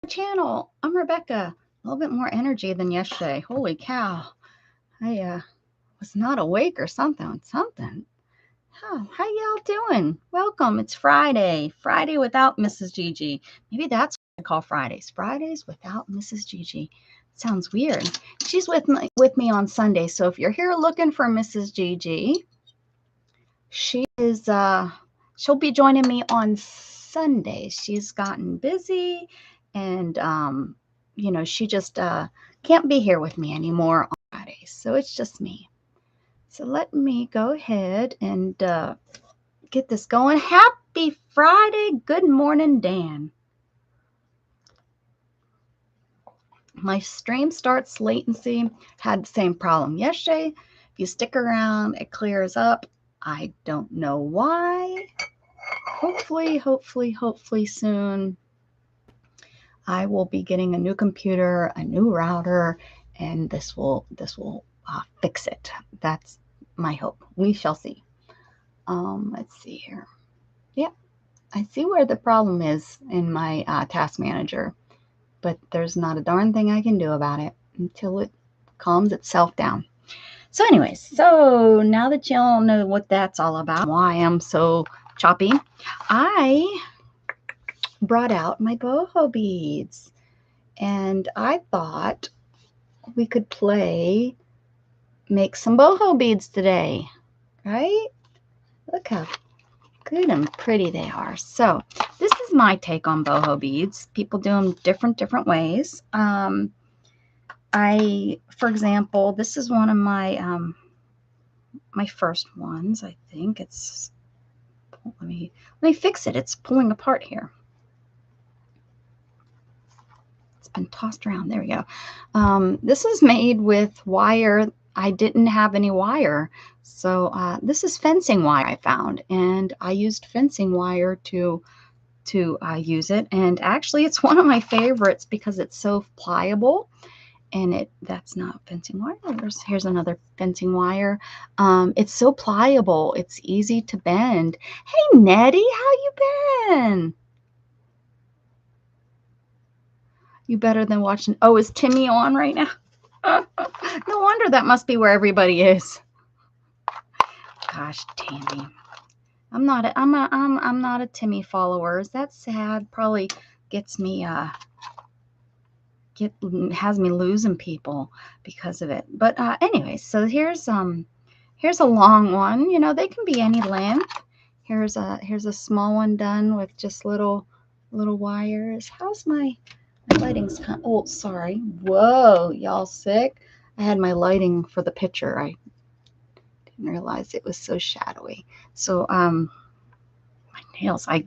channel. I'm Rebecca. A little bit more energy than yesterday. Holy cow. I was not awake or something. Oh, how y'all doing? Welcome. It's Friday. Friday without Mrs. Gigi. Maybe that's what I call Fridays. Fridays without Mrs. Gigi. Sounds weird. She's with me on Sunday. So if you're here looking for Mrs. Gigi, she'll be joining me on Sunday. She's gotten busy and she just can't be here with me anymore on Fridays. So it's just me. So let me go ahead and get this going. Happy Friday. Good morning, Dan. My stream starts latency. Had the same problem yesterday. If you stick around, it clears up. I don't know why. Hopefully soon I will be getting a new computer, a new router, and this will fix it. That's my hope. We shall see. Let's see here. Yeah, I see where the problem is in my task manager, but there's not a darn thing I can do about it until it calms itself down. So anyways, so now that y'all know what that's all about, why I'm so choppy, I brought out my boho beads, and I thought we could make some boho beads today, right? Look how good and pretty they are. So this is my take on boho beads. People do them different ways. For example, this is one of my my first ones. I think it's. Let me fix it. It's pulling apart here. It's been tossed around. There we go. This is made with wire. I didn't have any wire, so this is fencing wire I found, and I used fencing wire to use it. And actually, it's one of my favorites because it's so pliable. And that's not fencing wire. Here's another fencing wire. It's so pliable. It's easy to bend. Hey, Nettie, how you been? You better than watching. Oh, is Timmy on right now? No wonder that must be where everybody is. Gosh, Timmy. I'm not a Timmy follower. Is that sad? Probably gets me has me losing people because of it. But anyway, so here's a long one. You know, they can be any length. Here's a small one done with just little wires. How's my lighting's oh, sorry. Whoa, y'all sick? I had my lighting for the picture. I didn't realize it was so shadowy. So my nails, I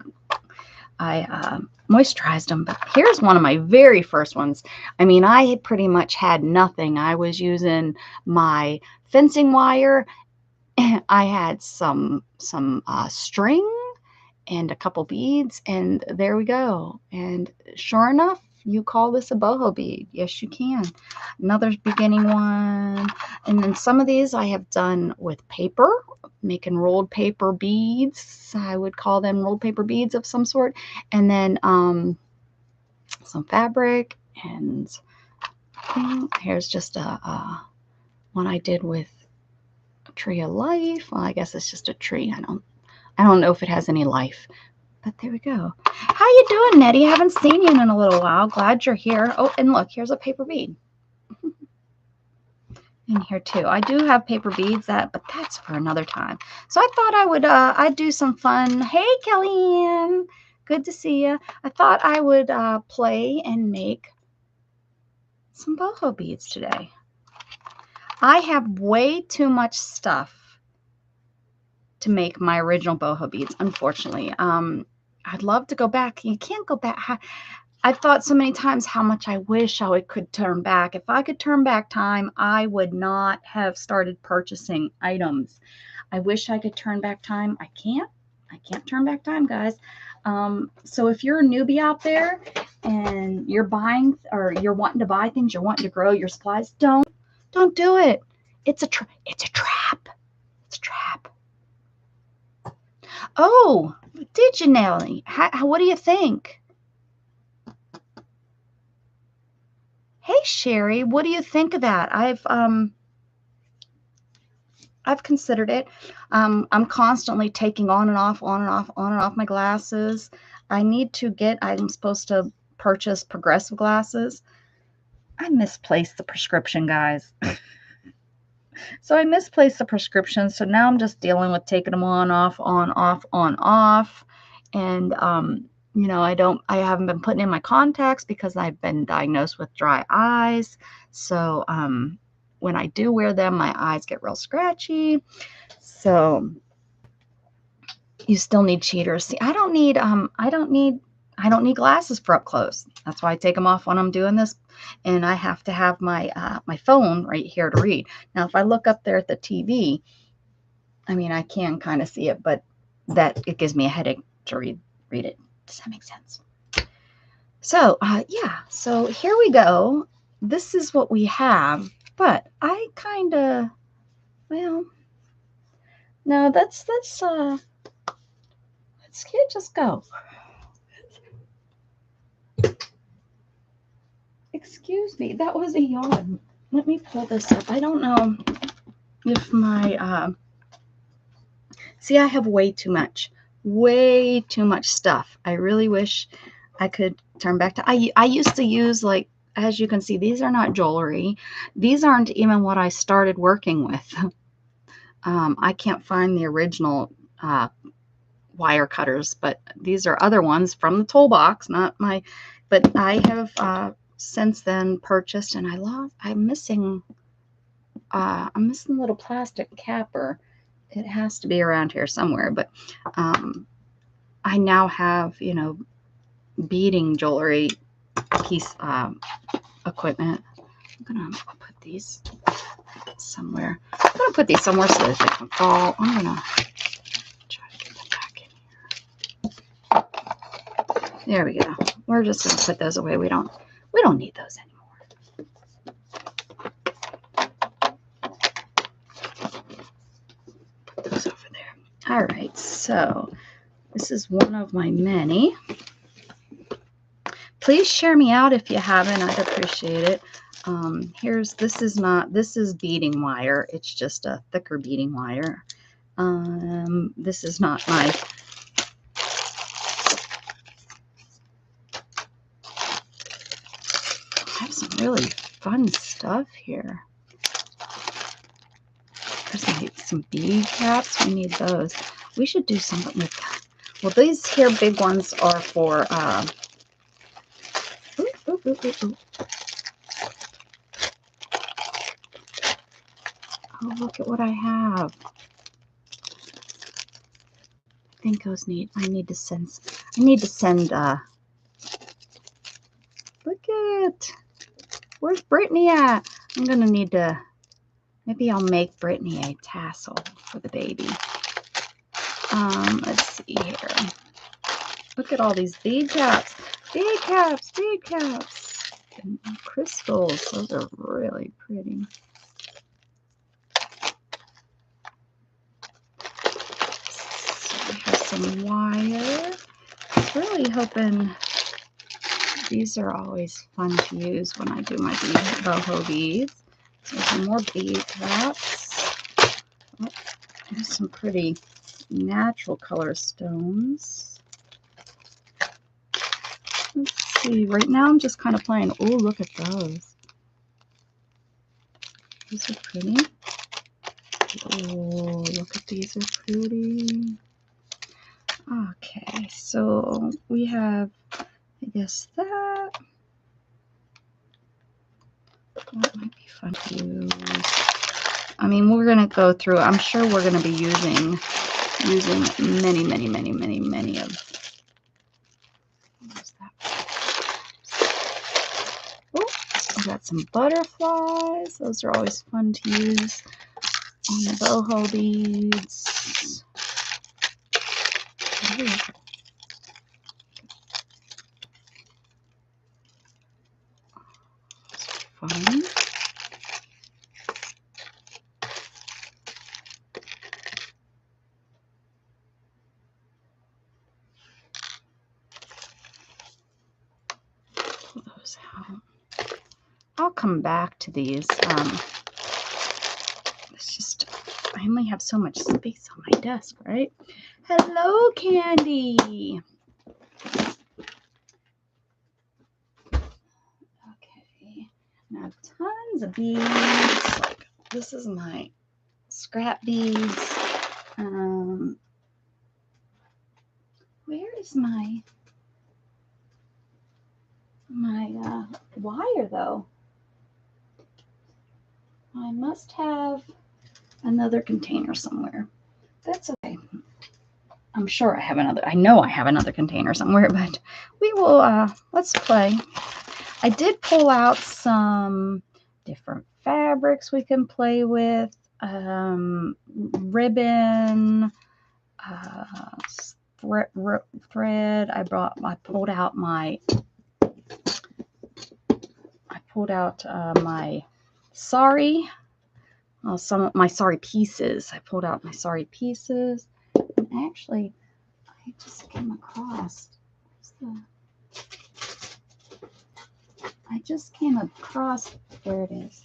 moisturized them, but here's one of my very first ones. I mean, I pretty much had nothing. I was using my fencing wire. I had some string and a couple beads, and there we go. And sure enough, you call this a boho bead. Yes, you can. Another beginning one. And then some of these I have done with paper, making rolled paper beads. I would call them rolled paper beads of some sort. And then some fabric. And here's just a one I did with a tree of life. Well, I guess it's just a tree. I don't know if it has any life. But there we go. How you doing, Nettie? I haven't seen you in a little while. Glad you're here. Oh, and look, here's a paper bead. In here too. I do have paper beads, but that's for another time. So I thought I would I'd do some fun. Hey, Kellyanne. Good to see you. I thought I would play and make some boho beads today. I have way too much stuff to make my original boho beads, unfortunately. I'd love to go back. You can't go back. I've thought so many times how much I wish I could turn back. If I could turn back time, I would not have started purchasing items. I wish I could turn back time. I can't turn back time, guys. So if you're a newbie out there and you're buying or you're wanting to buy things, you're wanting to grow your supplies, don't do it. It's a trap. It's a trap. Oh, did you, Nellie? What do you think? Hey Sherry, what do you think of that? I've considered it. I'm constantly taking on and off, on and off, on and off my glasses. I'm supposed to purchase progressive glasses. I misplaced the prescription, guys. So I misplaced the prescription. So now I'm just dealing with taking them on, off, on, off, on, off. And, you know, I haven't been putting in my contacts because I've been diagnosed with dry eyes. So, when I do wear them, my eyes get real scratchy. So you still need cheaters. See, I don't need glasses for up close. That's why I take them off when I'm doing this. And I have to have my my phone right here to read. Now, if I look up there at the TV, I mean, I can kind of see it, but it gives me a headache to read it. Does that make sense? So, yeah. So here we go. This is what we have, but I kind of, well, no, let's just go. Excuse me, that was a yawn. Let me pull this up. I don't know if my, see, I have way too much stuff. I really wish I could turn back to, I used to use, like, as you can see, these are not jewelry. These aren't even what I started working with. I can't find the original wire cutters, but these are other ones from the toolbox, not my, but I have since then purchased, and I'm missing a little plastic capper. It has to be around here somewhere, but I now have, you know, beading jewelry piece equipment. I'm gonna put these somewhere. I'm gonna put these somewhere so that they can fall. I'm gonna try to get them back in here. There we go. We're just gonna put those away. We don't need those anymore. Put those over there. All right, so this is one of my many. Please share me out if you haven't. I'd appreciate it. This is beading wire. It's just a thicker beading wire. This is not my, I have some really fun stuff here. There's some bead caps. We need those. We should do something with that. Well, these here big ones are for, oh, look at what I have. I think those I need to send, look at, where's Brittany at? I'm going to need to, maybe I'll make Brittany a tassel for the baby. Let's see here. Look at all these bead caps. Bead caps, bead caps. And crystals. Those are really pretty. So we have some wire. I'm really hoping, these are always fun to use when I do my boho beads. So some more bead caps. Oh, there's some pretty natural color stones. Let's see. Right now I'm just kind of playing. Oh, look at those. These are pretty. Oh, look at these are pretty. Okay, so we have, I guess that might be fun to use. I mean, we're gonna go through. I'm sure we're gonna be using many of. What's that? Oh, we got some butterflies. Those are always fun to use on the boho beads. Ooh. Fun. Pull those out. I'll come back to these. It's just, I only have so much space on my desk, right? Hello, Candy. Okay, I have tons of beads. Like, this is my scrap beads. Where is my wire though? I must have another container somewhere. That's okay. I'm sure I have another. I know I have another container somewhere, but we will. Let's play. I did pull out some different fabrics we can play with. Ribbon, thread. I pulled out my sari. Some of my sari pieces. I pulled out my sari pieces. And actually, I just came across. There it is.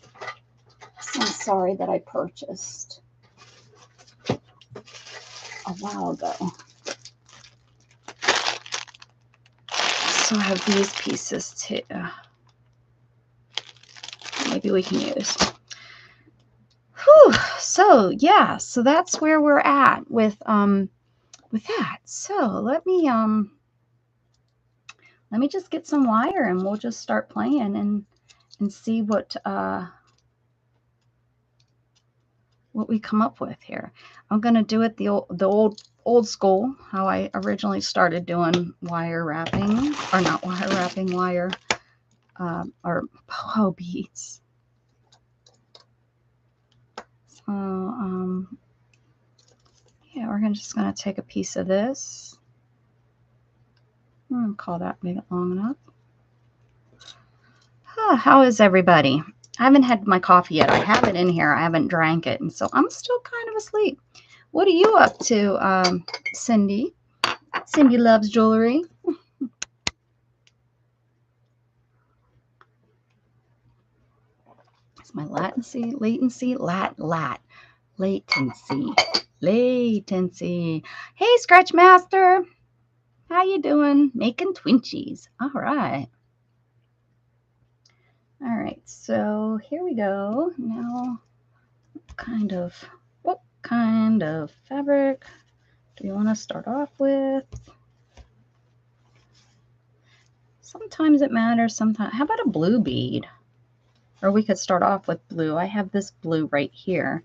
Some sari that I purchased a while ago. So I have these pieces too. Maybe we can use. Whew. So yeah, so that's where we're at with that. So let me just get some wire and we'll just start playing and see what we come up with here. I'm gonna do it the old school, how I originally started doing wire wrapping, or not wire wrapping, wire or boho beads. So yeah, we're just gonna take a piece of this. I'm gonna call that maybe long enough. How is everybody? I haven't had my coffee yet. I have it in here. I haven't drank it, and so I'm still kind of asleep. What are you up to, Cindy? Cindy loves jewelry. It's my latency. Hey, Scratch Master. How you doing? Making Twinchies. All right. All right, so here we go. Now, what kind of fabric do you want to start off with? Sometimes it matters, sometimes. How about a blue bead? Or we could start off with blue. I have this blue right here.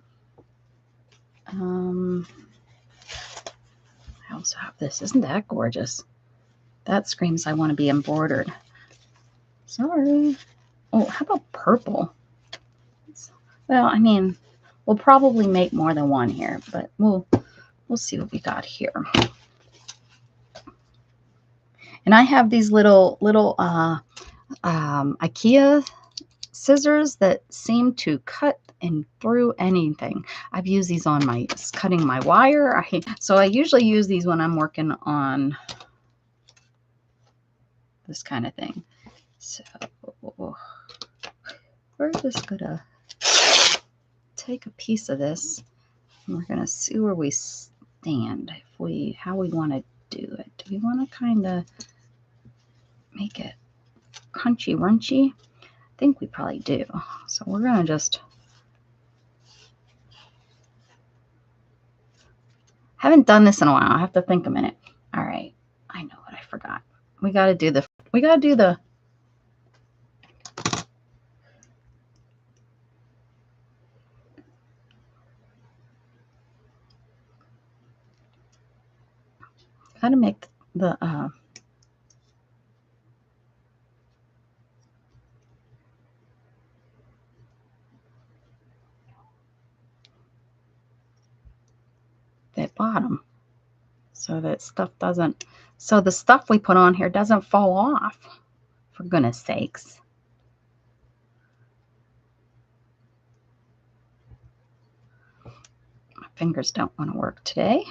I also have this. Isn't that gorgeous? That screams I want to be embroidered. Sorry. Oh, how about purple? Well, I mean, we'll probably make more than one here, but we'll see what we got here. And I have these little IKEA scissors that seem to cut through anything. I've used these on cutting my wire. So I usually use these when I'm working on this kind of thing. So we're just gonna take a piece of this and we're gonna see where we stand. How we want to do it. Do we want to kind of make it crunchy runchy? I think we probably do. So we're gonna just. Haven't done this in a while. I have to think a minute. All right, I know what I forgot. We got to do the. Got to make the that bottom so that stuff doesn't. So the stuff we put on here doesn't fall off. For goodness sakes. My fingers don't want to work today.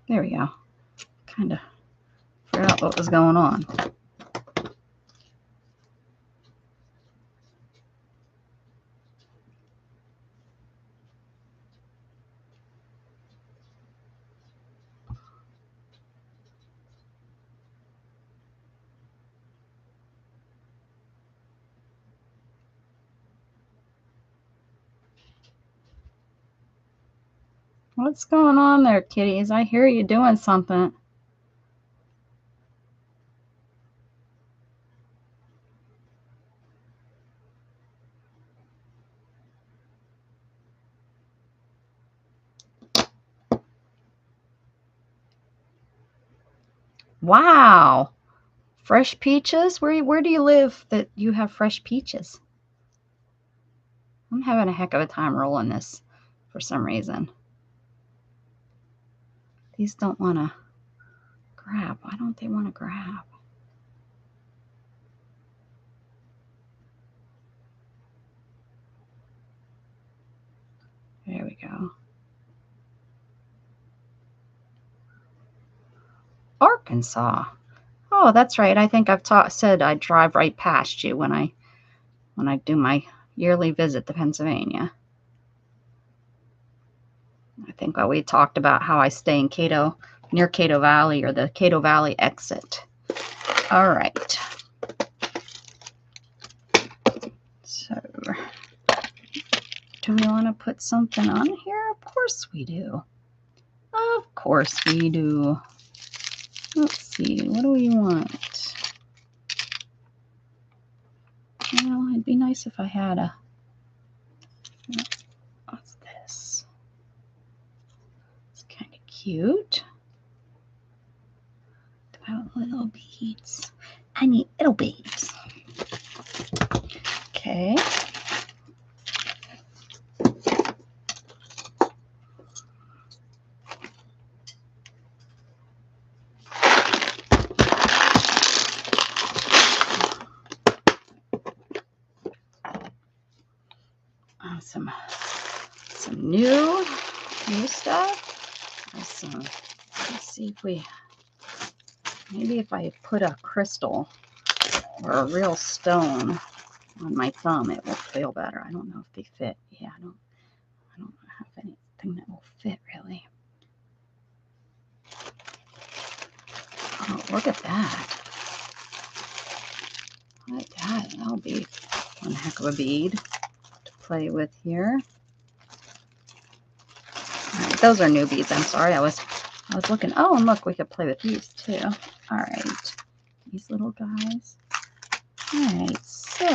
There we go. Kind of figure out what was going on. What's going on there, kitties? I hear you doing something. Wow. Fresh peaches? Where do you live that you have fresh peaches? I'm having a heck of a time rolling this for some reason. These don't want to grab. Why don't they want to grab? There we go. Arkansas. Oh, that's right. I think I've said I'd drive right past you when I do my yearly visit to Pennsylvania. I think we talked about how I stay in Cato, near Cato Valley, or the Cato Valley exit. All right. So, do we want to put something on here? Of course we do. Of course we do. Let's see. What do we want? Well, it'd be nice if I had a... What's this? It's kind of cute. About little beads. I need little beads. Okay. Some new stuff. Let's see if maybe if I put a crystal or a real stone on my thumb, it will feel better. I don't know if they fit. Yeah, I don't have anything that will fit really. Oh, look at that. Look at that. That'll be one heck of a bead to play with here. All right, those are new beads. I'm sorry. I was looking. Oh, and look, we could play with these too. All right. These little guys. All right, so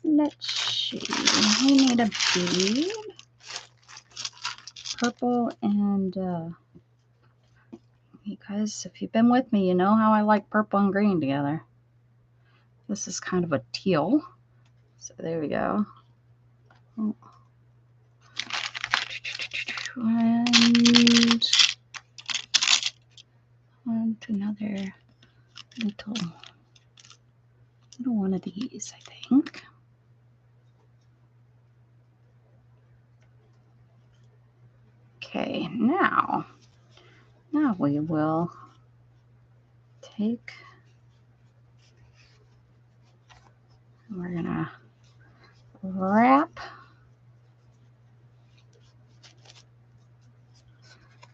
let's see. We need a bead, purple, and you guys, if you've been with me, you know how I like purple and green together. This is kind of a teal, so there we go. Oh. And another little one of these, I think. Okay, now we will take, we're gonna wrap.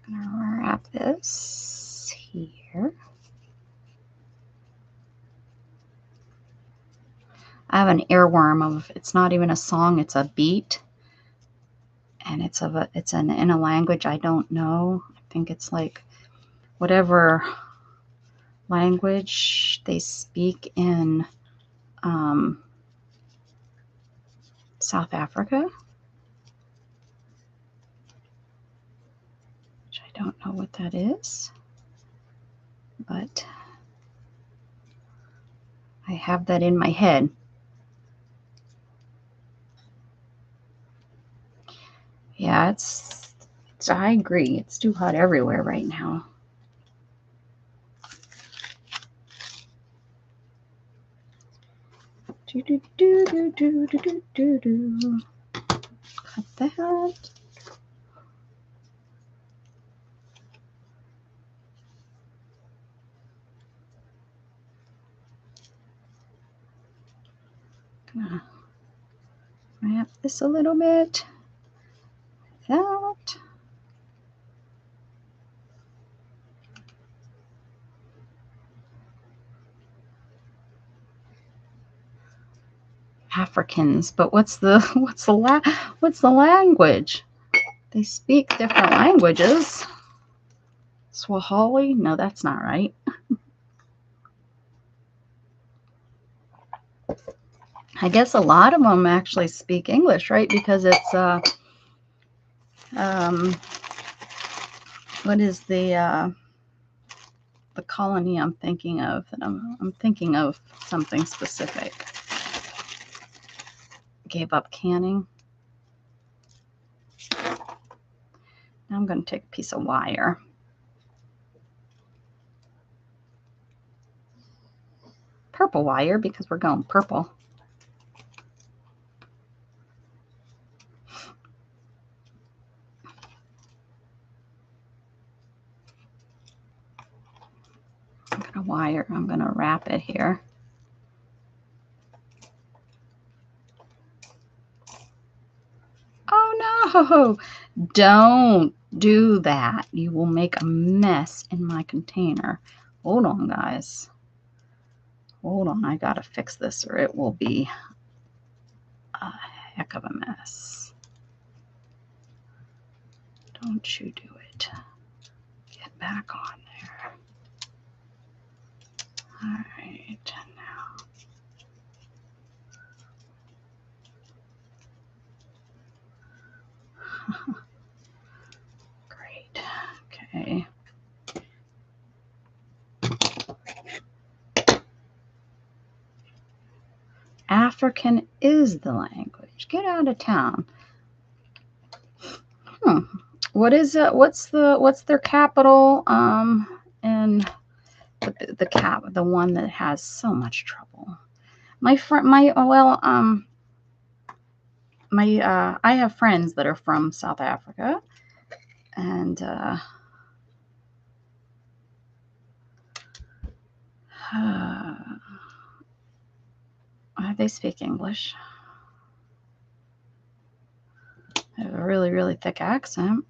I'm gonna wrap this here. I have an earworm of, it's not even a song, it's a beat. And it's in a language I don't know. I think it's like whatever language they speak in South Africa. Which I don't know what that is. But I have that in my head. Yeah, I agree. It's too hot everywhere right now. Cut that. gonna wrap this a little bit. That. Africans, but what's the language? They speak different languages. Swahili? No, that's not right. I guess a lot of them actually speak English, right? Because it's what is the colony I'm thinking of? And I'm thinking of something specific. Gave up canning. Now I'm going to take a piece of wire. Purple wire, because we're going purple. I'm going to wire. I'm going to wrap it here. Oh no! Don't do that. You will make a mess in my container. Hold on, guys. Hold on. I got to fix this or it will be a heck of a mess. Don't you do it. Get back on there. All right, now. Great. Okay. African is the language. Get out of town. What is it? What's their capital? And the one that has so much trouble. I have friends that are from South Africa, and they speak English. They have a really, really thick accent.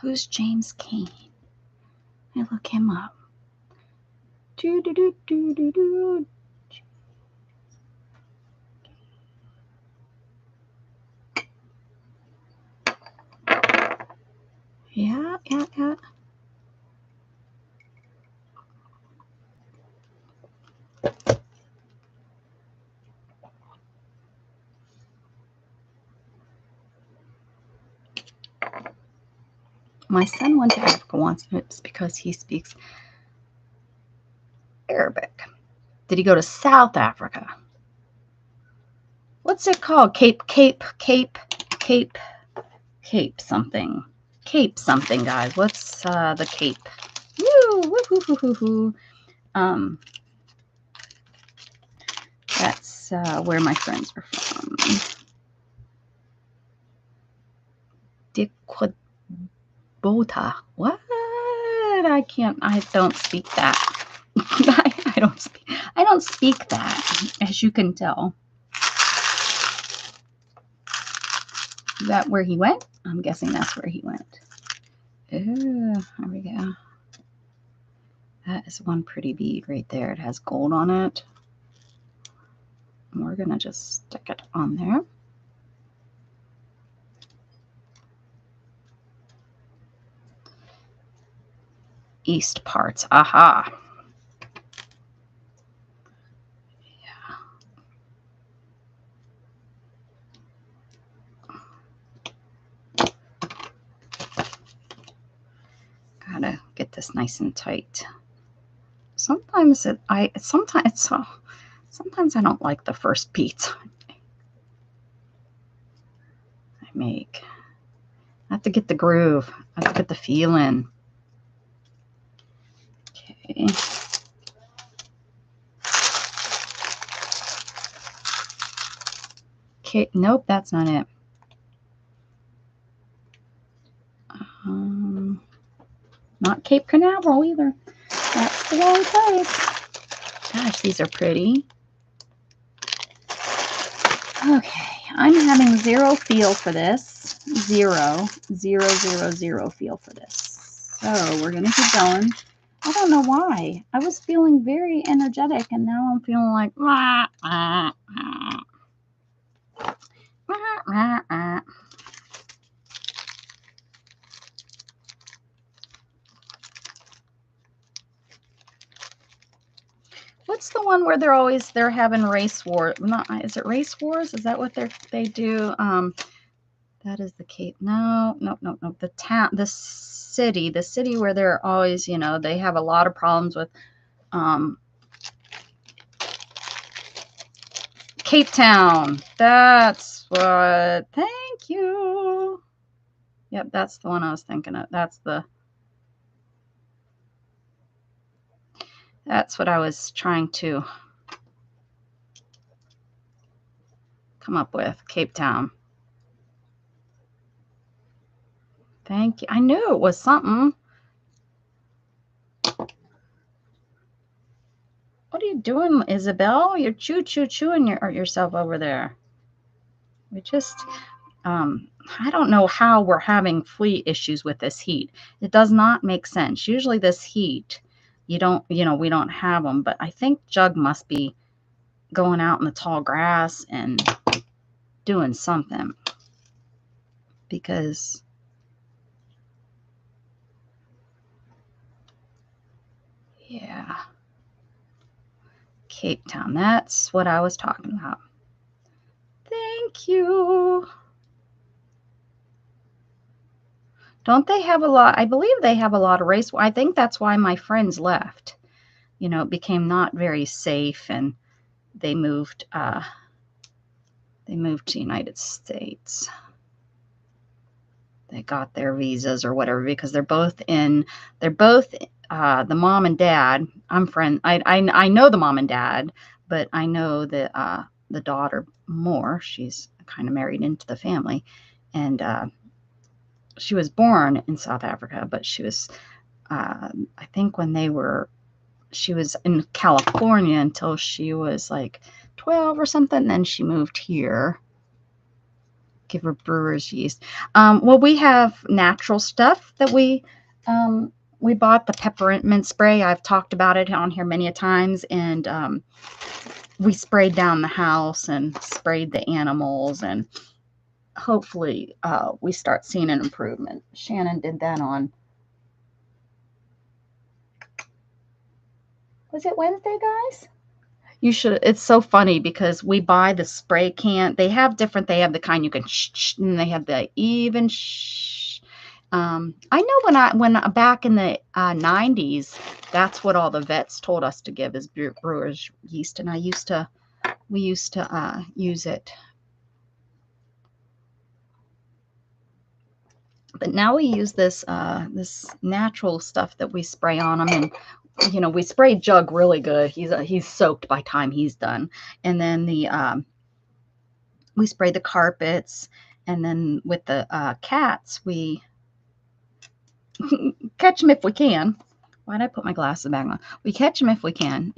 Who's James Cain? I look him up. Yeah. My son went to Africa once, and it's because he speaks Arabic. Did he go to South Africa? What's it called? Cape something. Cape something, guys. What's the Cape? Woo. That's where my friends are from. Bota. What? I don't speak that. I don't speak that, as you can tell. Is that where he went? I'm guessing that's where he went. Ooh, there we go. That is one pretty bead right there. It has gold on it. And we're gonna just stick it on there. East parts. Aha. Yeah. Gotta get this nice and tight. Sometimes I don't like the first beads I make. I have to get the groove. I have to get the feeling. Okay. Okay, nope, that's not it. Not Cape Canaveral either. That's the wrong place. Gosh, these are pretty. Okay, I'm having zero feel for this. Zero feel for this. So we're going to keep going. I don't know why. I was feeling very energetic, and now I'm feeling like, What's the one where they're having race war? Not, is it race wars? Is that what they do? That is the Cape. No. The town, the city where they're always, they have a lot of problems with Cape Town. That's what. Thank you. Yep, that's the one I was thinking of. That's what I was trying to come up with. Cape Town. Thank you. I knew it was something. What are you doing, Isabel? You're chewing yourself over there. We just, I don't know how we're having flea issues with this heat. It does not make sense. Usually this heat, we don't have them, but I think Jug must be going out in the tall grass and doing something because yeah, Cape Town, that's what I was talking about. Thank you. Don't they have a lot? I believe they have a lot of race. I think that's why my friends left. It became not very safe, and they moved to the United States. They got their visas or whatever because they're both the mom and dad. I know the mom and dad, but I know the daughter more. She's kind of married into the family, and she was born in South Africa, but she was I think she was in California until she was like 12 or something. Then she moved here. Give her brewer's yeast. Well, we have natural stuff that we bought, the peppermint spray. I've talked about it on here many a times, and we sprayed down the house and sprayed the animals, and hopefully we start seeing an improvement. Shannon did that on, was it Wednesday, guys? You should. It's so funny because we buy the spray can. They have the kind you can shh, and they have the even shh. I know when back in the 90s, that's what all the vets told us to give is brewer's yeast, and we used to use it. But now we use this natural stuff that we spray on them, and we spray Jug really good. He's soaked by time he's done, and then we spray the carpets, and then with the cats we catch them if we can. Why did I put my glasses back on? We catch them if we can.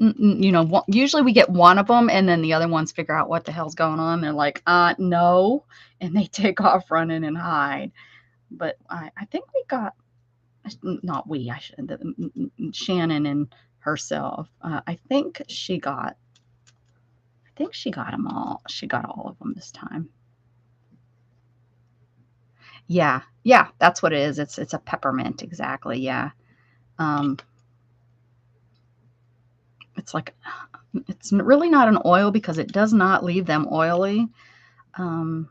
Usually we get one of them, and then the other ones figure out what the hell's going on. They're like, no, and they take off running and hide. But I think we got, not we, Shannon and herself. I think she got them all. She got all of them this time. Yeah, that's what it is. It's a peppermint, exactly. Yeah. It's really not an oil because it does not leave them oily. And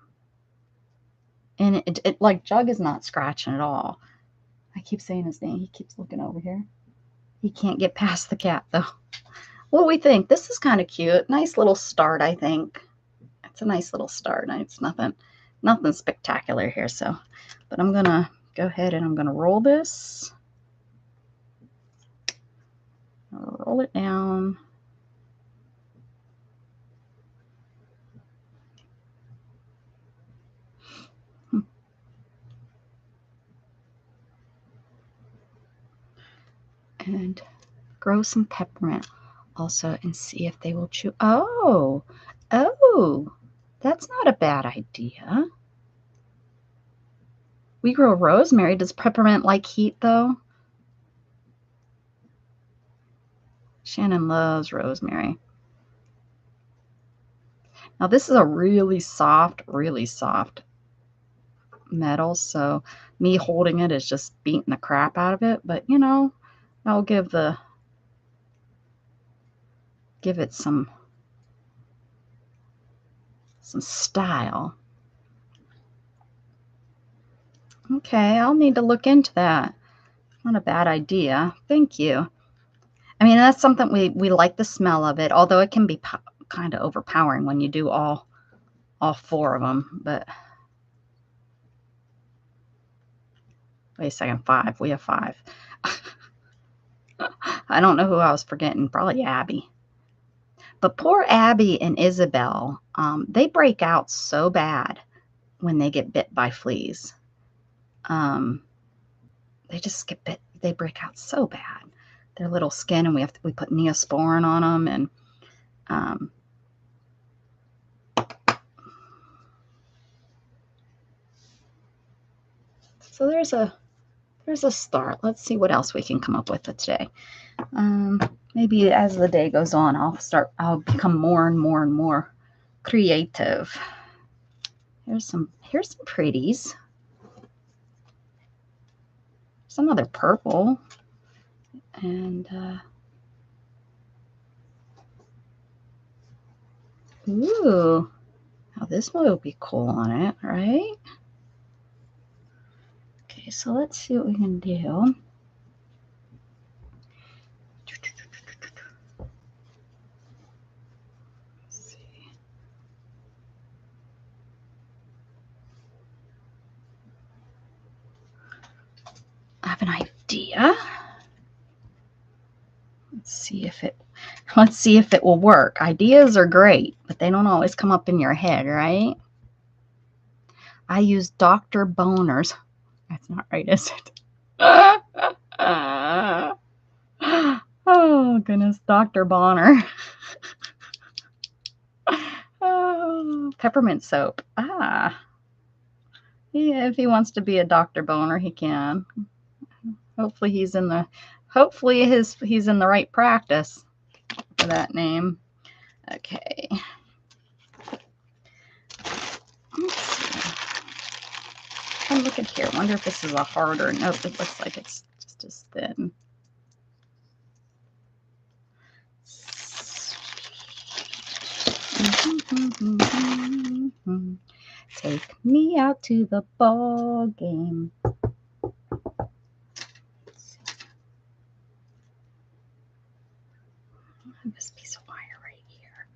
it like Jug is not scratching at all. I keep saying his name. He keeps looking over here. He can't get past the cat though. What do we think? This is kind of cute. Nice little start, I think. It's a nice little start. It's nothing spectacular here. So, but I'm gonna go ahead and I'm gonna roll this. Roll it down. and grow some peppermint also and see if they will chew. Oh, that's not a bad idea. We grow rosemary. Does peppermint like heat though? Shannon loves rosemary. Now this is a really soft metal, so me holding it is just beating the crap out of it, but you know, I'll give it some style. Okay, I'll need to look into that. Not a bad idea. Thank you. I mean, that's something we like the smell of it, although it can be kind of overpowering when you do all 4 of them. But wait a second, 5. We have 5. I don't know who I was forgetting. Probably Abby. But poor Abby and Isabel, they break out so bad when they get bit by fleas. They just get bit. They break out so bad. Their little skin, and we put Neosporin on them, and so there's a start. Let's see what else we can come up with today. Maybe as the day goes on, I'll become more and more creative. Here's some pretties. There's another purple. And ooh, now this one will be cool on it, right? Okay, so let's see what we can do. Let's see. I have an idea. Let's see if it will work. Ideas are great, but they don't always come up in your head, right? I use Dr. Boner's. That's not right, is it? Oh, goodness. Dr. Bonner. Oh, peppermint soap. Ah. Yeah, if he wants to be a Dr. Boner, he can. Hopefully he's in the right practice for that name. Okay. Let's see. I'm looking here. I wonder if this is a harder. Nope, it looks like it's just as thin. Take me out to the ball game. I have this piece of wire right here.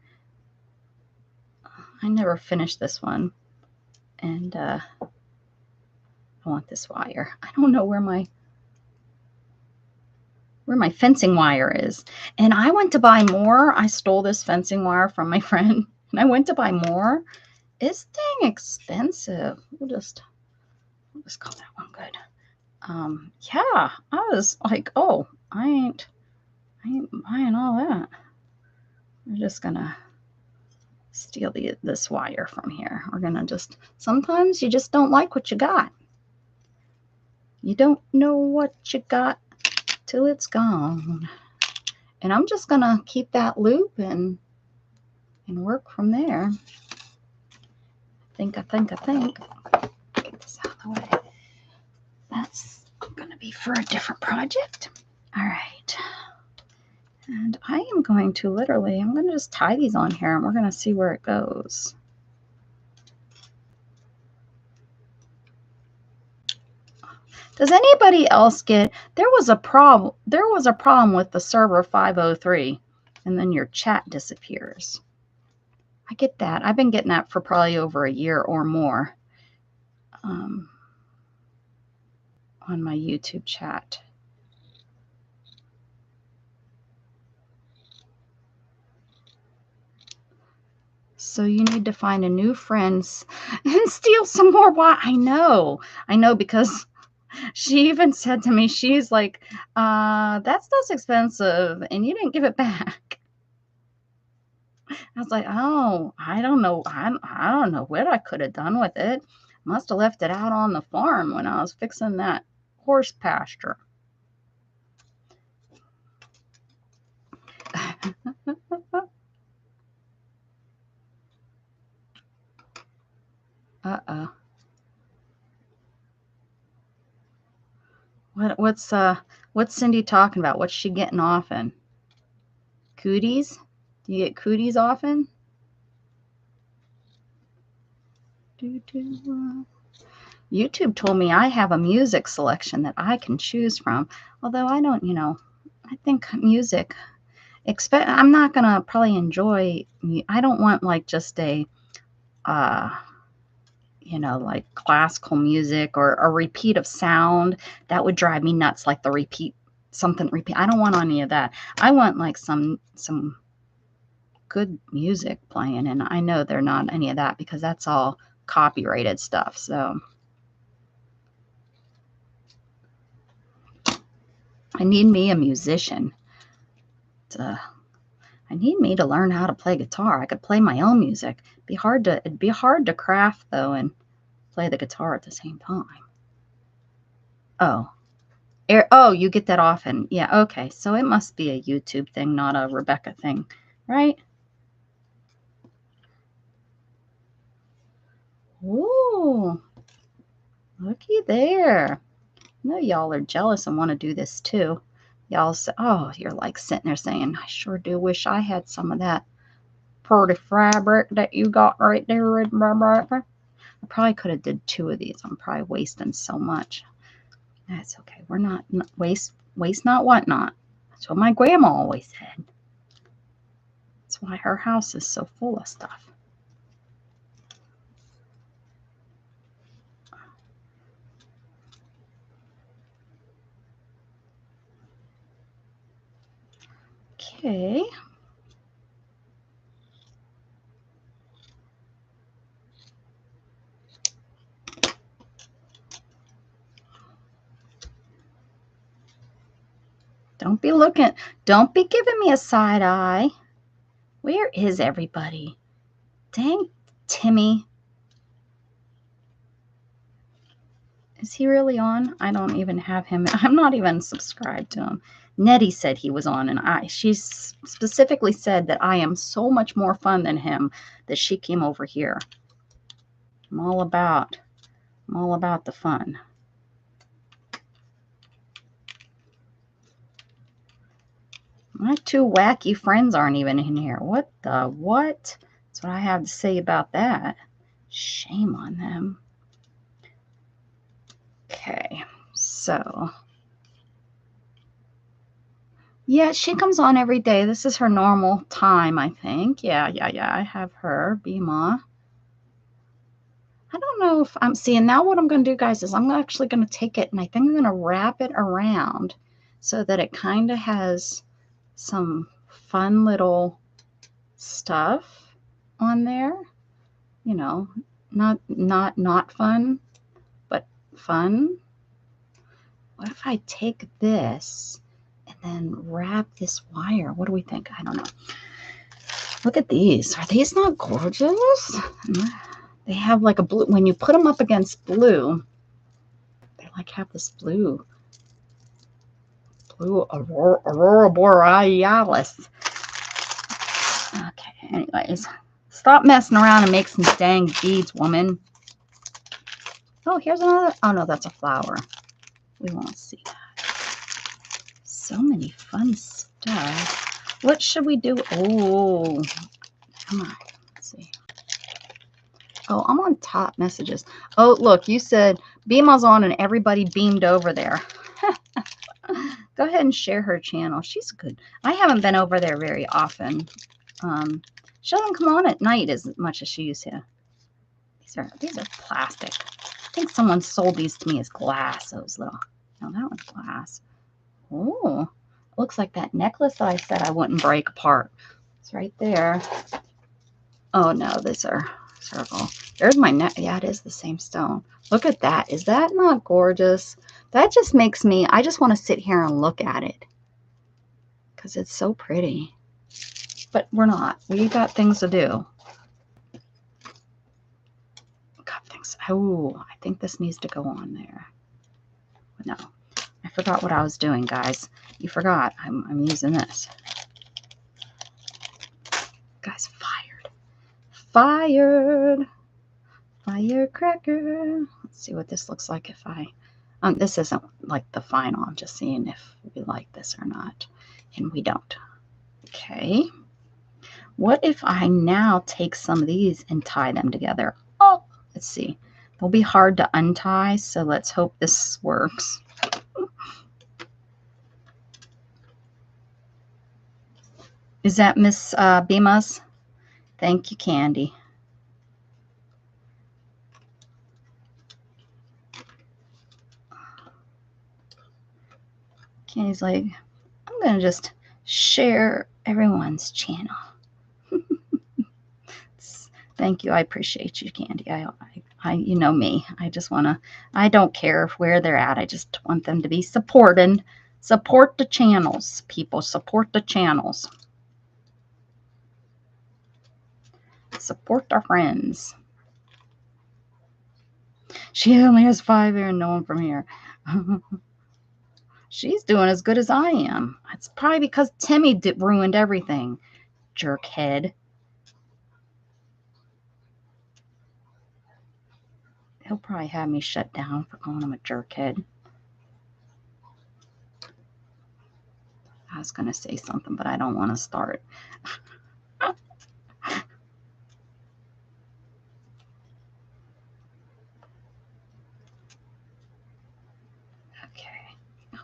I never finished this one, and I want this wire. I don't know where my fencing wire is, and I went to buy more. I stole this fencing wire from my friend, and I went to buy more. It's dang expensive. We'll just call that one good. Yeah, I was like, oh, I ain't buying all that. We're just gonna steal this wire from here. We're gonna sometimes you just don't like what you got. You don't know what you got till it's gone. And I'm just gonna keep that loop and work from there. I think. Get this out of the way. That's gonna be for a different project. All right. And I am going to I'm going to just tie these on here, and we're going to see where it goes. Does anybody else there was a problem with the server 503, and then your chat disappears. I get that. I've been getting that for probably over a year or more on my YouTube chat. So you need to find a new friend and steal some more wire. I know, because She even said to me, she's like, that stuff's expensive and you didn't give it back. I was like, oh, I don't know. I don't know what I could have done with it. Must have left it out on the farm when I was fixing that horse pasture. Uh-oh. What's Cindy talking about? What's she getting often? Cooties? Do you get cooties often? YouTube told me I have a music selection that I can choose from. Although I don't, I think music, I'm not going to probably enjoy, I don't want like just a, like classical music or a repeat of sound. That would drive me nuts, like the repeat. I don't want any of that. I want like some good music playing, and I know they're not any of that because that's all copyrighted stuff. So I need me a musician. I need me to learn how to play guitar. I could play my own music. It'd be hard to craft though and play the guitar at the same time. Oh. Oh, you get that often. Yeah, okay. So it must be a YouTube thing, not a Rebecca thing, right? Ooh, looky there. I know y'all are jealous and want to do this too. Y'all say, oh, you're like sitting there saying, I sure do wish I had some of that pretty fabric that you got right there. I probably could have did 2 of these. I'm probably wasting so much. That's okay. We're not waste not, want not. That's what my grandma always said. That's why her house is so full of stuff. Okay. Don't be giving me a side eye. Where is everybody? Dang, Timmy. Is he really on? I don't even have him. I'm not even subscribed to him. Nettie said he was on, and she specifically said that I am so much more fun than him that she came over here. I'm all about the fun. My 2 wacky friends aren't even in here. What the what? That's what I have to say about that. Shame on them. Okay, so yeah, she comes on every day. This is her normal time, I think. Yeah. I have her, Bima. I don't know if I'm seeing now. What I'm going to do, guys, is I'm actually going to take it and I think I'm going to wrap it around so that it kind of has some fun little stuff on there. You know, not fun, but fun. What if I take this and then wrap this wire? What do we think? I don't know. Look at these. Are these not gorgeous? They have like a blue. When you put them up against blue, they like have this blue aurora borealis. Okay, anyways. Stop messing around and make some dang beads, woman. Oh, here's another. Oh, no, that's a flower. We won't see that. So many fun stuff. What should we do? Oh, come on. Let's see. Oh, I'm on top messages. Oh, look, you said Beama's on and everybody beamed over there. Go ahead and share her channel. She's good. I haven't been over there very often. She doesn't come on at night as much as she used to. These are plastic. I think someone sold these to me as glass. Those little. No, that one's glass. Oh, looks like that necklace that I said I wouldn't break apart. It's right there. Oh no, these are circle. There's my neck. Yeah, it is the same stone. Look at that. Is that not gorgeous? That just makes me, I just want to sit here and look at it because it's so pretty. But we're not. We got things to do. Got things. Oh, I think this needs to go on there. No, I forgot what I was doing, guys. You forgot. I'm using this. Guys, fired. Fired. Firecracker. Let's see what this looks like if I... this isn't like the final. I'm just seeing if we like this or not. And we don't. Okay. What if I now take some of these and tie them together? Oh, let's see. They'll be hard to untie, so let's hope this works. Is that Miss Bima's? Thank you, Candy. Candy's like, I'm going to just share everyone's channel. Thank you. I appreciate you, Candy. I you know me. I just want to, I don't care where they're at. I just want them to be supported. Support the channels, people. Support the channels. Support our friends. She only has 5 here and no one from here. She's doing as good as I am. It's probably because Timmy ruined everything. Jerkhead. He'll probably have me shut down for calling him a jerkhead. I was going to say something, but I don't want to start.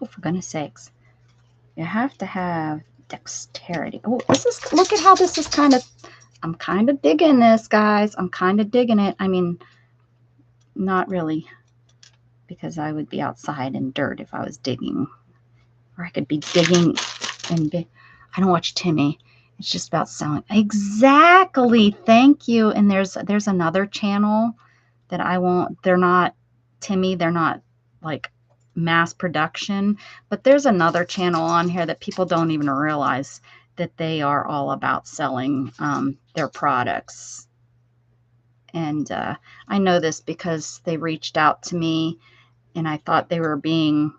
Oh, for goodness sakes. You have to have dexterity. Oh, this is, look at how this is kind of, I'm kind of digging this, guys. I'm kind of digging it. I mean, not really, because I would be outside in dirt if I was digging. Or I could be digging and I don't watch Timmy. It's just about selling. Exactly. Thank you. And there's another channel that I won't, they're not Timmy. They're not like mass production, but there's another channel on here that people don't even realize that they are all about selling their products. And I know this because they reached out to me and I thought they were being,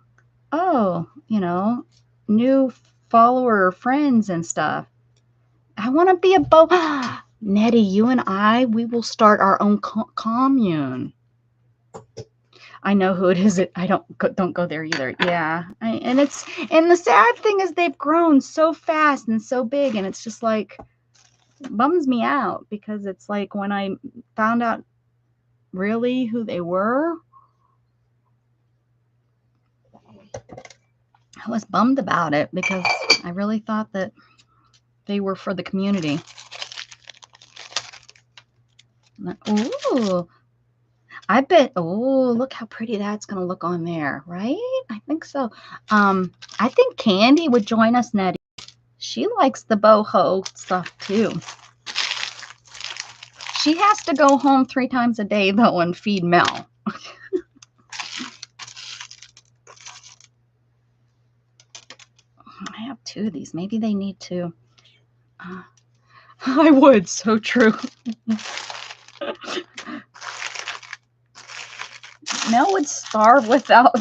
oh, you know, new follower friends and stuff. I want to be a bow. Nettie, you and I, we will start our own commune. I know who it is. I don't go there either. Yeah, and the sad thing is they've grown so fast and so big, and it's just like bums me out because it's like when I found out really who they were, I was bummed about it because I really thought that they were for the community. Ooh. I bet, oh, look how pretty that's going to look on there, right? I think so. I think Candy would join us, Nettie. She likes the boho stuff, too. She has to go home 3 times a day, though, and feed Mel. I have 2 of these. Maybe they need to. I would. So true. Mel would starve without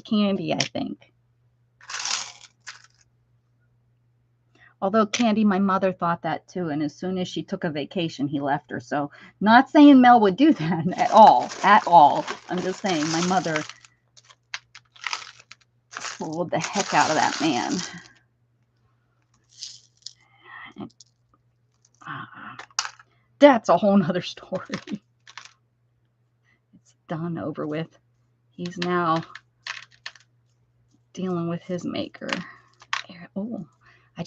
Candy, I think. Although Candy, my mother thought that too, and as soon as she took a vacation, he left her. So not saying Mel would do that at all, I'm just saying my mother fooled the heck out of that man. That's a whole nother story. It's done, over with. He's now dealing with his maker. Oh, I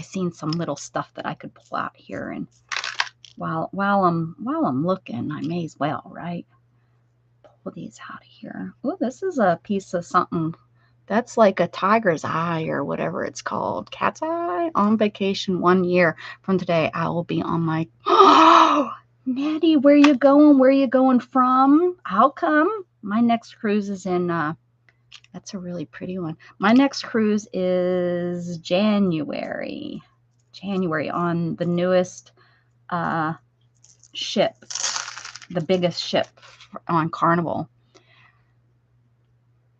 seen some little stuff that I could pull out here, and while I'm looking, I may as well, right? Pull these out of here. Oh, this is a piece of something that's like a tiger's eye or whatever it's called. Cat's eye. On vacation 1 year from today, I will be on my. Oh, Nettie, where you going? Where you going from? How come? My next cruise is in, that's a really pretty one. My next cruise is January. January on the newest ship, the biggest ship on Carnival.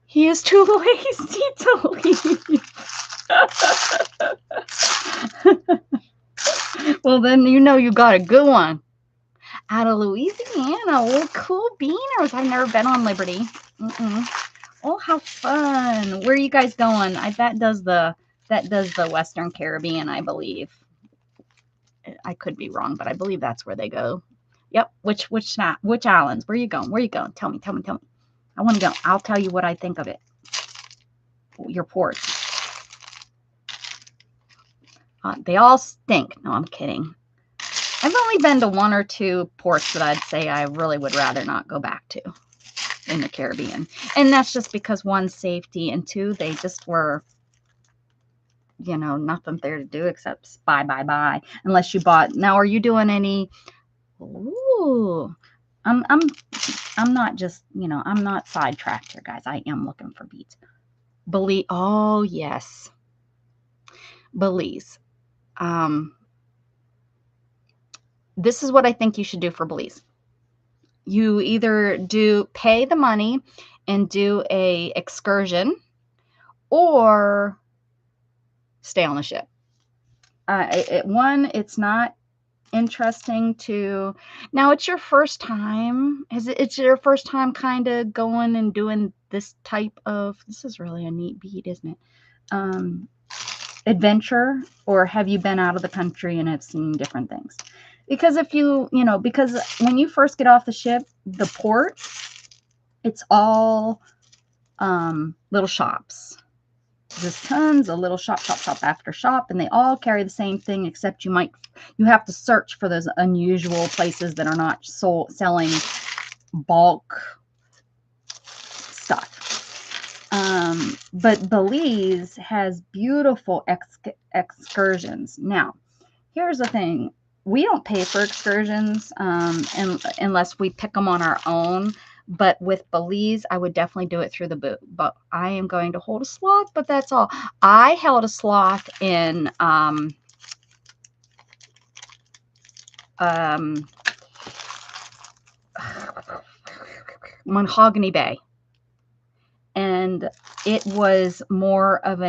He is too lazy to leave. Well, then you know you got a good one. Out of Louisiana. Oh, cool beaners. I've never been on Liberty. Oh, how fun. Where are you guys going? That does the Western Caribbean, I believe. I could be wrong, but I believe that's where they go. Yep. Which islands? Where are you going? Where are you going? Tell me. I want to go. I'll tell you what I think of it. Your ports. They all stink. No, I'm kidding. I've only been to 1 or 2 ports that I'd say I really would rather not go back to in the Caribbean. And that's just because 1, safety, and 2, they just were, you know, nothing there to do except bye. Unless you bought. Now, are you doing any? Ooh, I'm not just, you know, I'm not sidetracked here, guys. I am looking for beads. Belize. Oh yes, Belize. This is what I think you should do for Belize. You either pay the money and do a excursion, or stay on the ship. It's not interesting to. Now, it's your first time. It's your first time kind of going and doing this type of. This is really a neat bead, isn't it? Adventure, or have you been out of the country and have seen different things? Because if because when you first get off the ship, the port, it's all little shops. There's tons of little shop after shop, and they all carry the same thing, except you have to search for those unusual places that are not selling bulk stuff. But Belize has beautiful excursions. Now, here's the thing. We don't pay for excursions unless we pick them on our own. But with Belize, I would definitely do it through the boot. But I am going to hold a sloth, but that's all. I held a sloth in Mahogany Bay. And it was more of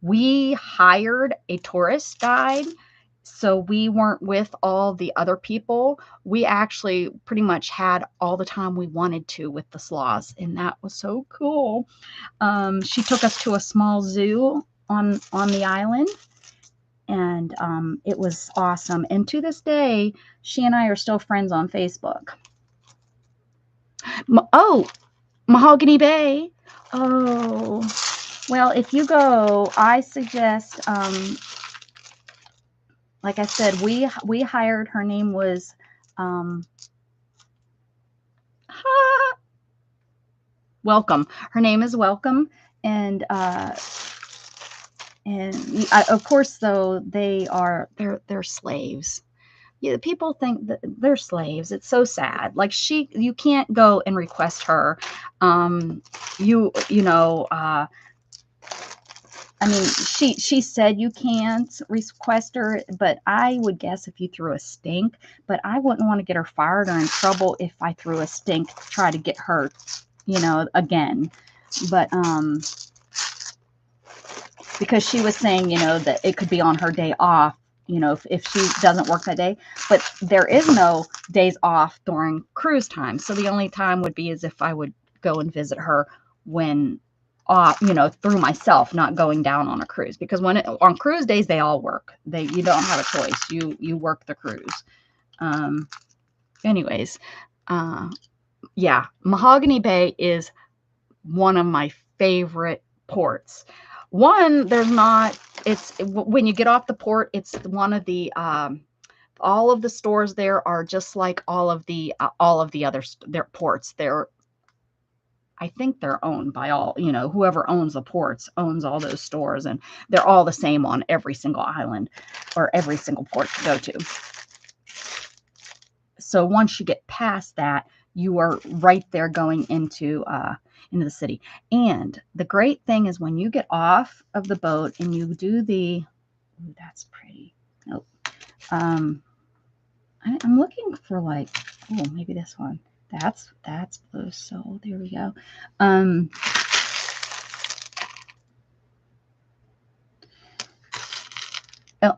we hired a tourist guide, so we weren't with all the other people. We actually pretty much had all the time we wanted to with the sloths, and that was so cool. She took us to a small zoo on the island, and it was awesome. And to this day, she and I are still friends on Facebook. Oh, Mahogany Bay. Oh, well, if you go, I suggest, like I said, we hired, her name was, Welcome. Her name is Welcome. And of course, though, they're slaves. Yeah, people think that they're slaves. It's so sad. Like you can't go and request her. I mean, she said you can't request her, but I would guess if you threw a stink. But I wouldn't want to get her fired or in trouble if I threw a stink to try to get her, again. But because she was saying, that it could be on her day off, if she doesn't work that day. But there is no days off during cruise time. So the only time would be as if I would go and visit her when through myself, not going down on a cruise, because on cruise days, they all work. You don't have a choice. You work the cruise. Anyways, yeah, Mahogany Bay is one of my favorite ports. It's when you get off the port, it's one of the, all of the stores there are just like all of the other their ports. I think they're owned by whoever owns the ports owns all those stores, and they're all the same on every single island or every single port to go to. So once you get past that, you are right there going into the city. And the great thing is when you get off of the boat and you do the, ooh, that's pretty. Nope. I'm looking for like, oh, maybe this one. That's blue. So there we go.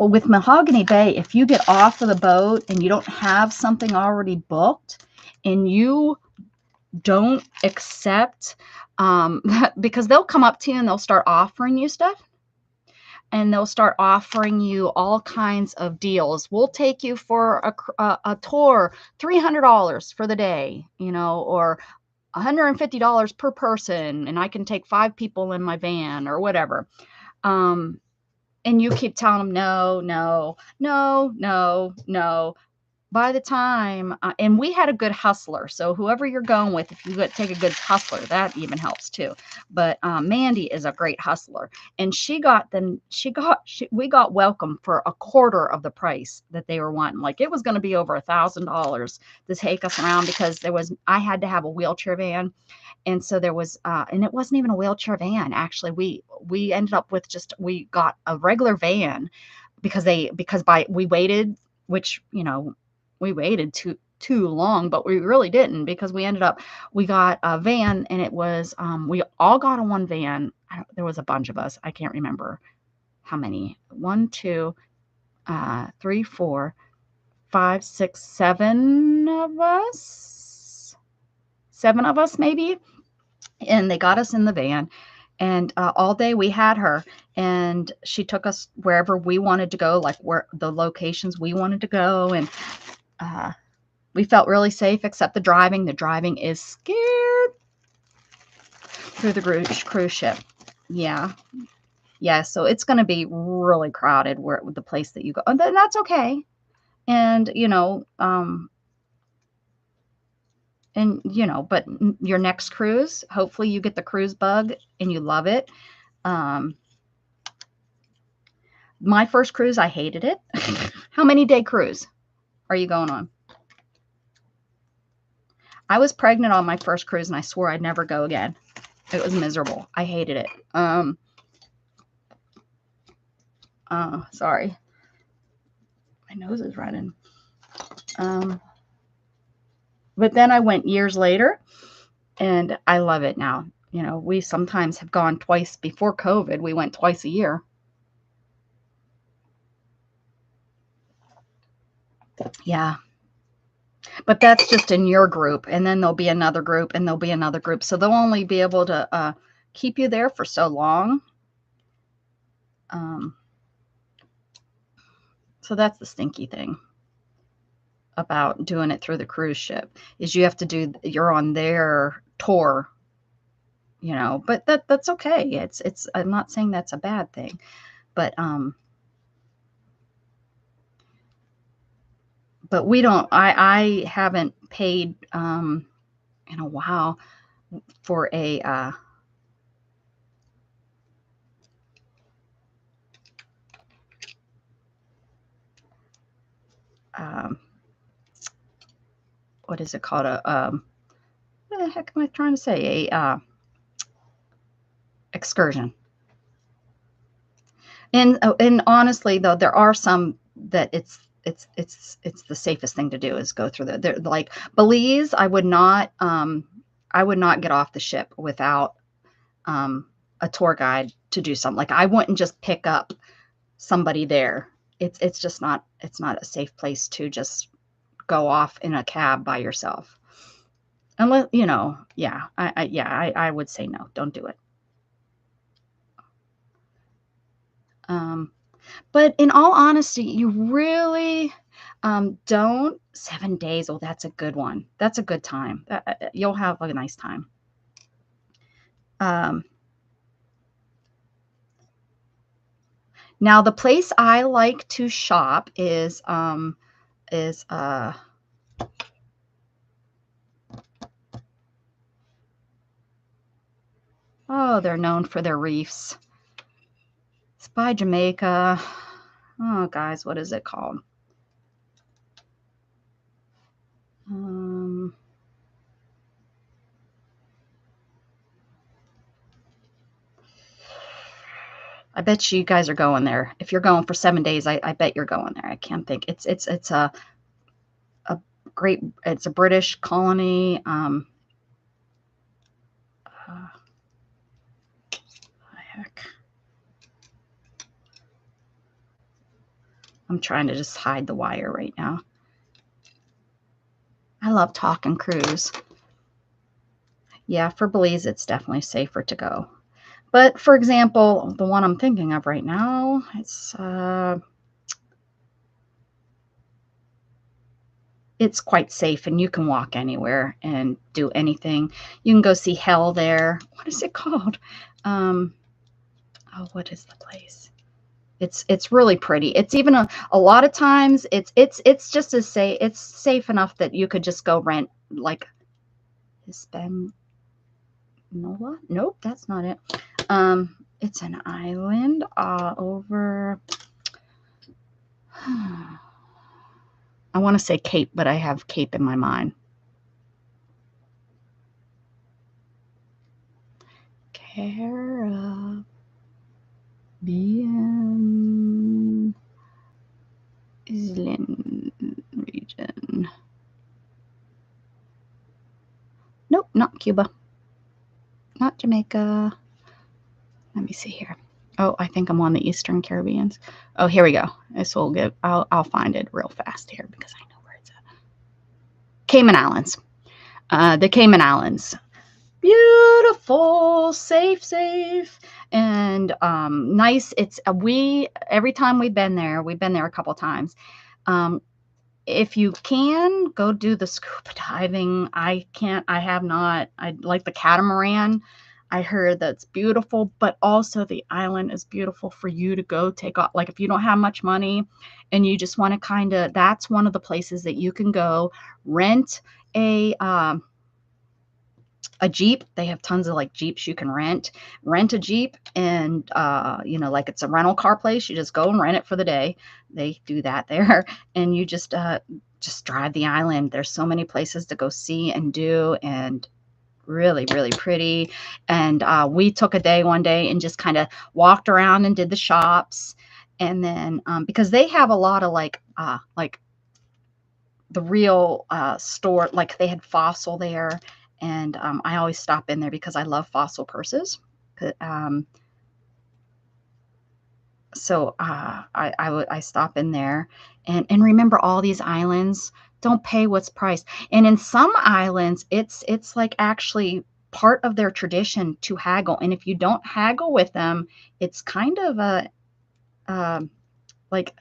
With Mahogany Bay, if you get off of the boat and you don't have something already booked and you don't accept, because they'll come up to you and they'll start offering you stuff. And they'll start offering you all kinds of deals. We'll take you for a tour, $300 for the day, you know, or $150 per person, and I can take 5 people in my van or whatever. And you keep telling them, no, no, no, no, no. By the time, and we had a good hustler. So whoever you're going with, if you take a good hustler, that even helps too. But Mandy is a great hustler, and we got welcome for a quarter of the price that they were wanting. Like it was going to be over $1,000 to take us around because I had to have a wheelchair van. And so there was, and it wasn't even a wheelchair van. Actually, we ended up with we got a regular van because we waited, which, you know, we waited too long, but we really didn't, because we got a van, and it was, we all got in one van. There was a bunch of us. I can't remember how many. 1, 2, 3, 4, 5, 6, 7 of us. 7 of us maybe. And they got us in the van, and all day we had her, and she took us wherever we wanted to go, like where the locations we wanted to go. And we felt really safe, except the driving. The driving is scared through the cruise ship. Yeah. Yeah. So it's going to be really crowded with the place that you go. And then that's okay. And, you know, but your next cruise, hopefully you get the cruise bug and you love it. My first cruise, I hated it. How many day cruise are you going on? I was pregnant on my first cruise, and I swore I'd never go again. It was miserable. I hated it. Sorry. My nose is running. But then I went years later, and I love it now. You know, we sometimes have gone twice. Before COVID, we went twice a year. Yeah. But that's just in your group, and then there'll be another group, and there'll be another group. So they'll only be able to keep you there for so long. So that's the stinky thing about doing it through the cruise ship, is you're on their tour, you know, but that's okay. I'm not saying that's a bad thing, but we don't, I haven't paid in a while for a what is it called? What the heck am I trying to say? A excursion. And honestly, though, there are some that it's the safest thing to do is go through they're like Belize. I would not get off the ship without a tour guide to do something. Like I wouldn't just pick up somebody there. It's just not, it's not a safe place to just go off in a cab by yourself. Unless, you know, yeah, I would say no, don't do it. But in all honesty, you really don't. 7 days. Oh, that's a good one. That's a good time. You'll have a nice time. Now, the place I like to shop is oh, they're known for their reefs. It's by Jamaica. Oh, guys, what is it called? I bet you guys are going there. If you're going for 7 days, I bet you're going there. I can't think. It's a great. It's a British colony. Heck. I'm trying to just hide the wire right now. I love talking cruise. Yeah, for Belize, it's definitely safer to go. But for example, the one I'm thinking of right now, it's quite safe and you can walk anywhere and do anything. You can go see hell there. What is it called? Oh, what is the place? It's really pretty. It's even a lot of times it's just to say it's safe enough that you could just go rent like Hispaniola. Nope, that's not it. It's an island over. I want to say Cape, but I have Cape in my mind. Caribbean Island region. Nope, not Cuba. Not Jamaica. Let me see here. Oh, I think I'm on the Eastern Caribbeans. Oh, here we go. This will give. I'll find it real fast here because I know where it's at. Cayman Islands. The Cayman Islands. Beautiful, safe, and nice. It's every time we've been there a couple times. If you can go do the scuba diving, I have not. I like the catamaran. I heard that's beautiful, but also the island is beautiful for you to go take off. Like if you don't have much money and you just want to that's one of the places that you can go rent a Jeep. They have tons of like Jeeps you can rent a Jeep and like it's a rental car place. You just go and rent it for the day. They do that there and you just drive the island. There's so many places to go see and do and really, really pretty. And we took a day one day and just kind of walked around and did the shops. And then because they have a lot of like the real store, like they had Fossil there. And I always stop in there because I love Fossil purses. So I stop in there and remember all these islands don't pay what's priced. And in some islands, it's like actually part of their tradition to haggle. And if you don't haggle with them, it's kind of a like,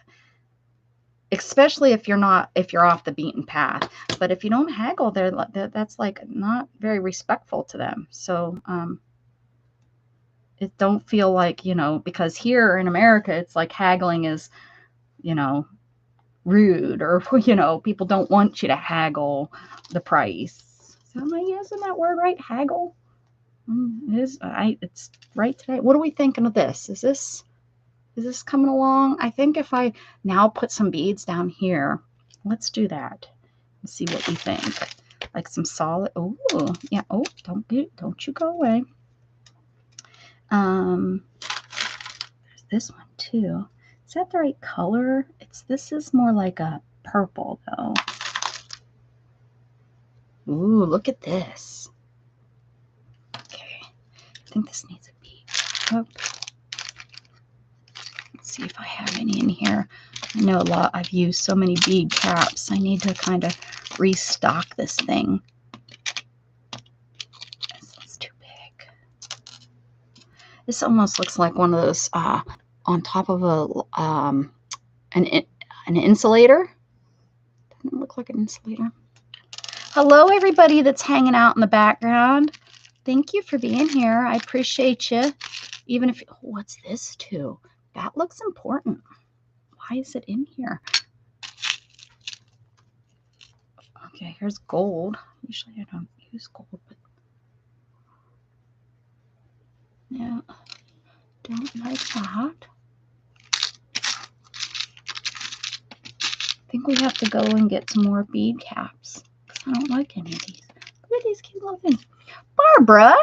especially if you're off the beaten path. But if you don't haggle, that's like not very respectful to them. So it don't feel like, because here in America, it's like haggling is, rude or, people don't want you to haggle the price. So am I using that word right? Haggle? It is. It's right today. What are we thinking of this? Is this coming along? I think if I now put some beads down here, let's do that and see what we think. Like some solid. Oh, yeah. Oh, don't you go away. There's this one too. Is that the right color? This is more like a purple though. Ooh, look at this. Okay, I think this needs a bead. Oh. Let's see if I have any in here. I know I've used so many bead caps. I need to kind of restock this thing. This one's too big. This almost looks like one of those on top of an insulator. Doesn't it look like an insulator? Hello, everybody that's hanging out in the background. Thank you for being here. I appreciate you. Even if, what's this too? That looks important. Why is it in here? Okay, here's gold. Usually I don't use gold, but yeah, don't like that. I think we have to go and get some more bead caps. I don't like any of these. Look at these cute little things. Barbara,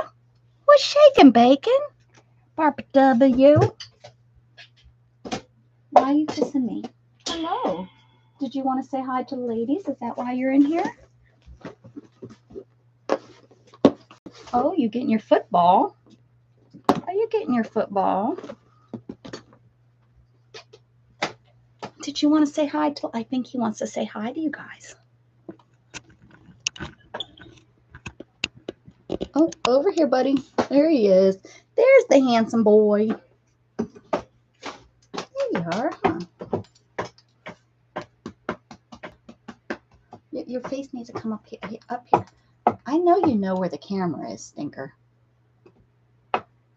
what's shaking, bacon? Barbara W. Why are you kissing me? Hello. Did you want to say hi to the ladies? Is that why you're in here? Oh, you getting your football? Are you getting your football? Did you want to say hi to? I think he wants to say hi to you guys. Oh, over here, buddy. There he is. There's the handsome boy. There you are, huh? Your face needs to come up here. Up here. I know you know where the camera is, stinker.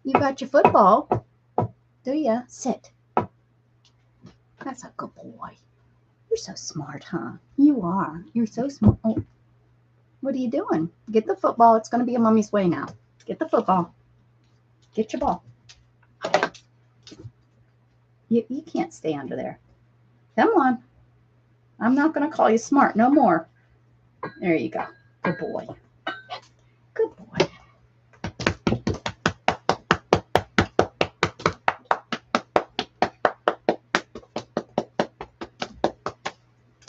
You got your football, do ya? Sit. That's a good boy. You're so smart, huh? You are. You're so smart. Oh, what are you doing? Get the football. It's going to be a mummy's way now. Get the football. Get your ball. You can't stay under there. Come on. I'm not going to call you smart no more. There you go. Good boy. Good boy.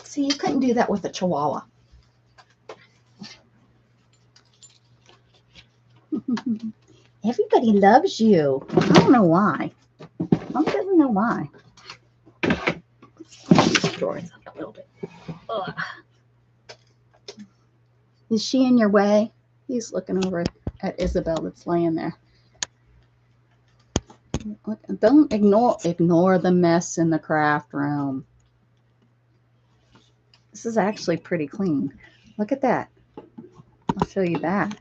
See, you couldn't do that with a chihuahua. Everybody loves you. I don't know why. Mom doesn't know why. These drawers up a little bit. Ugh. Is she in your way? He's looking over at Isabel that's laying there. Don't ignore the mess in the craft room. This is actually pretty clean. Look at that. I'll show you that.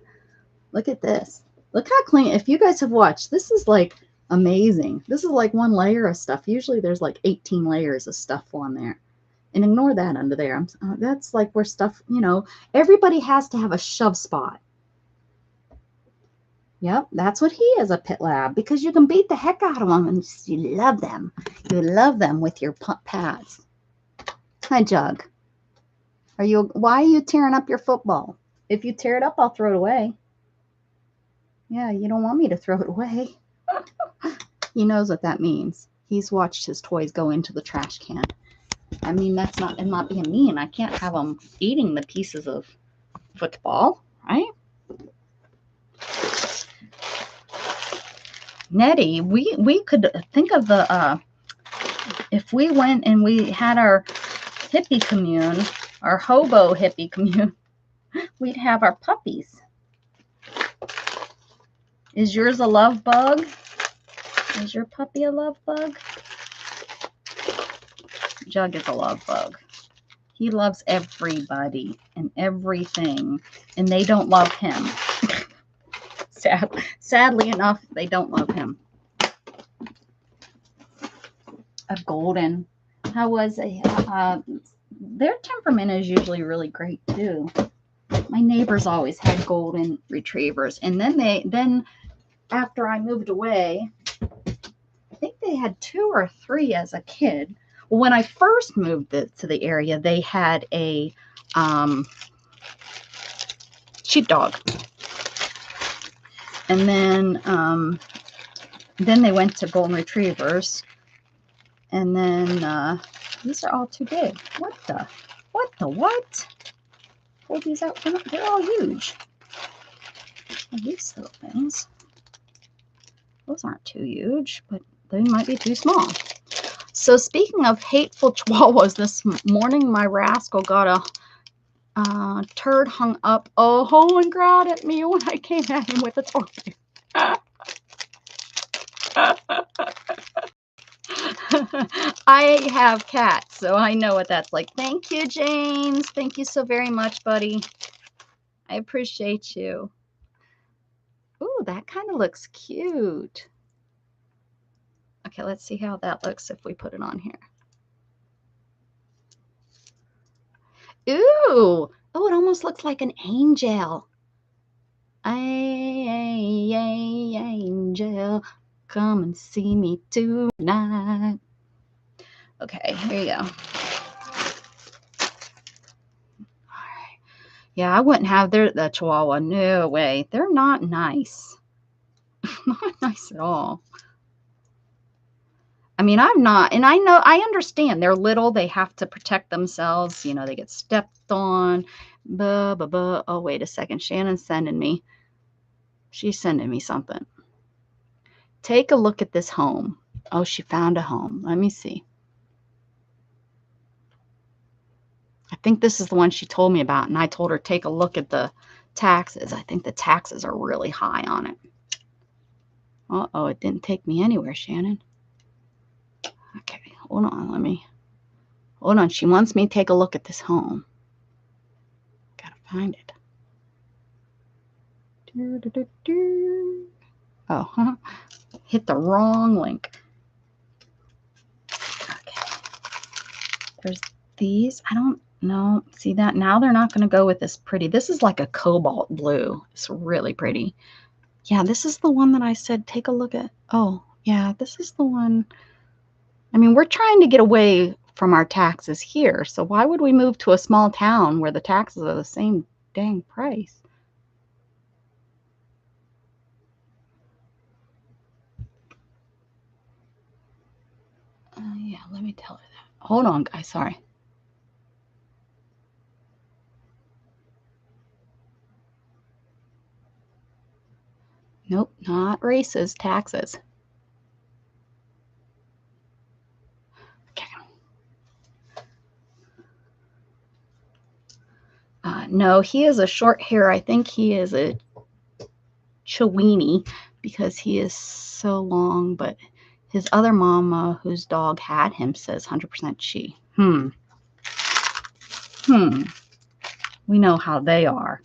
Look at this. Look how clean. If you guys have watched, this is like amazing. This is like one layer of stuff. Usually there's like 18 layers of stuff on there. And ignore that under there. That's like where stuff, you know, everybody has to have a shove spot. Yep, that's what he is, a pit lab, because you can beat the heck out of them and you love them. You love them with your pads. Hi, Jug. Why are you tearing up your football? If you tear it up, I'll throw it away. Yeah, you don't want me to throw it away. He knows what that means. He's watched his toys go into the trash can. I mean, I'm not being mean. I can't have him eating the pieces of football, right? Nettie, we could think of the, if we went and we had our hippie commune, our hobo hippie commune, we'd have our puppies. Is yours a love bug? Is your puppy a love bug? Jug is a love bug. He loves everybody and everything, and they don't love him. Sadly enough, they don't love him. A golden. How was their temperament is usually really great too. My neighbors always had golden retrievers, and then after I moved away, I think they had 2 or 3 as a kid. When I first moved to the area, they had a sheepdog. And then they went to golden retrievers. And then these are all too big. What? Pull these out. They're all huge. These little things. Those aren't too huge, but they might be too small. So speaking of hateful chihuahuas, this morning my rascal got a turd hung up and growled at me when I came at him with a toy. I have cats, so I know what that's like. Thank you, James. Thank you so very much, buddy. I appreciate you. Ooh, that kind of looks cute. Okay, let's see how that looks if we put it on here. Ooh, oh, it almost looks like an angel. Angel, come and see me tonight. Okay, here you go. All right. Yeah, I wouldn't have the Chihuahua. No way. They're not nice. Not nice at all. I mean, I'm not, and I understand they're little, they have to protect themselves, you know, they get stepped on. Oh, wait a second. Shannon's sending me. She's sending me something. Take a look at this home. Oh, she found a home. Let me see. I think this is the one she told me about, and I told her take a look at the taxes. I think the taxes are really high on it. Uh-oh, it didn't take me anywhere, Shannon. Okay, hold on, hold on. She wants me to take a look at this home. Gotta find it. Oh, hit the wrong link. Okay. There's these. I don't know. See that? Now they're not going to go with this pretty. This is like a cobalt blue. It's really pretty. Yeah, this is the one that I said take a look at. Oh, yeah, this is the one. I mean, we're trying to get away from our taxes here. So why would we move to a small town where the taxes are the same dang price? Yeah, let me tell her that. Hold on, guys. Sorry. Nope, not races, taxes. Okay. No, he is a short hair. I think he is a Chiweenie because he is so long, but his other mama, whose dog had him, says 100% she. We know how they are.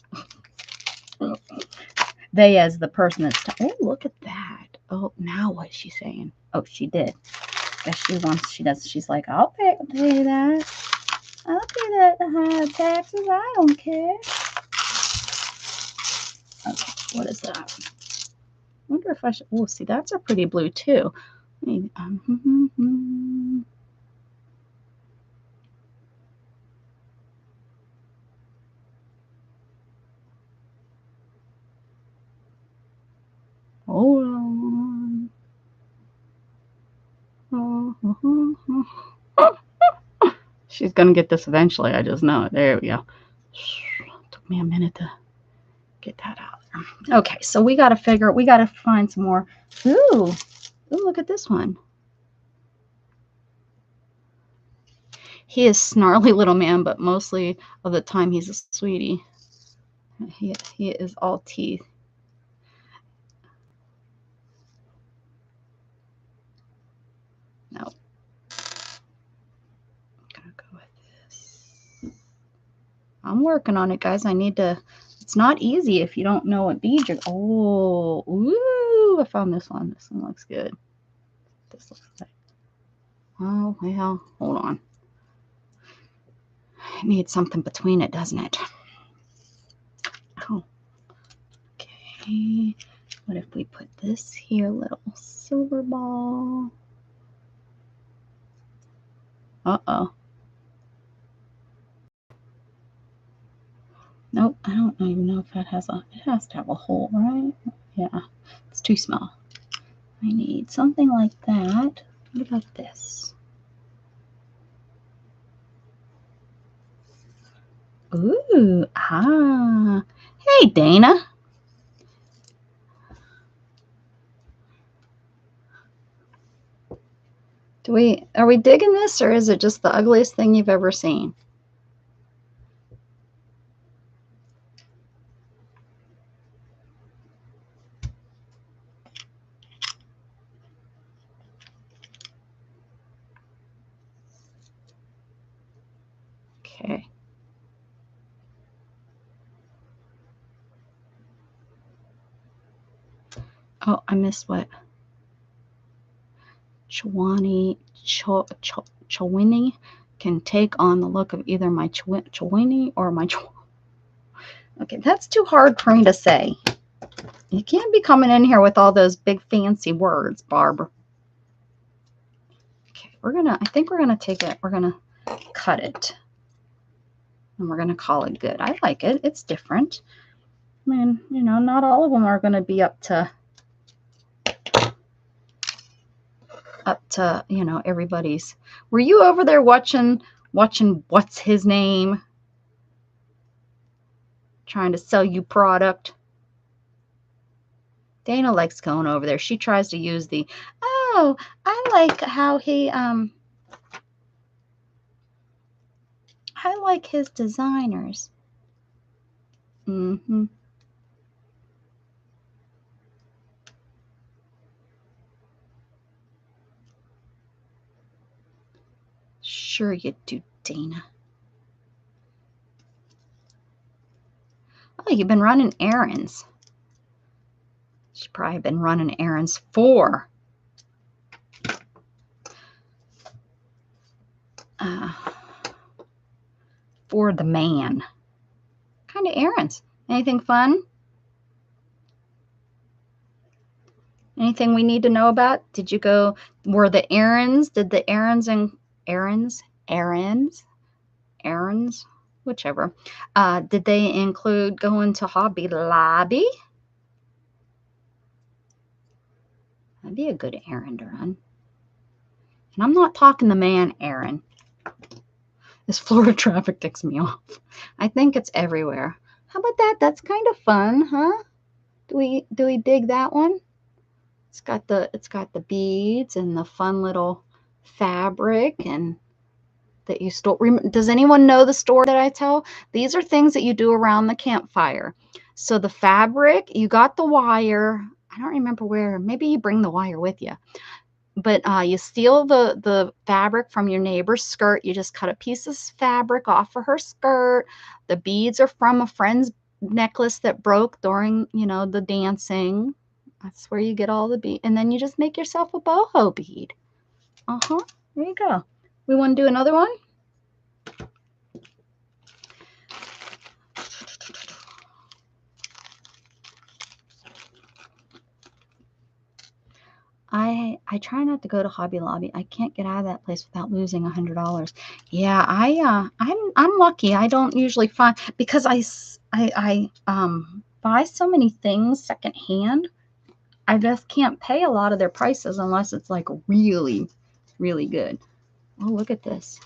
They as the person that's... Oh, look at that. Oh, now what's she saying? Oh, she did. Guess she's like, I'll pay that. I'll pay that the high taxes. I don't care. Okay, what is that? I wonder if I should... Oh, see, that's a pretty blue, too. Hold on. She's going to get this eventually. I just know it. There we go. Took me a minute to get that out there. Okay, so we got to find some more. Ooh, look at this one. He is snarly little man, but mostly of the time he's a sweetie. He is all teeth. Nope. I'm gonna go with this. I'm working on it, guys. I need to. It's not easy if you don't know what bead you're. Oh, ooh! I found this one. This one looks good. This looks like. Oh well, hold on. It needs something between it, doesn't it? Oh. Okay. What if we put this here, little silver ball? Uh-oh. Nope, I don't even know if that has it has to have a hole, right? Yeah, it's too small. I need something like that. What about this? Ooh, Hey, Dana. Are we digging this, or is it just the ugliest thing you've ever seen? Okay. Oh, I missed what? Chiweenie can take on the look of either my Chiweenie or my Okay, that's too hard for me to say. You can't be coming in here with all those big fancy words, Barb. Okay, I think we're gonna take it, we're gonna cut it. and we're going to call it good. I like it. It's different. I mean, you know, not all of them are going to be up to, you know, everybody's. Were you over there watching what's his name? Trying to sell you product. Dana likes going over there. She tries to use the, oh, I like how he, I like his designers. Mm-hmm. Sure you do, Dana. Oh, you've been running errands. She's probably been running errands for the man. What kind of errands? Anything fun? Anything we need to know about? Did you go, were the errands, did the errands and errands, whichever, did they include going to Hobby Lobby? That'd be a good errand to run. And I'm not talking the man errand. This Florida traffic ticks me off. I think it's everywhere. How about that? That's kind of fun, huh? Do we dig that one? It's got the beads and the fun little fabric and that you store. Does anyone know the story that I tell? These are things that you do around the campfire. So the fabric, you got the wire. I don't remember where. Maybe you bring the wire with you. But you steal the fabric from your neighbor's skirt. You just cut a piece of fabric off of her skirt. The beads are from a friend's necklace that broke during, you know, the dancing. That's where you get all the bead. And then you just make yourself a boho bead. Uh-huh. There you go. We want to do another one? I try not to go to Hobby Lobby. I can't get out of that place without losing $100. Yeah, I'm lucky. I don't usually find, because I buy so many things secondhand. I just can't pay a lot of their prices unless it's like really, really good. Oh, look at this.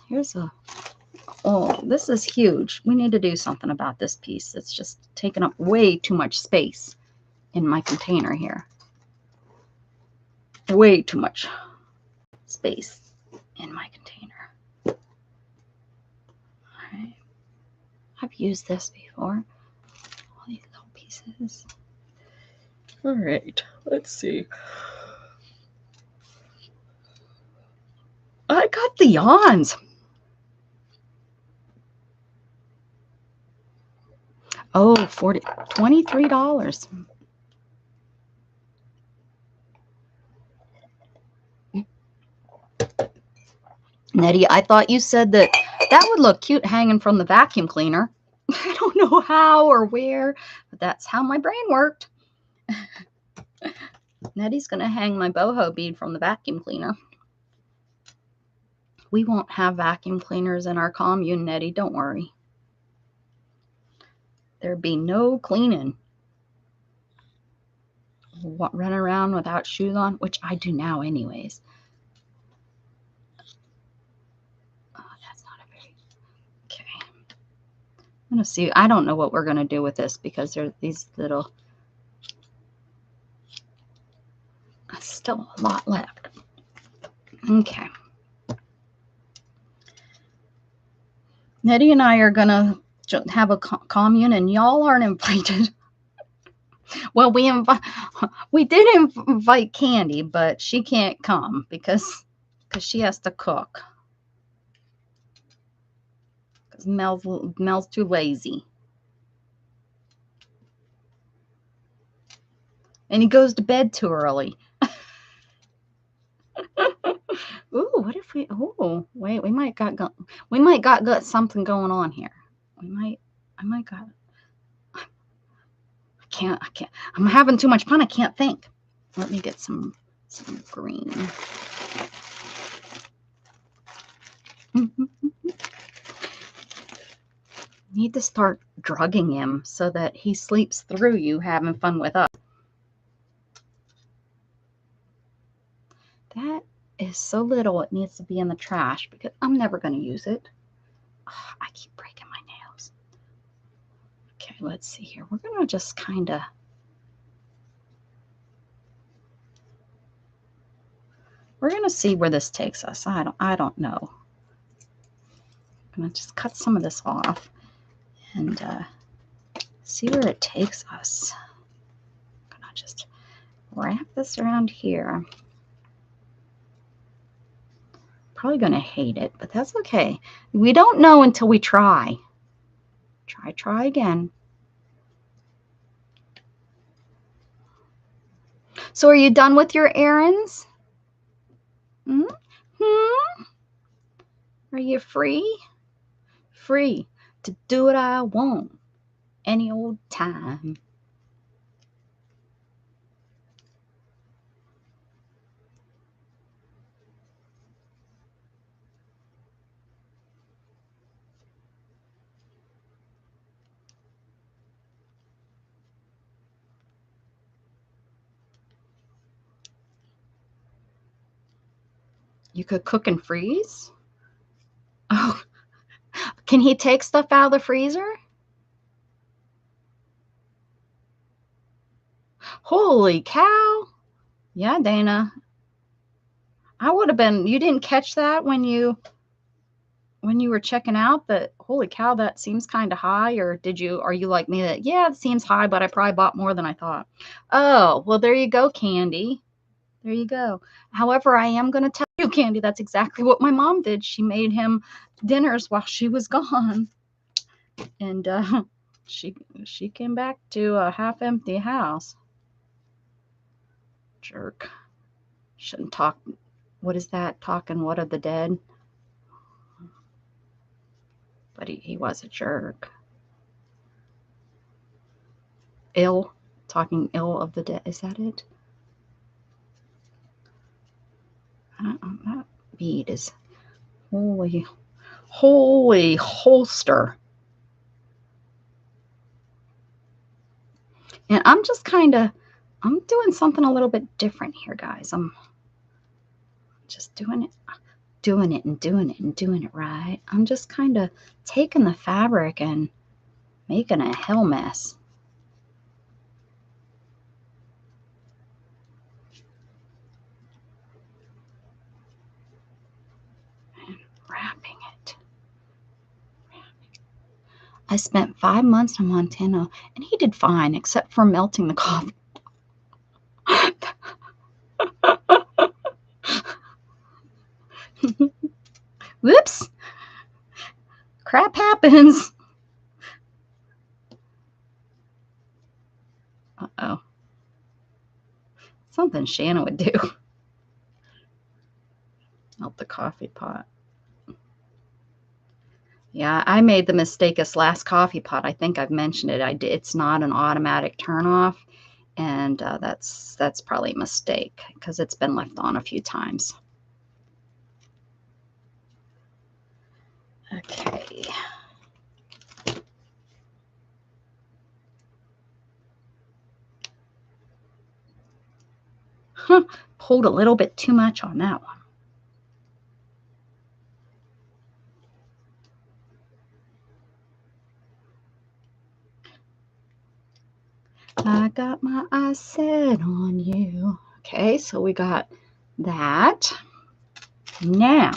Oh, this is huge. We need to do something about this piece. It's just taking up way too much space in my container here. Way too much space in my container. All right. I've used this before. All these little pieces. All right. Let's see. I got the yawns. Oh, $23. Nettie, I thought you said that would look cute hanging from the vacuum cleaner. I don't know how or where, but that's how my brain worked. Nettie's going to hang my boho bead from the vacuum cleaner. We won't have vacuum cleaners in our commune, Nettie. Don't worry. There'd be no cleaning. Run around without shoes on, which I do now anyways. Oh, that's not a very... Okay. I'm going to see. I don't know what we're going to do with this because there's these little... Still a lot left. Okay. Nettie and I are going to have a commune and y'all aren't invited. Well, we did invite Candy, but she can't come because she has to cook. Because Mel's too lazy. And he goes to bed too early. Ooh, what if we... Oh, wait, we might got something going on here. I might got... I can't. I'm having too much fun. I can't think. Let me get some green. Need to start drugging him so that he sleeps through you having fun with us. That is so little it needs to be in the trash because I'm never going to use it. Oh, I keep breaking my nails. Okay, let's see here. We're going to just kind of... We're going to see where this takes us. I don't know. I'm going to just cut some of this off and see where it takes us. I'm going to just wrap this around here. Probably going to hate it, but that's okay. We don't know until we try. Try again. So are you done with your errands? Are you free? Free to do what I want any old time. You could cook and freeze? Oh, can he take stuff out of the freezer? Holy cow. Yeah, Dana. I would have been, you didn't catch that when you were checking out that, holy cow, that seems kind of high? Or are you like me that, yeah, it seems high, but I probably bought more than I thought. Oh, well, there you go, Candy. There you go. However, I am going to tell you, Candy, that's exactly what my mom did. She made him dinners while she was gone. And she came back to a half-empty house. Jerk. Shouldn't talk. What is that? Talking what of the dead? But he was a jerk. Talking ill of the dead. Is that it? That bead is holy holster. And I'm doing something a little bit different here, guys. I'm just doing it and doing it right. I'm just kind of taking the fabric and making a hell mess. And wrapping it. I spent 5 months in Montana, and he did fine, except for melting the coffee. Whoops. Crap happens. Uh-oh. Something Shannon would do. Melt the coffee pot. Yeah, I made the mistake this last coffee pot. I think I've mentioned it. It's not an automatic turn off, and that's probably a mistake because it's been left on a few times. Okay. Pulled a little bit too much on that one. I got my eyes set on you. Okay, so we got that. Now,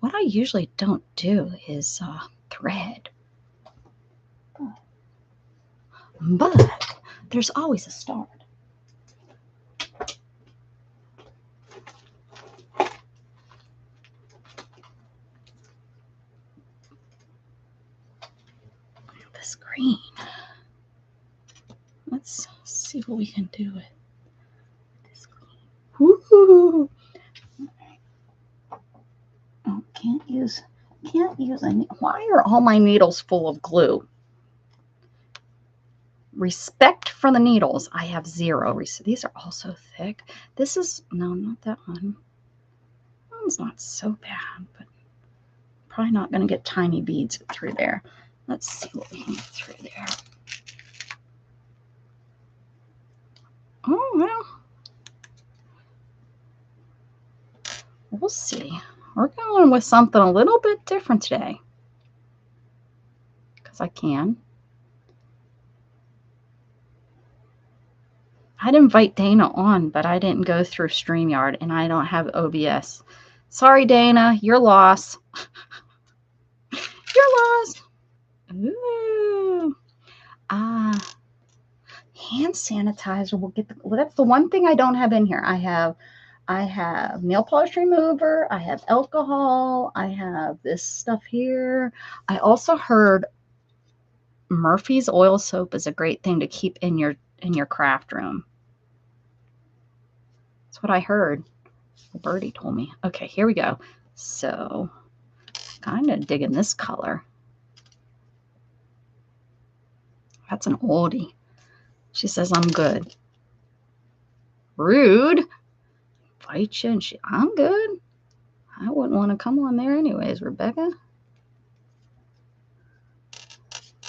what I usually don't do is thread. But there's always a start. This green. Let's see what we can do with this green. Woo-hoo. Oh, can't use any. Why are all my needles full of glue? Respect for the needles. I have zero. These are all so thick. No, not that one. That one's not so bad, but probably not going to get tiny beads through there. Let's see what we can get through there. Oh, well. We'll see. We're going with something a little bit different today. Because I can. I'd invite Dana on, but I didn't go through StreamYard, and I don't have OBS. Sorry, Dana. Your loss. Your loss. Ooh. Hand sanitizer will get the, well, that's the one thing I don't have in here. I have nail polish remover, I have alcohol, I have this stuff here. I also heard Murphy's oil soap is a great thing to keep in your craft room. That's what I heard. Birdie told me. Okay, here we go. So kind of digging this color. That's an oldie. She says I'm good. Rude. Invite you and I'm good. I wouldn't want to come on there anyways, Rebecca.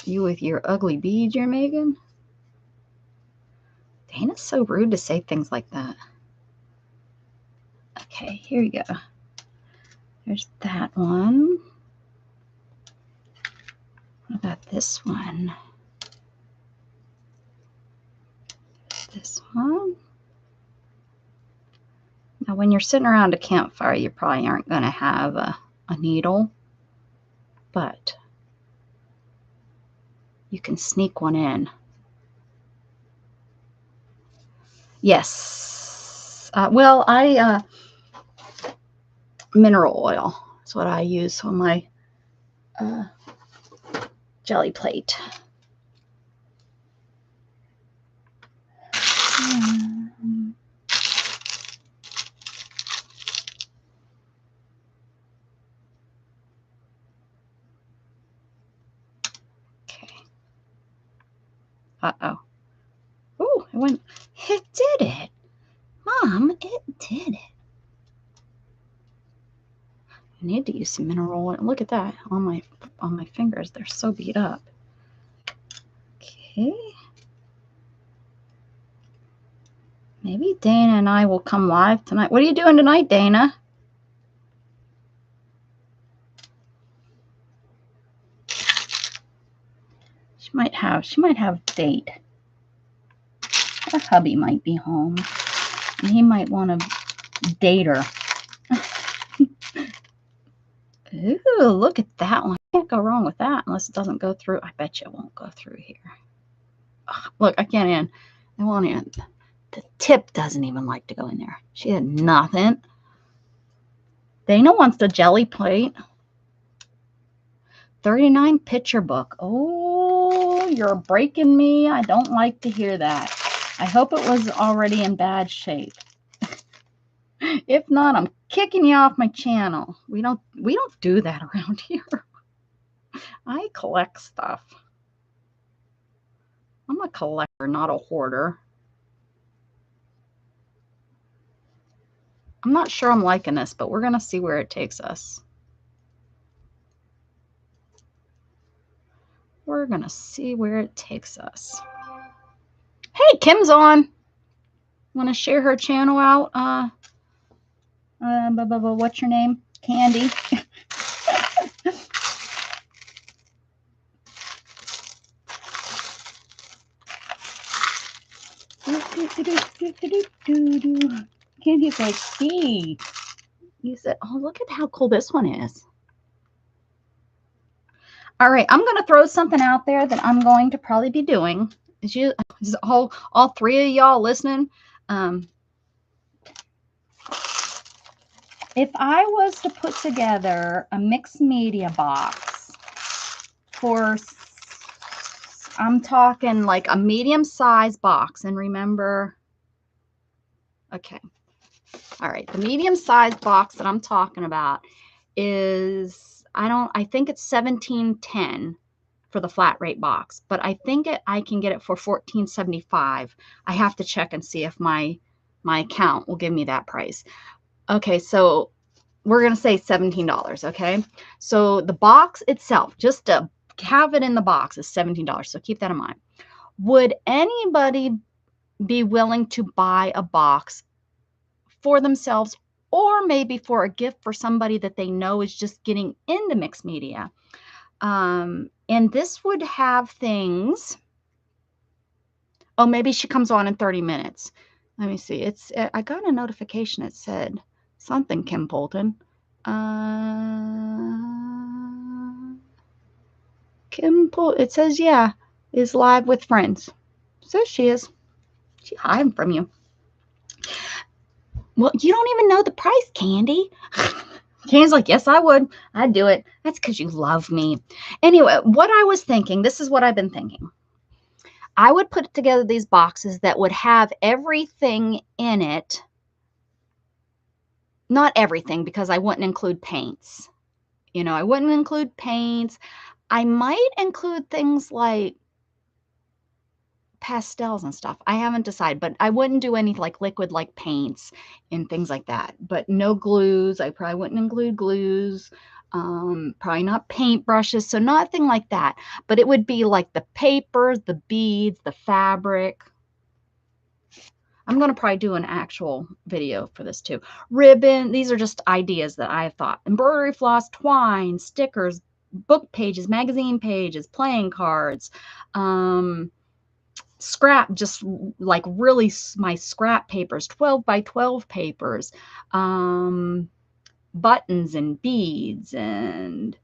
You with your ugly beads you're making? Dana's so rude to say things like that. Okay, here you go. There's that one. What about this one? This one. Now, when you're sitting around a campfire, you probably aren't going to have a needle, but you can sneak one in. Yes. Well, mineral oil is what I use on my jelly plate. Okay. Uh-oh. Oh, it went. It did it. Mom, it did it. I need to use some mineral oil. Look at that on my fingers. They're so beat up. Okay. Maybe Dana and I will come live tonight. What are you doing tonight, Dana? She might have a date. Her hubby might be home. And he might want to date her. Ooh, look at that one. Can't go wrong with that unless it doesn't go through. I bet you it won't go through here. Oh, look, I can't even. It won't even. The tip doesn't even like to go in there. She had nothing. Dana wants the jelly plate. 39 picture book. Oh, you're breaking me. I don't like to hear that. I hope it was already in bad shape. If not, I'm kicking you off my channel. We don't do that around here. I collect stuff. I'm a collector, not a hoarder. I'm not sure I'm liking this, but we're going to see where it takes us. We're going to see where it takes us. Hey, Kim's on. Want to share her channel out? What's your name? Candy. Candy's like, hey. You said, oh, look at how cool this one is. All right, I'm going to throw something out there that I'm going to probably be doing. Is all three of y'all listening? If I was to put together a mixed media box for, I'm talking like a medium-sized box, and remember, okay, all right, the medium-sized box that I'm talking about is, I think it's $17.10 for the flat rate box, but I think I can get it for $14.75. I have to check and see if my account will give me that price. Okay, so we're going to say $17, okay? So the box itself, just to have it in the box, is $17. So keep that in mind. Would anybody be willing to buy a box for themselves, or maybe for a gift for somebody that they know is just getting into mixed media? And this would have things. Oh, maybe she comes on in 30 minutes. Let me see. I got a notification. It said something, Kim Bolton. It says, yeah, is live with friends. Says she is. She hiding from you. Well, you don't even know the price, Candy. Candy's like, yes, I would. I'd do it. That's because you love me. Anyway, what I was thinking, this is what I've been thinking. I would put together these boxes that would have everything in it. Not everything, because I wouldn't include paints. You know, I wouldn't include paints. I might include things like pastels and stuff. I haven't decided, but I wouldn't do any like liquid like paints and things like that. But no glues. I probably wouldn't include glues. Probably not paint brushes. So nothing like that. But it would be like the papers, the beads, the fabric. I'm going to probably do an actual video for this too. Ribbon. These are just ideas that I have thought. Embroidery floss, twine, stickers, book pages, magazine pages, playing cards, scrap, just like really my scrap papers, 12 by 12 papers, buttons and beads, and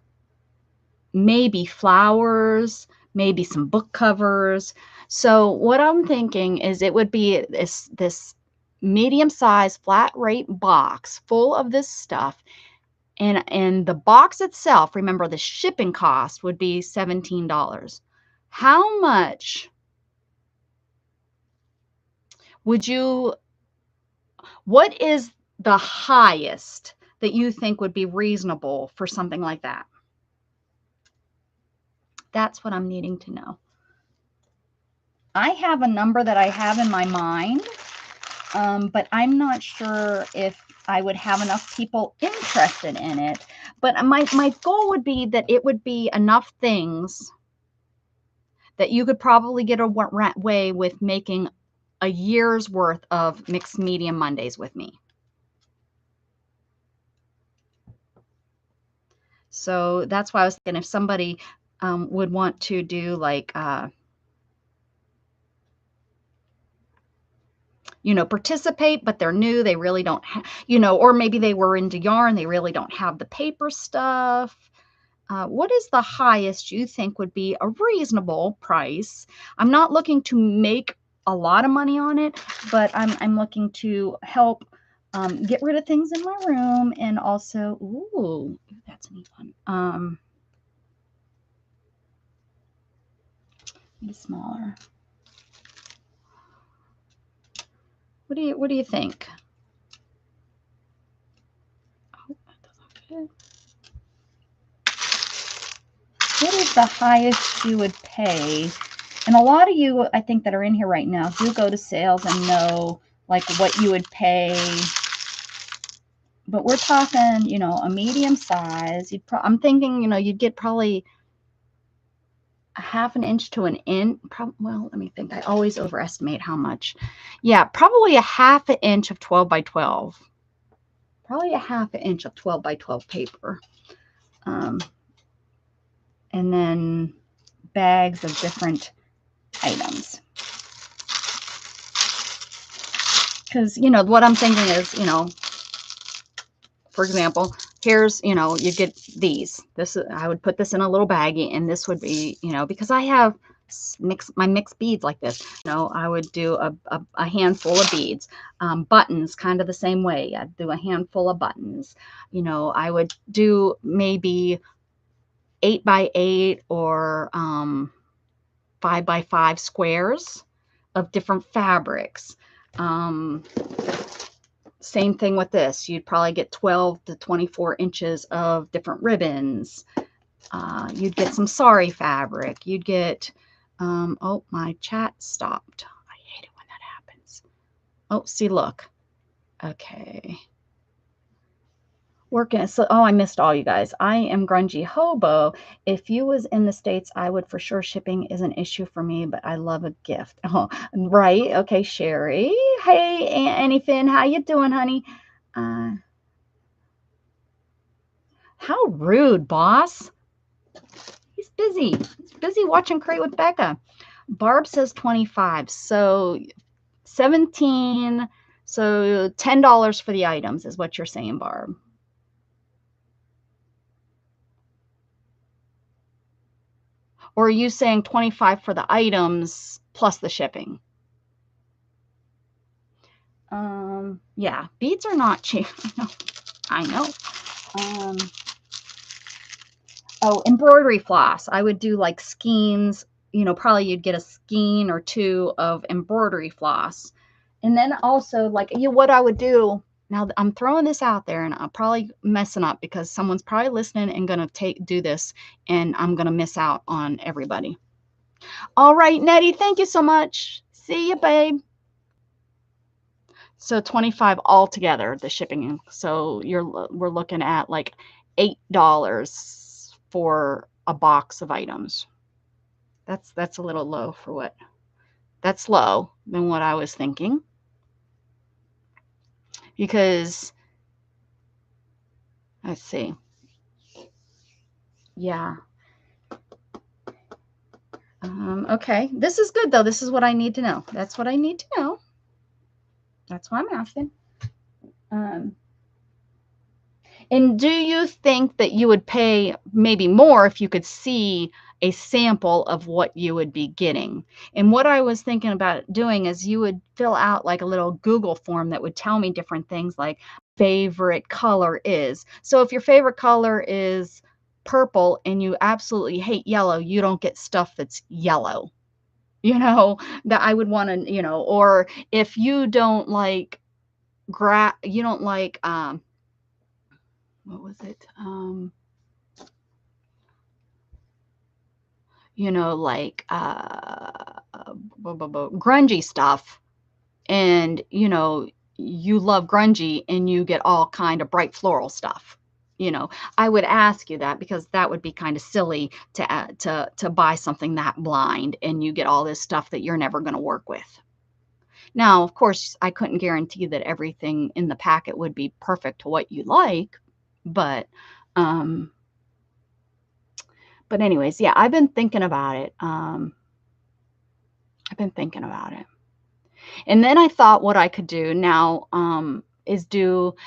maybe flowers, maybe some book covers. So what I'm thinking is it would be this medium-sized flat rate box full of this stuff. And the box itself, remember the shipping cost would be $17. How much would you, what is the highest that you think would be reasonable for something like that? That's what I'm needing to know. I have a number that I have in my mind, but I'm not sure if I would have enough people interested in it. But my goal would be that it would be enough things that you could probably get away with making a year's worth of Mixed Media Mondays with me. So that's why I was thinking if somebody would want to do like, you know, participate, but they're new, they really don't have, you know, or maybe they were into yarn, they really don't have the paper stuff. What is the highest you think would be a reasonable price? I'm not looking to make a lot of money on it, but I'm looking to help get rid of things in my room, and also, ooh, that's a neat one. Maybe smaller. What do you think? Oh, that doesn't fit. What is the highest you would pay? And a lot of you, I think, that are in here right now do go to sales and know like what you would pay. But we're talking, you know, a medium size. I'm thinking, you know, you'd get probably a ½ inch to an inch. Well, let me think. I always overestimate how much. Yeah, probably a ½ inch of 12 by 12. Probably a ½ inch of 12 by 12 paper. And then bags of different items. Because, you know, what I'm thinking is, you know, for example, here's, you know, you get these. This, I would put this in a little baggie, and this would be, you know, because I have my mixed beads like this. You know, I would do a handful of beads. Buttons, kind of the same way. I'd do a handful of buttons. You know, I would do maybe 8 by 8 or 5 by 5 squares of different fabrics. Same thing with this. You'd probably get 12 to 24 inches of different ribbons. You'd get some sari fabric. You'd get, oh, my chat stopped. I hate it when that happens. Oh, see, look. Okay. Working. So, oh, I missed all you guys. I am grungy hobo. If you was in the States, I would for sure. Shipping is an issue for me, but I love a gift. Oh, right. Okay, Sherry. Hey, Annie Finn, how you doing, honey? Uh, how rude, boss. He's busy. He's busy watching Crate with Becca. Barb says 25. So 17. So $10 for the items is what you're saying, Barb. Or are you saying 25 for the items plus the shipping? Yeah, beads are not cheap. I know. Oh, embroidery floss. I would do like skeins, probably you'd get a skein or two of embroidery floss. And then also like what I would do, now I'm throwing this out there and I'm probably messing up because someone's probably listening and going to do this and I'm going to miss out on everybody. All right, Nettie, thank you so much. See you, babe. So 25 altogether, the shipping. So we're looking at like $8 for a box of items. That's a little low for what? That's low than what I was thinking. Because let's see. Yeah. Okay. This is good though. This is what I need to know. That's what I need to know. That's why I'm asking. And do you think that you would pay maybe more if you could see a sample of what you would be getting? And what I was thinking about doing is you would fill out like a little Google form that would tell me different things like favorite color is. So if your favorite color is purple and you absolutely hate yellow, you don't get stuff that's yellow. That I would want to, or if you don't like you don't like what was it? Like grungy stuff, and you love grungy and you get all kind of bright floral stuff. I would ask you that because that would be kind of silly to buy something that blind and you get all this stuff that you're never going to work with. Now, of course, I couldn't guarantee that everything in the packet would be perfect to what you like, but anyways, yeah, I've been thinking about it. And then I thought what I could do now is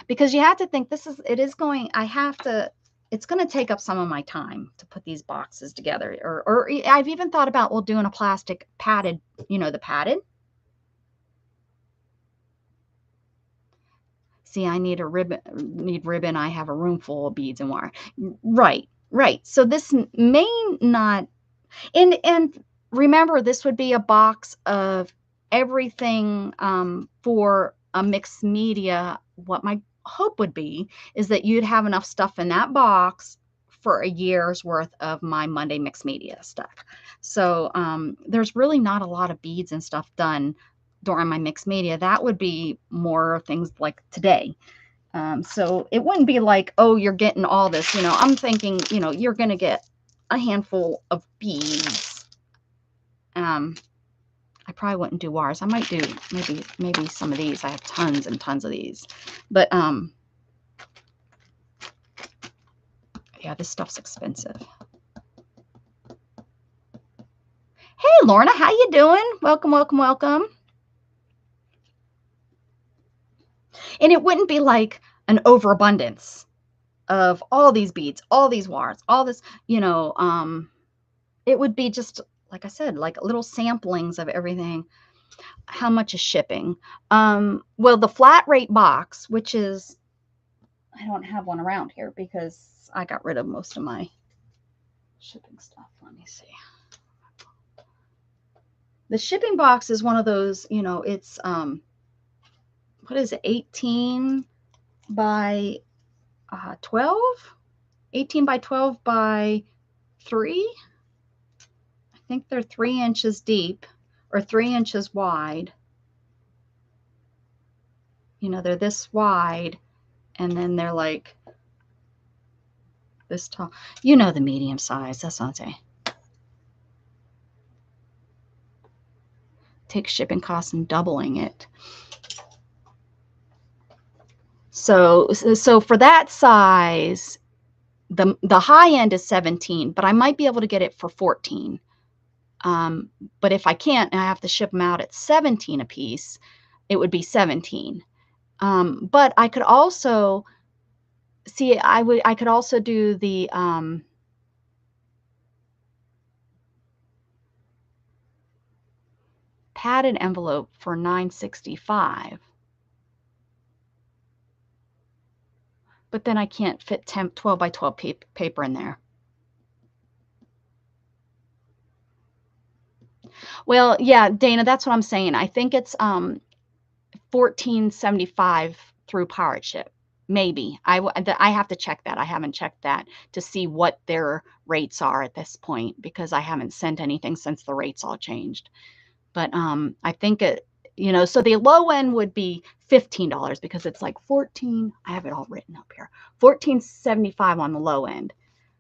because you have to think it's going to take up some of my time to put these boxes together. Or I've even thought about, doing a plastic padded, the padded. See, I need ribbon. I have a room full of beads and wire. Right. So this may not, and remember, this would be a box of everything for a mixed media. What my hope would be is that you'd have enough stuff in that box for a year's worth of my Monday mixed media stuff. So there's really not a lot of beads and stuff done during my mixed media. That would be more things like today. So it wouldn't be like, oh, you're getting all this, I'm thinking, you're going to get a handful of beads. I probably wouldn't do wires. I might do maybe some of these. I have tons and tons of these, but yeah, this stuff's expensive. Hey, Lorna, how you doing? Welcome. And it wouldn't be like an overabundance of all these beads, all these wires, all this, it would be just, like I said, like little samplings of everything. How much is shipping? Well, the flat rate box, which is, I don't have one around here because I got rid of most of my shipping stuff. Let me see. The shipping box is one of those, it's, what is it? 18 by 12, 18 by 12 by 3. I think they're 3 inches deep or 3 inches wide. They're this wide, and then they're like, this tall. You know the medium size. That's what I'm saying. Take shipping costs and doubling it. So for that size, the high end is 17, but I might be able to get it for 14. But if I can't, and I have to ship them out at 17 a piece, it would be 17. But I could also see, I could also do the padded envelope for $9.65. But then I can't fit 12 by 12 paper in there. Well, yeah, Dana, that's what I'm saying. I think it's $14.75 through pirate ship. Maybe. I have to check that. I haven't checked that to see what their rates are at this point, because I haven't sent anything since the rates all changed. But I think it, you know, so the low end would be $15 because it's like 14. I have it all written up here. $14.75 on the low end.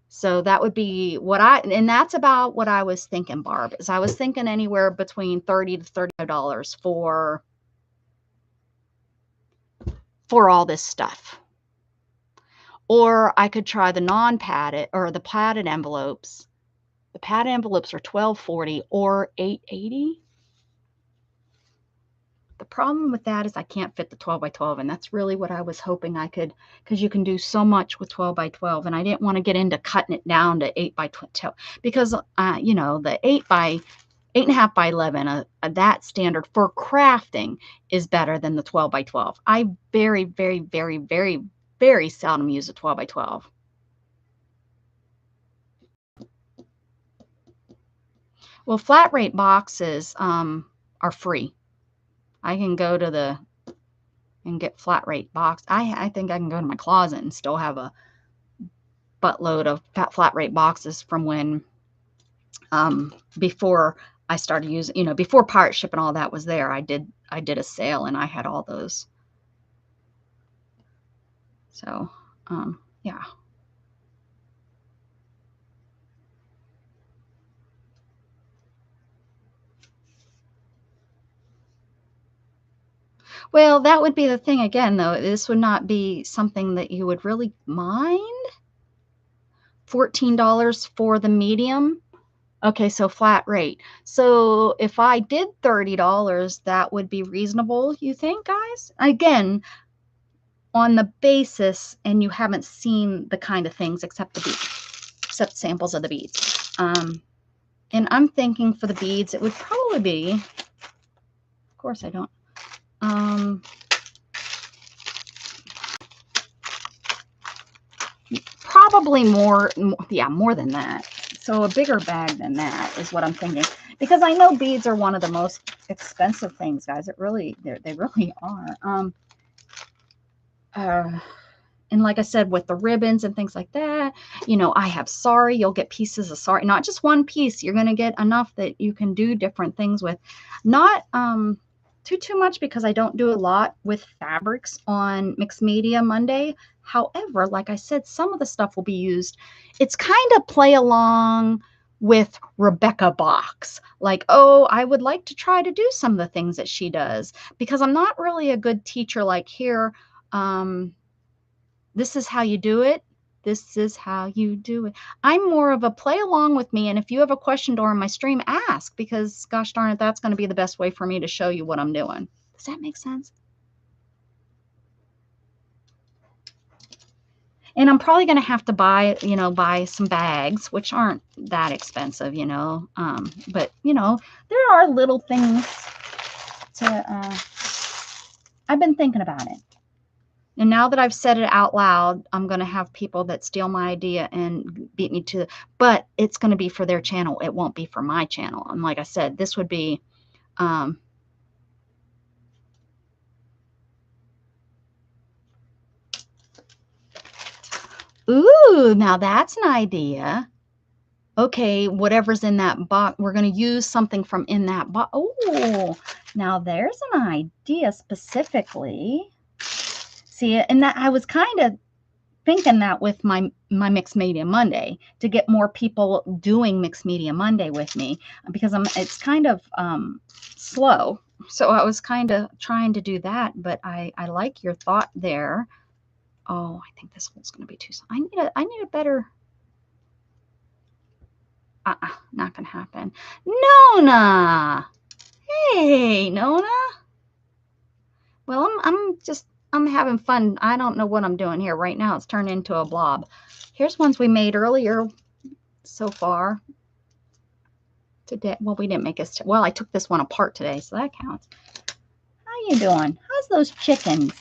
So that would be what and that's about what I was thinking, Barb, is I was thinking anywhere between $30 to $35 for all this stuff. Or I could try the non-padded or the padded envelopes. The padded envelopes are $12.40 or $8.80. The problem with that is I can't fit the 12 by 12, and that's really what I was hoping I could, because you can do so much with 12 by 12, and I didn't want to get into cutting it down to 8 by 12 because you know, the 8.5 by 11, that standard for crafting is better than the 12 by 12. I very, very, very, very, very seldom use a 12 by 12. Well, flat rate boxes are free. I can go to and get flat rate box. I think I can go to my closet and still have a buttload of flat rate boxes from when before I started using, you know, before pirate ship and all that was there. I did a sale and I had all those. So yeah. Well, that would be the thing again, though. This would not be something that you would really mind. $14 for the medium. Okay, so flat rate. So if I did $30, that would be reasonable, you think, guys? Again, on the basis, and you haven't seen the kind of things except the beads, except samples of the beads. And I'm thinking for the beads, it would probably be, of course I don't, probably more than that. So a bigger bag than that is what I'm thinking, because I know beads are one of the most expensive things, guys. They really are. And like I said, with the ribbons and things like that, you know, I have sari. You'll get pieces of sari, not just one piece. You're going to get enough that you can do different things with. Not too much, because I don't do a lot with fabrics on Mixed Media Monday. However, like I said, some of the stuff will be used. It's kind of play along with Rebecca Box. Like, oh, I would like to try to do some of the things that she does, because I'm not really a good teacher. Like, here, this is how you do it. This is how you do it. I'm more of a play along with me. And if you have a question during my stream, ask, because gosh darn it, that's going to be the best way for me to show you what I'm doing. Does that make sense? And I'm probably going to have to buy some bags, which aren't that expensive, you know. But, you know, there are little things to, I've been thinking about it. And now that I've said it out loud, I'm going to have people that steal my idea and beat me to, but it's going to be for their channel. It won't be for my channel. And like I said, this would be, ooh, now that's an idea. Okay, whatever's in that box, we're going to use something from in that box. Oh, now there's an idea specifically. See, and that I was kind of thinking that with my Mixed Media Monday, to get more people doing Mixed Media Monday with me, because it's kind of slow. So I was kind of trying to do that, but I like your thought there. Oh, I think this one's going to be too small. I need a better. Not going to happen. Nona. Hey, Nona. Well, I'm having fun. I don't know what I'm doing here right now. It's turned into a blob. Here's ones we made earlier so far today. Well, we didn't make this. Well, I took this one apart today, so that counts. How you doing? How's those chickens?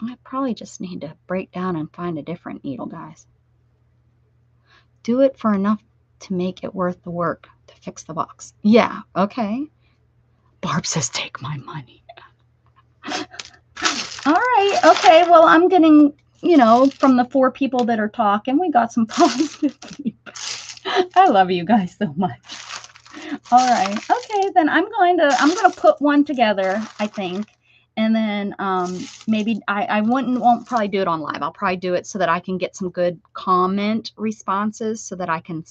I probably just need to break down and find a different needle, guys. Do it for enough to make it worth the work to fix the box. Yeah, okay. Barb says, take my money. All right, okay. Well, I'm getting, from the 4 people that are talking, we got some positive feedback. I love you guys so much. All right, okay. Then I'm gonna put one together, I think. And then maybe I won't probably do it on live. I'll probably do it so that I can get some good comment responses so that I can,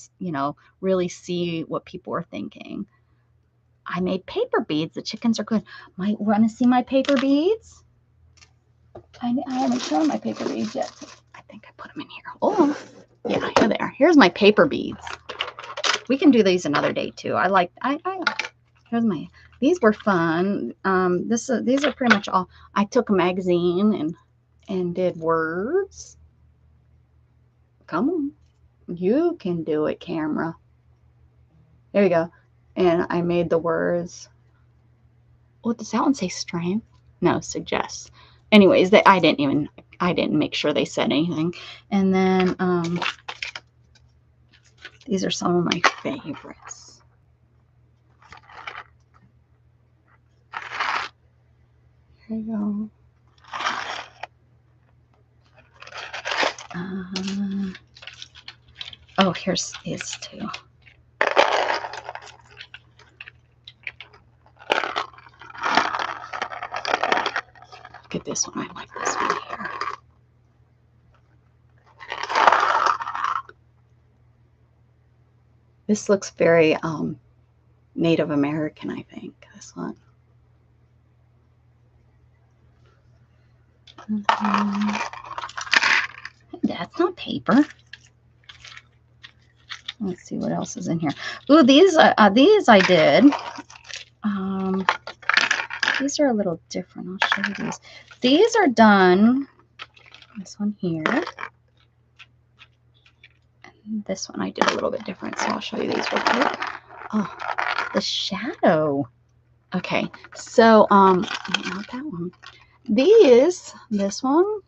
really see what people are thinking. I made paper beads. The chickens are good. Might want to see my paper beads? I haven't shown my paper beads yet. I think I put them in here. Oh, yeah, here they are. Here's my paper beads. We can do these another day too. Here's my. These were fun. These are pretty much all. I took a magazine and did words. Come on, you can do it, camera. There you go. And I made the words. Oh, does that one say strength? No, suggests. Anyways, I didn't make sure they said anything. And then these are some of my favorites. There you go. Oh, here's these 2. Look at this one. I like this one here. This looks very Native American, I think, this one. That's not paper. Let's see what else is in here. Ooh, these I did. These are a little different. I'll show you these. These are done. This one here. And this one I did a little bit different, so I'll show you these real quick. Oh, the shadow. Okay, so not that one. This one,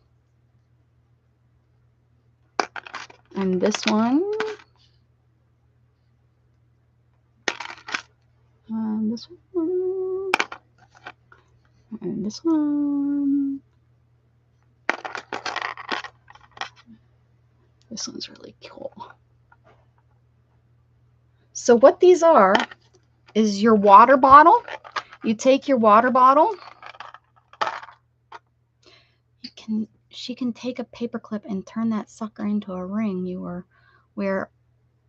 and this one, this one, and this one. This one's really cool. So what these are is your water bottle. You take your water bottle. She can take a paper clip and turn that sucker into a ring. You are aware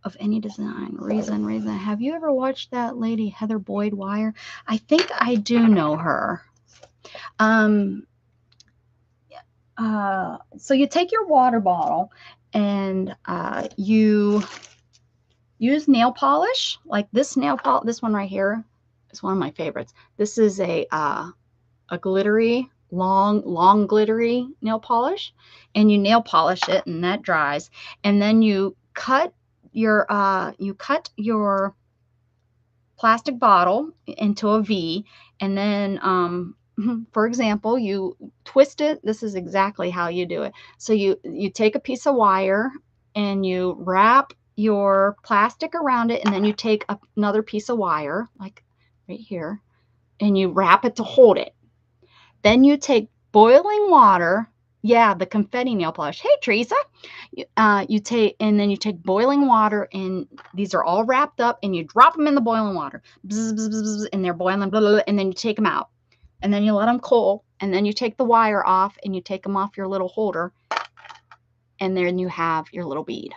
of any design, reason. Have you ever watched that lady, Heather Boyd Wire? I think I do know her. So you take your water bottle and you use nail polish, like this nail polish. This one right here is one of my favorites. This is a glittery, long glittery nail polish, and you nail polish it, and that dries, and then you cut your plastic bottle into a V, and then for example, you twist it. This is exactly how you do it. So you take a piece of wire and you wrap your plastic around it, and then you take another piece of wire, like right here, and you wrap it to hold it. Then you take boiling water. Yeah, the confetti nail polish. Hey, Teresa. You take boiling water, and these are all wrapped up, and you drop them in the boiling water. Bzz, bzz, bzz, bzz, and they're boiling, blah, blah, blah, and then you take them out. and then you let them cool, and then you take the wire off and you take them off your little holder, and then you have your little bead.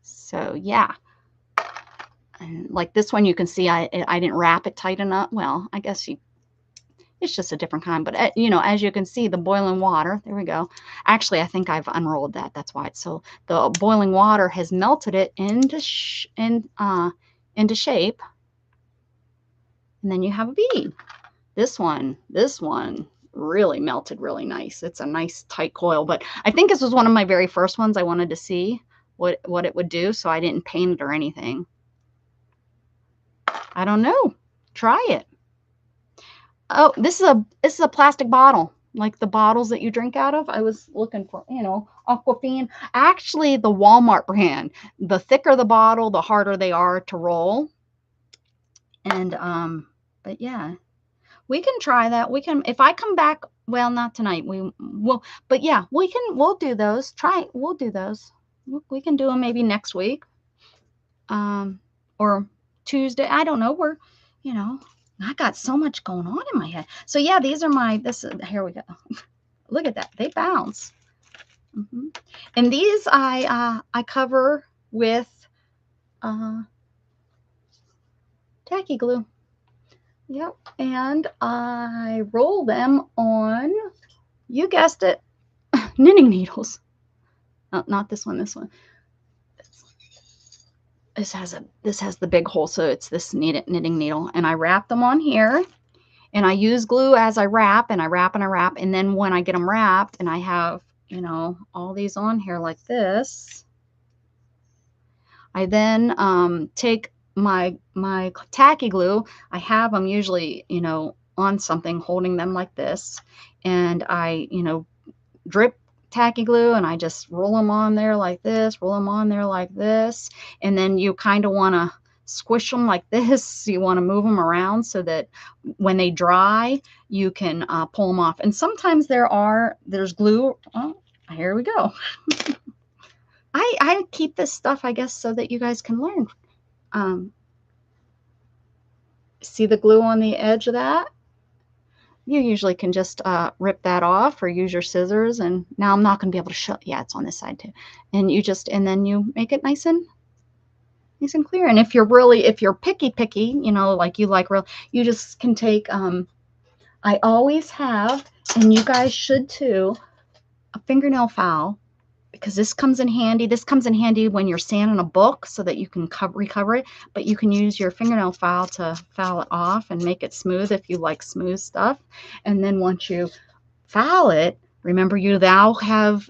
So yeah, and like this one, you can see I didn't wrap it tight enough. Well, I guess it's just a different kind, but you know, as you can see, the boiling water, there we go. Actually, I think I've unrolled that. That's why it's so, the boiling water has melted it into shape, and then you have a bead. This one really melted really nice. It's a nice tight coil, but I think this was one of my very first ones. I wanted to see what it would do, so I didn't paint it or anything. I don't know. Try it. Oh, this is a plastic bottle, like the bottles that you drink out of. I was looking for, you know, Aquafina. Actually, the Walmart brand. The thicker the bottle, the harder they are to roll. And but yeah. We can try that. We can, if I come back, well, not tonight. We will, but yeah, we'll do those. We'll do those. We can do them maybe next week. Or Tuesday. I don't know. We're, you know, I got so much going on in my head. So yeah, these are my, here we go. Look at that. They bounce. And these I cover with tacky glue. Yep, and I roll them on, you guessed it, knitting needles. No, not this one, this one. This has the big hole, so it's this knitting needle. And I wrap them on here, and I use glue as I wrap, and I wrap and I wrap. And then when I get them wrapped, and I have, you know, all these on here like this, I then take my tacky glue. I have them usually, you know, on something, holding them like this, and I, you know, drip tacky glue, and I just roll them on there like this, roll them on there like this, and then you kind of want to squish them like this. You want to move them around so that when they dry, you can pull them off. And sometimes there's glue. Oh, here we go. I keep this stuff, I guess, so that you guys can learn. See the glue on the edge of that? You usually can just rip that off or use your scissors. And now I'm not going to be able to show. Yeah, it's on this side too. And you just, and then you make it nice and clear. And if you're picky, you know, like you like real, you just can take, I always have, and you guys should too, a fingernail file. Because this comes in handy. This comes in handy when you're sanding a book so that you can recover it. But you can use your fingernail file to file it off and make it smooth if you like smooth stuff. And then once you file it, remember you now have,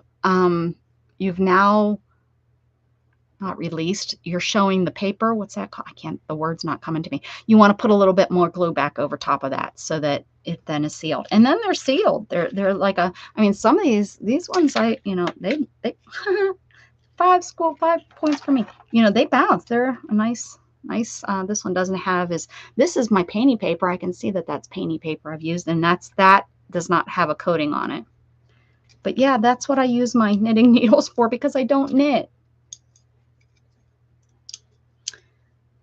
you've now not released. You're showing the paper. What's that called? The word's not coming to me. You want to put a little bit more glue back over top of that so that it then is sealed. And then they're sealed. They're like I mean, some of these ones, you know, they 5 points for me. You know, they bounce. They're a nice. This one doesn't have this is my painty paper. I can see that that's painty paper I've used, and that does not have a coating on it. But yeah, that's what I use my knitting needles for, because I don't knit.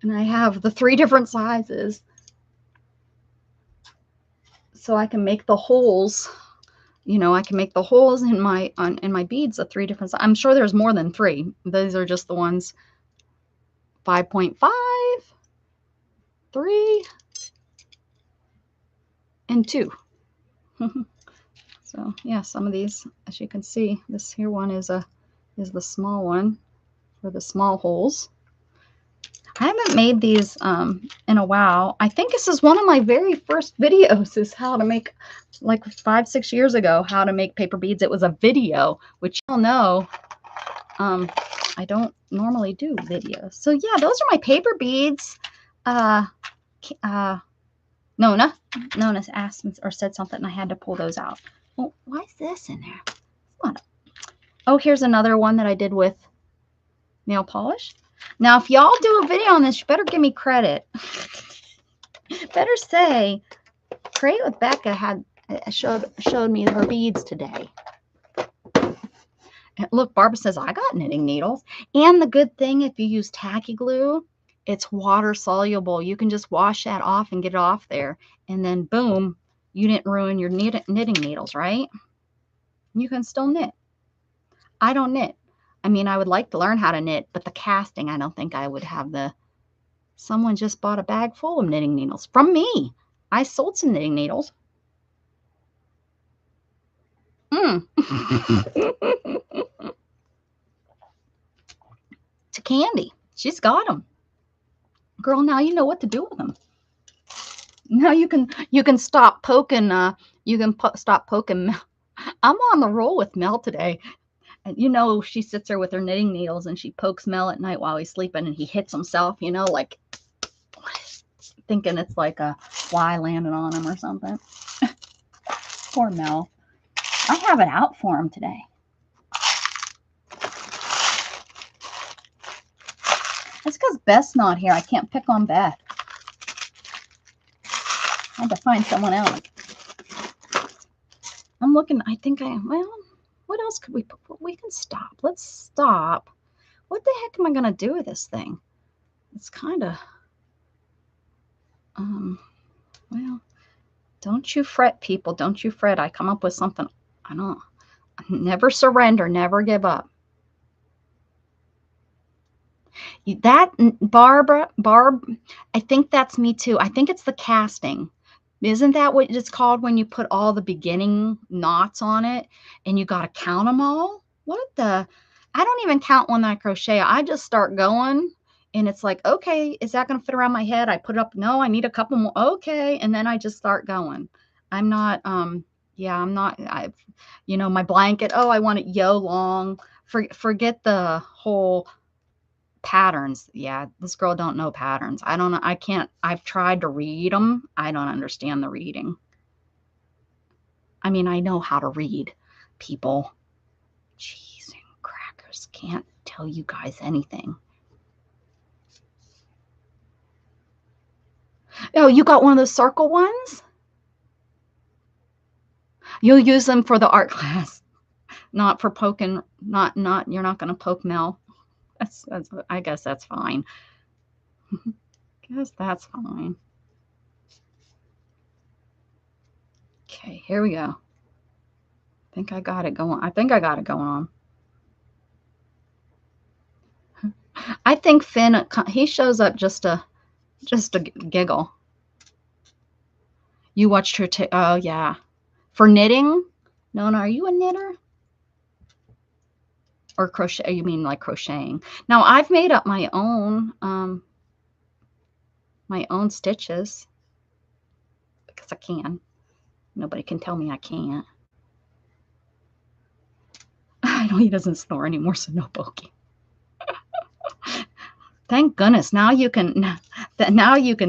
And I have the 3 different sizes, so I can make the holes. You know, I can make the holes in my beads of 3 different sizes. I'm sure there's more than 3. These are just the ones. 5.5, 3, and 2. So yeah, some of these, as you can see, this here one is the small one for the small holes. I haven't made these in a while. I think this is one of my very first videos, is how to make, like 5-6 years ago, how to make paper beads. It was a video, which you'll know, I don't normally do videos. So yeah, those are my paper beads. Nona asked or said something, and I had to pull those out. Oh, why is this in there? What? Oh, here's another one that I did with nail polish. Now, if y'all do a video on this, you better give me credit. Better say, Create with Becca showed me her beads today. And look, Barbara says, I got knitting needles. And the good thing, if you use tacky glue, It's water soluble. You can just wash that off and get it off there. And then boom, you didn't ruin your knitting needles, right? You can still knit. I don't knit. I mean, I would like to learn how to knit, but the casting, I don't think I would have the... Someone just bought a bag full of knitting needles from me. I sold some knitting needles. To Candy. She's got them. Girl, now you know what to do with them. Now you can stop poking. Stop poking Mel. I'm on the roll with Mel today. And you know, she sits there with her knitting needles and she pokes Mel at night while he's sleeping and he hits himself, you know, like thinking it's like a fly landing on him or something. Poor Mel. I have it out for him today. It's because Beth's not here. I can't pick on Beth. I had to find someone else. I'm looking, well, what else could we put? We can stop. Let's stop. What the heck am I going to do with this thing? It's kind of, well, don't you fret, people. Don't you fret. I come up with something. I don't, never surrender, never give up. That, Barb, I think that's me too. I think it's the casting. Isn't that what it's called when you put all the beginning knots on it and you got to count them all? What the? I don't even count when I crochet. I just start going and it's like, okay, is that going to fit around my head? I put it up. No, I need a couple more. Okay. And then I just start going. I'm not, yeah, I'm not, you know, my blanket. Oh, I want it yo long. Forget the whole patterns. Yeah, this girl don't know patterns. I don't know. I can't. I've tried to read them. I don't understand the reading. I mean, I know how to read, people. Cheese and crackers. Can't tell you guys anything. Oh, you got one of those circle ones? You'll use them for the art class, not for poking. Not. You're not going to poke Mel. I guess that's fine. Guess that's fine. Okay, here we go. I think I got it going. I think I got it going on. I think Finn, he shows up just to giggle. You watched her oh yeah. For knitting? No, are you a knitter? Or crochet? You mean like crocheting? Now I've made up my own stitches because I can. Nobody can tell me I can't. I know he doesn't snore anymore, so no poking. Thank goodness. Now you can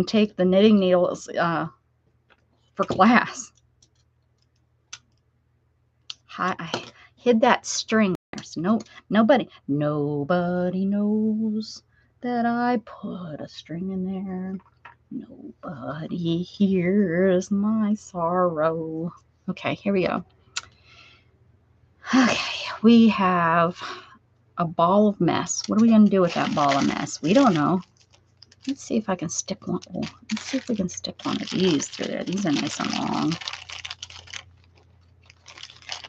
take the knitting needles for class. I hid that string there, so nobody knows that I put a string in there. Nobody hears my sorrow. Okay, here we go. Okay, we have a ball of mess. What are we going to do with that ball of mess? We don't know. Let's see if I can stick one. Oh, let's see if we can stick one of these through there. These are nice and long.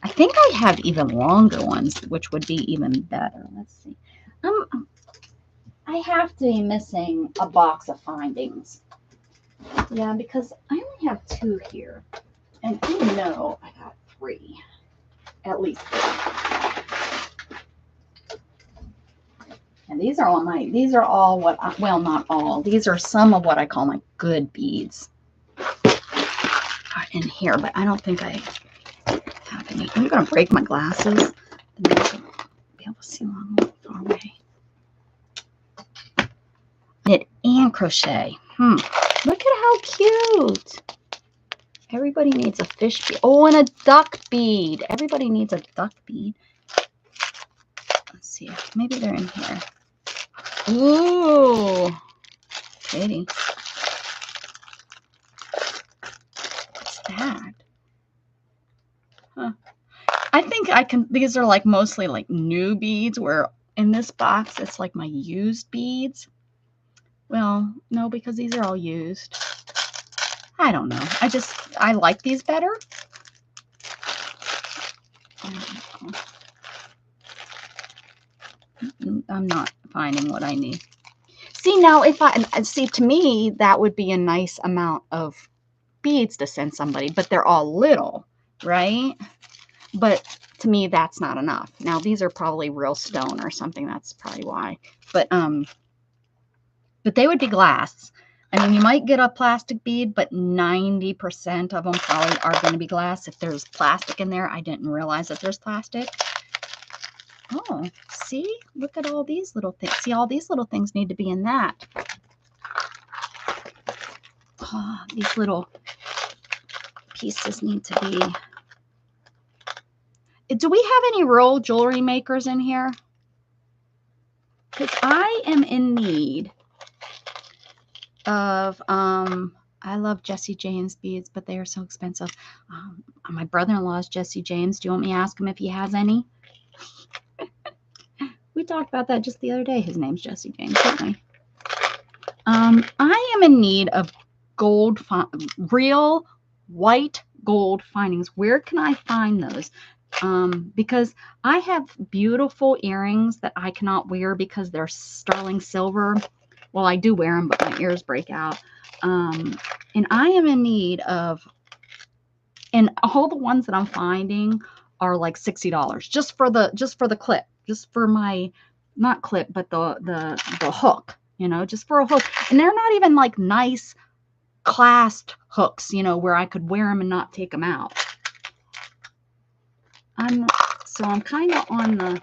I think I have even longer ones, which would be even better. Let's see. I have to be missing a box of findings. Yeah, because I only have 2 here. And I know I got 3. At least 3. And these are all what, well, not all. These are some of what I call my good beads in here, but I don't think I have any. I'm going to break my glasses. And I'm going to be able to see far away. Knit and crochet. Look at how cute. Everybody needs a fish bead. Oh, and a duck bead. Everybody needs a duck bead. Let's see. Maybe they're in here. Ooh. Pretty. What's that? Huh. I think I can, these are like mostly like new beads, where in this box it's like my used beads. Well, no, because these are all used. I don't know. I like these better. I'm not finding what I need. See, now if to me, that would be a nice amount of beads to send somebody, but they're all little, right? But to me, that's not enough. Now, these are probably real stone or something. That's probably why. But they would be glass. I mean, you might get a plastic bead, but 90% of them probably are going to be glass. If there's plastic in there, I didn't realize that there's plastic. Oh, see? Look at all these little things. See, all these little things need to be in that. Oh, these little pieces need to be. Do we have any real jewelry makers in here? Because I am in need of, I love Jesse James beads, but they are so expensive. My brother-in-law is Jesse James. Do you want me to ask him if he has any? We talked about that just the other day. His name's Jesse James, didn't we? I am in need of gold, real white gold findings. Where can I find those? Because I have beautiful earrings that I cannot wear because they're sterling silver. Well, I do wear them, but my ears break out. And I am in need of, and all the ones that I'm finding are like $60 just for the clip, just for my, not clip, but the hook, you know, just for a hook. And they're not even like nice clasped hooks, you know, where I could wear them and not take them out. So I'm kind of on the,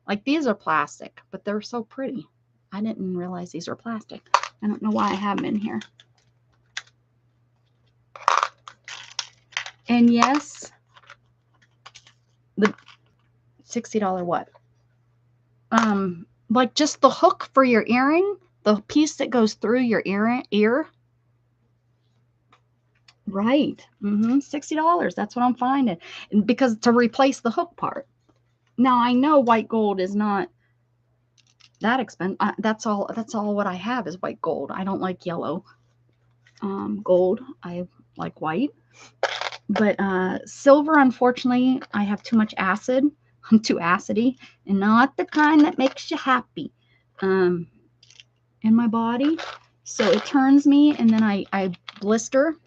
like, these are plastic, but they're so pretty. I didn't realize these are plastic. I don't know why I have them in here. And yes, the $60 what? Like just the hook for your earring, the piece that goes through your ear. Right. $60. That's what I'm finding. And because to replace the hook part. Now I know white gold is not that expensive. That's all what I have is white gold. I don't like yellow gold. I like white. But silver, unfortunately, I have too much acid. I'm too acidy, and not the kind that makes you happy in my body. So it turns me, and then I blister.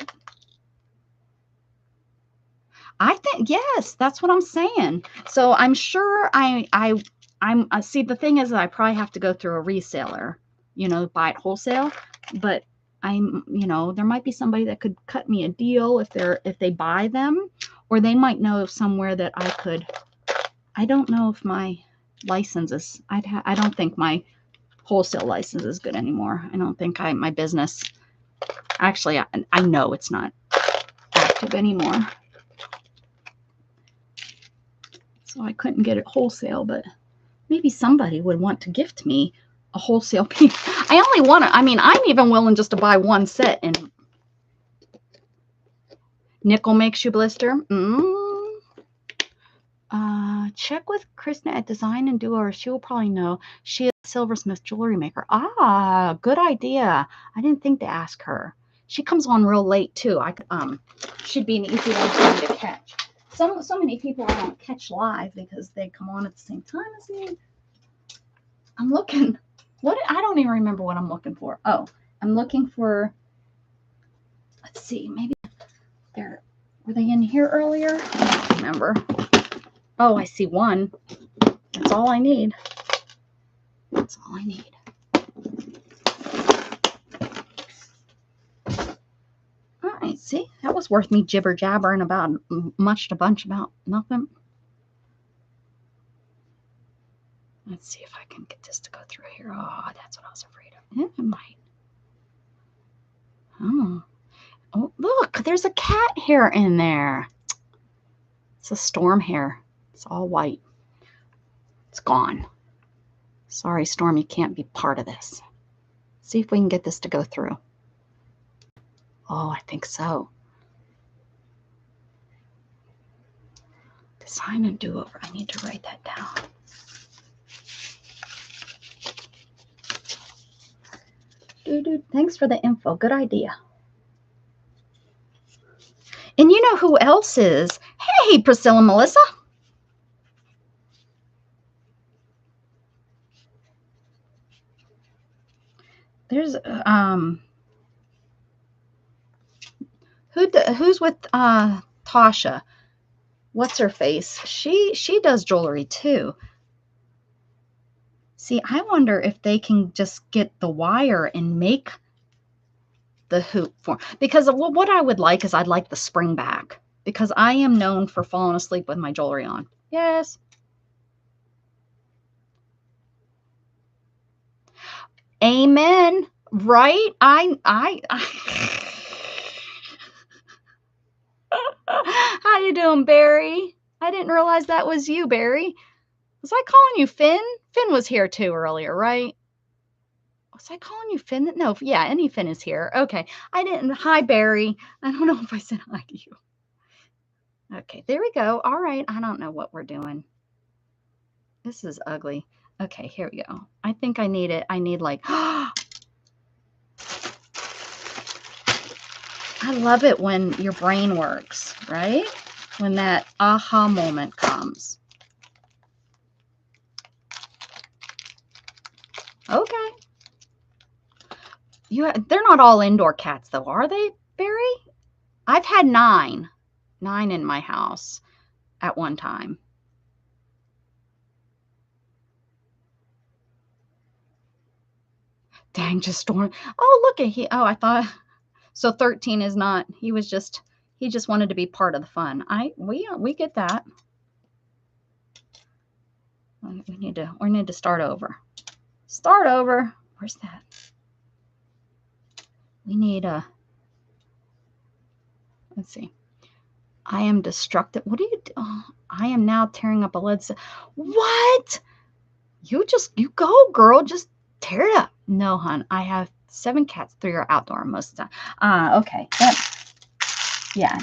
I think, yes, that's what I'm saying. So I'm sure I'm see, the thing is that I probably have to go through a reseller, you know, buy it wholesale. But you know, there might be somebody that could cut me a deal if they buy them, or they might know of somewhere that I could. I don't know if my license is, I don't think my wholesale license is good anymore. I don't think my business, actually, I know it's not active anymore. So I couldn't get it wholesale, but maybe somebody would want to gift me a wholesale piece. I only want to, I mean, I'm even willing just to buy one set, and nickel makes you blister. Check with Krishna at Design and Duo, or she will probably know. She is a silversmith jewelry maker. Ah, good idea. I didn't think to ask her. She comes on real late too. Should be an easy one to catch. So many people I don't catch live because they come on at the same time as me. I'm looking. I don't even remember what I'm looking for. Oh, I'm looking for. Let's see. Maybe were they in here earlier? I don't remember. Oh, I see one. That's all I need. That's all I need. All right, see? That was worth me jibber jabbering about much to bunch about nothing. Let's see if I can get this to go through here. Oh, that's what I was afraid of. It might. Oh, look, there's a cat hair in there. It's a storm hair. It's all white. It's gone. Sorry, Storm, you can't be part of this. See if we can get this to go through. Oh, I think so. Design and do over. I need to write that down. Thanks for the info. Good idea. And you know who else is? Hey, Priscilla Melissa. There's who's with Tasha? What's her face? She does jewelry too. See, I wonder if they can just get the wire and make the hoop for, because what I would like is I'd like the spring back, because I am known for falling asleep with my jewelry on. Yes. Amen. Right? I How you doing, Barry? I didn't realize that was you, Barry. Was I calling you Finn? Finn was here too earlier, right? Was I calling you Finn? No, yeah, any Finn is here. Okay. I didn't. Hi, Barry. I don't know if I said hi to you. Okay, there we go. All right. I don't know what we're doing. This is ugly. Okay, here we go. I think I need it. I need like, I love it when your brain works, right? When that aha moment comes. Okay. They're not all indoor cats though, are they, Barry? I've had 9 in my house at one time. Dang, just storm. Oh, look at he. Oh, I thought so. 13 is not. He just wanted to be part of the fun. We get that. We need to start over. Start over. Where's that? We need a. Let's see. I am destructive. What do you do? Oh, I am now tearing up a lead. What? You go, girl. Just tear it up. No, hon. I have 7 cats. 3 are outdoor most of the time. Okay. Yeah.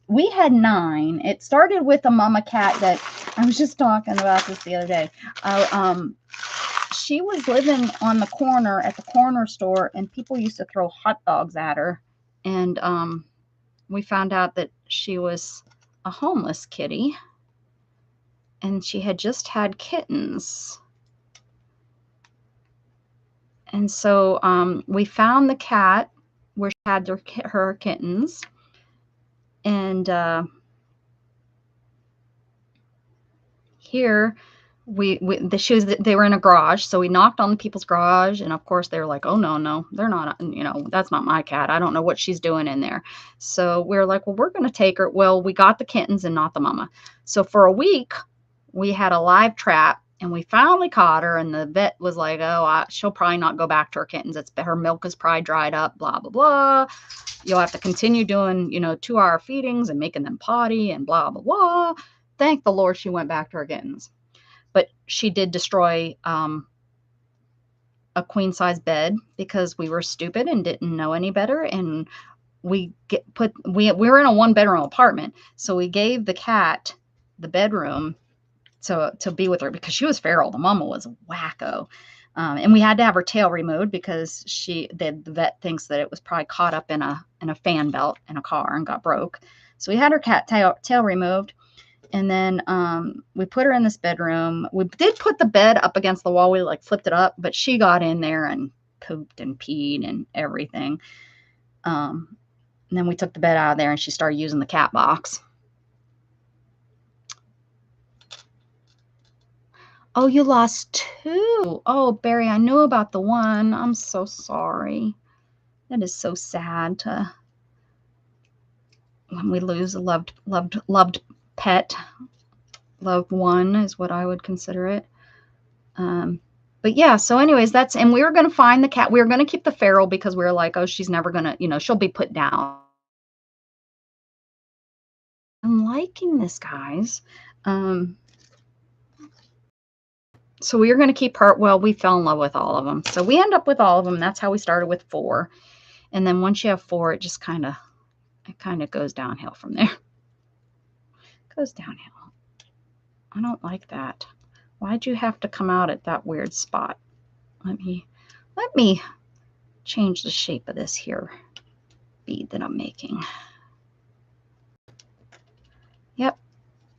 We had 9. It started with a mama cat that I was just talking about this the other day. She was living on the corner at the corner store, and people used to throw hot dogs at her. And we found out that she was a homeless kitty, and she had just had kittens. And so we found the cat where she had her kittens, and here they were in a garage, so we knocked on the people's garage, and of course they were like, oh no, they're not, that's not my cat. I don't know what she's doing in there. So we were like, well, we're going to take her. Well, we got the kittens and not the mama. So for a week we had a live trap, and we finally caught her, and the vet was like, oh, she'll probably not go back to her kittens. Her milk is probably dried up, blah blah blah. You'll have to continue doing 2-hour feedings and making them potty and blah blah blah. Thank the Lord she went back to her kittens. But she did destroy a queen size bed because we were stupid and didn't know any better. And we were in a 1-bedroom apartment, so we gave the cat the bedroom to be with her because she was feral. The mama was wacko. And we had to have her tail removed because the vet thinks that it was probably caught up in a fan belt in a car and got broke. So we had her cat tail removed. And then we put her in this bedroom. We did put the bed up against the wall. We flipped it up, but she got in there and pooped and peed and everything. And then we took the bed out of there, and she started using the cat box. Oh, you lost 2. Oh, Barry, I knew about the one. I'm so sorry. That is so sad when we lose a loved pet. Loved one is what I would consider it. But yeah, so anyways, and we were going to find the cat. We were going to keep the feral because we were like, oh, she's never going to, she'll be put down. I'm liking this, guys. So we were going to keep her. Well, we fell in love with all of them. So we end up with all of them. That's how we started with 4. And then once you have 4, it just kind of goes downhill from there. It goes downhill. I don't like that. Why'd you have to come out at that weird spot? Let me change the shape of this here bead that I'm making. Yep,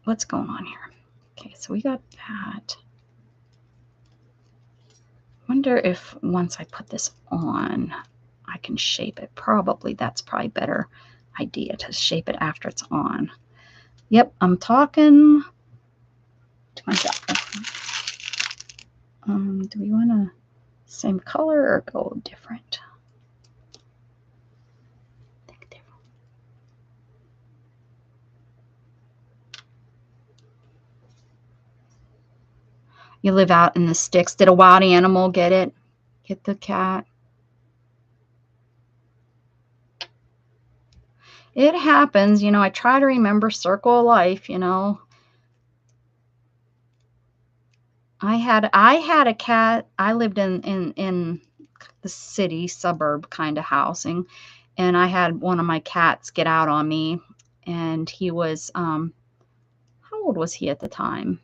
what's going on here? Okay, so we got that. Wonder if once I put this on, I can shape it. Probably that's probably a better idea to shape it after it's on. Yep, I'm talking to myself. Do we want to same color or go different? Think different. You live out in the sticks. Did a wild animal get it? Get the cat? It happens, you know. I try to remember circle of life, you know. I had a cat. I lived in the city suburb kind of housing, and I had one of my cats get out on me, and he was how old was he at the time?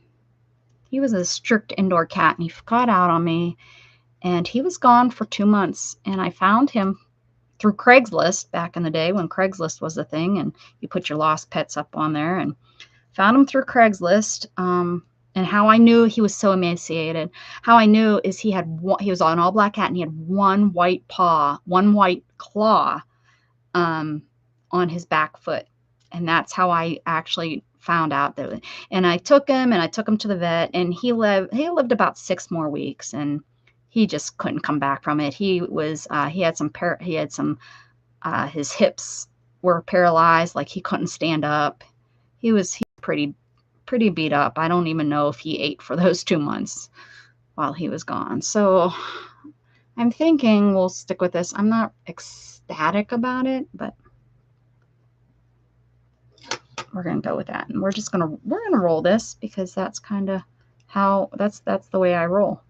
He was a strict indoor cat, and he got out on me, and he was gone for 2 months, and I found him through Craigslist back in the day when Craigslist was a thing, and you put your lost pets up on there, and found him through Craigslist. And how I knew he was so emaciated, how I knew is he was an all black cat, and he had one white paw, one white claw on his back foot. And that's how I actually found out that. And I took him to the vet, and he lived about 6 more weeks, and he just couldn't come back from it. He had some his hips were paralyzed, like he couldn't stand up. He was pretty beat up. I don't even know if he ate for those 2 months while he was gone. So I'm thinking we'll stick with this. I'm not ecstatic about it, but we're going to go with that. And we're going to roll this because that's kind of how that's the way I roll.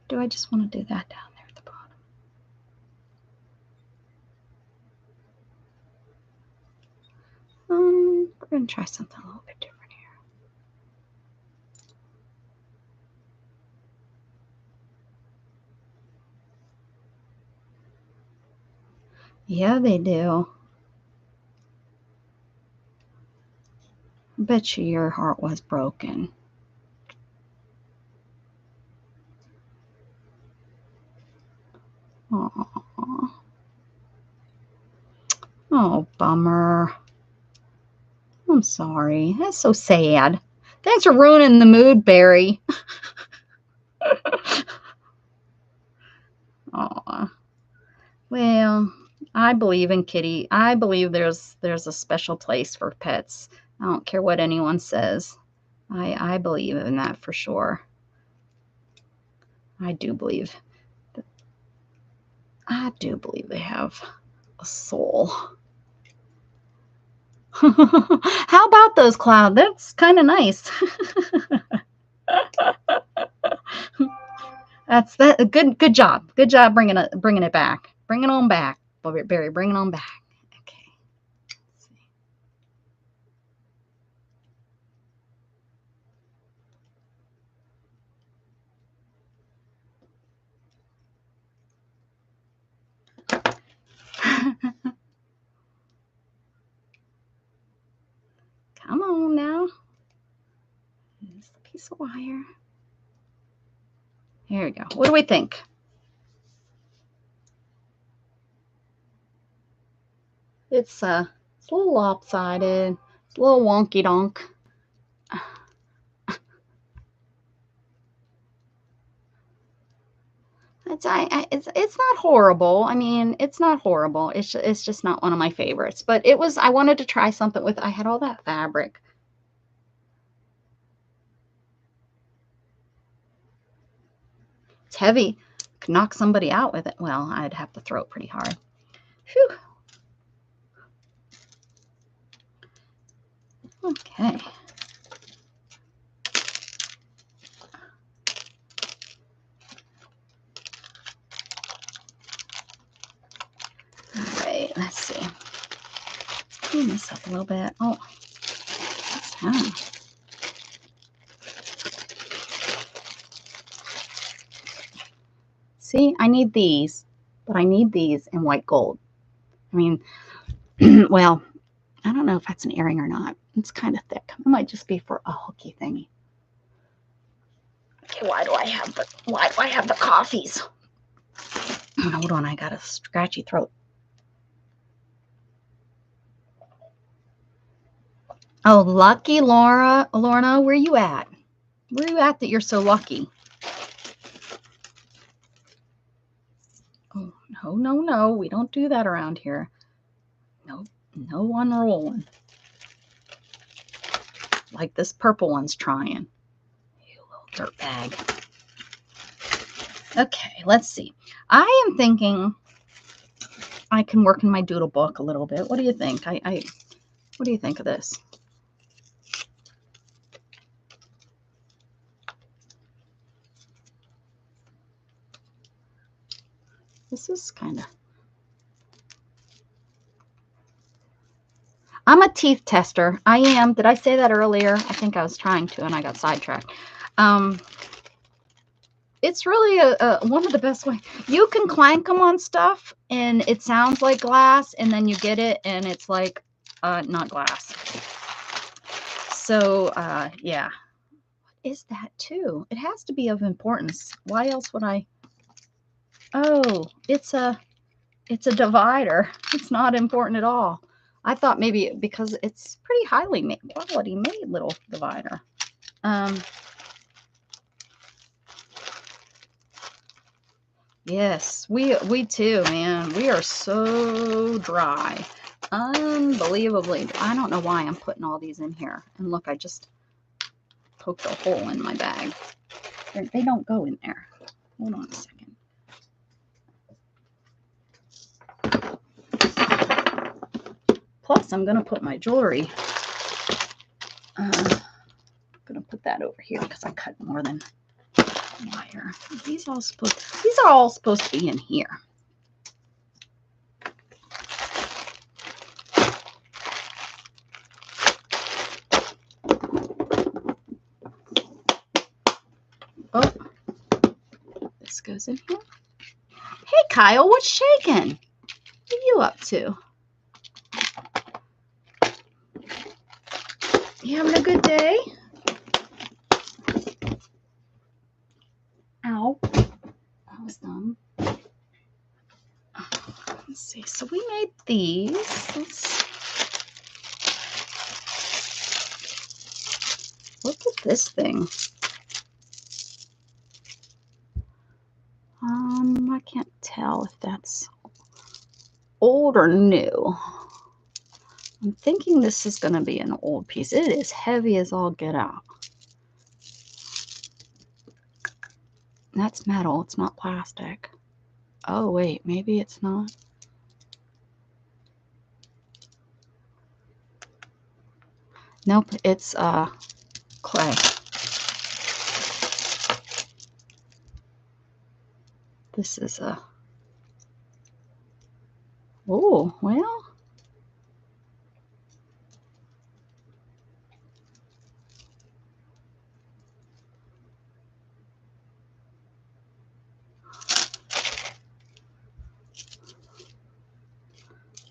Do I just want to do that down there at the bottom? We're going to try something a little bit different here. Yeah, they do. I bet you your heart was broken. Aww. Oh, bummer. I'm sorry. That's so sad. Thanks for ruining the mood, Barry. Aw. Well, I believe in kitty. I believe there's a special place for pets. I don't care what anyone says. I believe in that for sure. I do believe they have a soul. How about those clouds? That's kind of nice. That's that. Good job. Good job bringing it back. Bring it on back, Barry. Bring it on back. Okay. Let's see. Come on now. Here's the piece of wire. Here we go. What do we think? It's a little lopsided. It's a little wonky donk. It's not horrible. I mean, it's not horrible. It's just not one of my favorites. But I wanted to try something with. I had all that fabric. It's heavy. Could knock somebody out with it. Well, I'd have to throw it pretty hard. Phew. Okay. All right, let's see. clean this up a little bit. Oh, what's that? See, I need these, but I need these in white gold. I mean, well, I don't know if that's an earring or not. It's kind of thick. It might just be for a hooky thingy. Okay, why do I have the coffees? Hold on, I got a scratchy throat. Oh, lucky Lorna, where you at? Where you at that you're so lucky? Oh, no, we don't do that around here. No unrolling. Like this purple one's trying. You little dirt bag. Okay, let's see. I am thinking I can work in my doodle book a little bit. What do you think? What do you think of this? This is kind of... I'm a teeth tester. I am. Did I say that earlier? I think I was trying to, and I got sidetracked. It's really one of the best ways. You can clank them on stuff, and it sounds like glass, and then you get it, and it's like not glass. So, yeah. What is that, too? It has to be of importance. Why else would I... Oh, it's a divider. It's not important at all. I thought maybe because it's pretty highly made, quality made little divider. Yes, we too, man. We are so dry. Unbelievably. I don't know why I'm putting all these in here. And look, I just poked a hole in my bag. They don't go in there. Hold on a second. Plus, I'm going to put my jewelry. I'm going to put that over here because I cut more than wire. These are all supposed to be in here. Oh, this goes in here. Hey, Kyle, what's shaking? What are you up to? You having a good day? Ow. That was dumb. Let's see. So we made these. Look at this thing. I can't tell if that's old or new. I'm thinking this is going to be an old piece. It is heavy as all get out. That's metal. It's not plastic. Oh, wait. Maybe it's not. Nope. It's clay. This is a... Oh, well...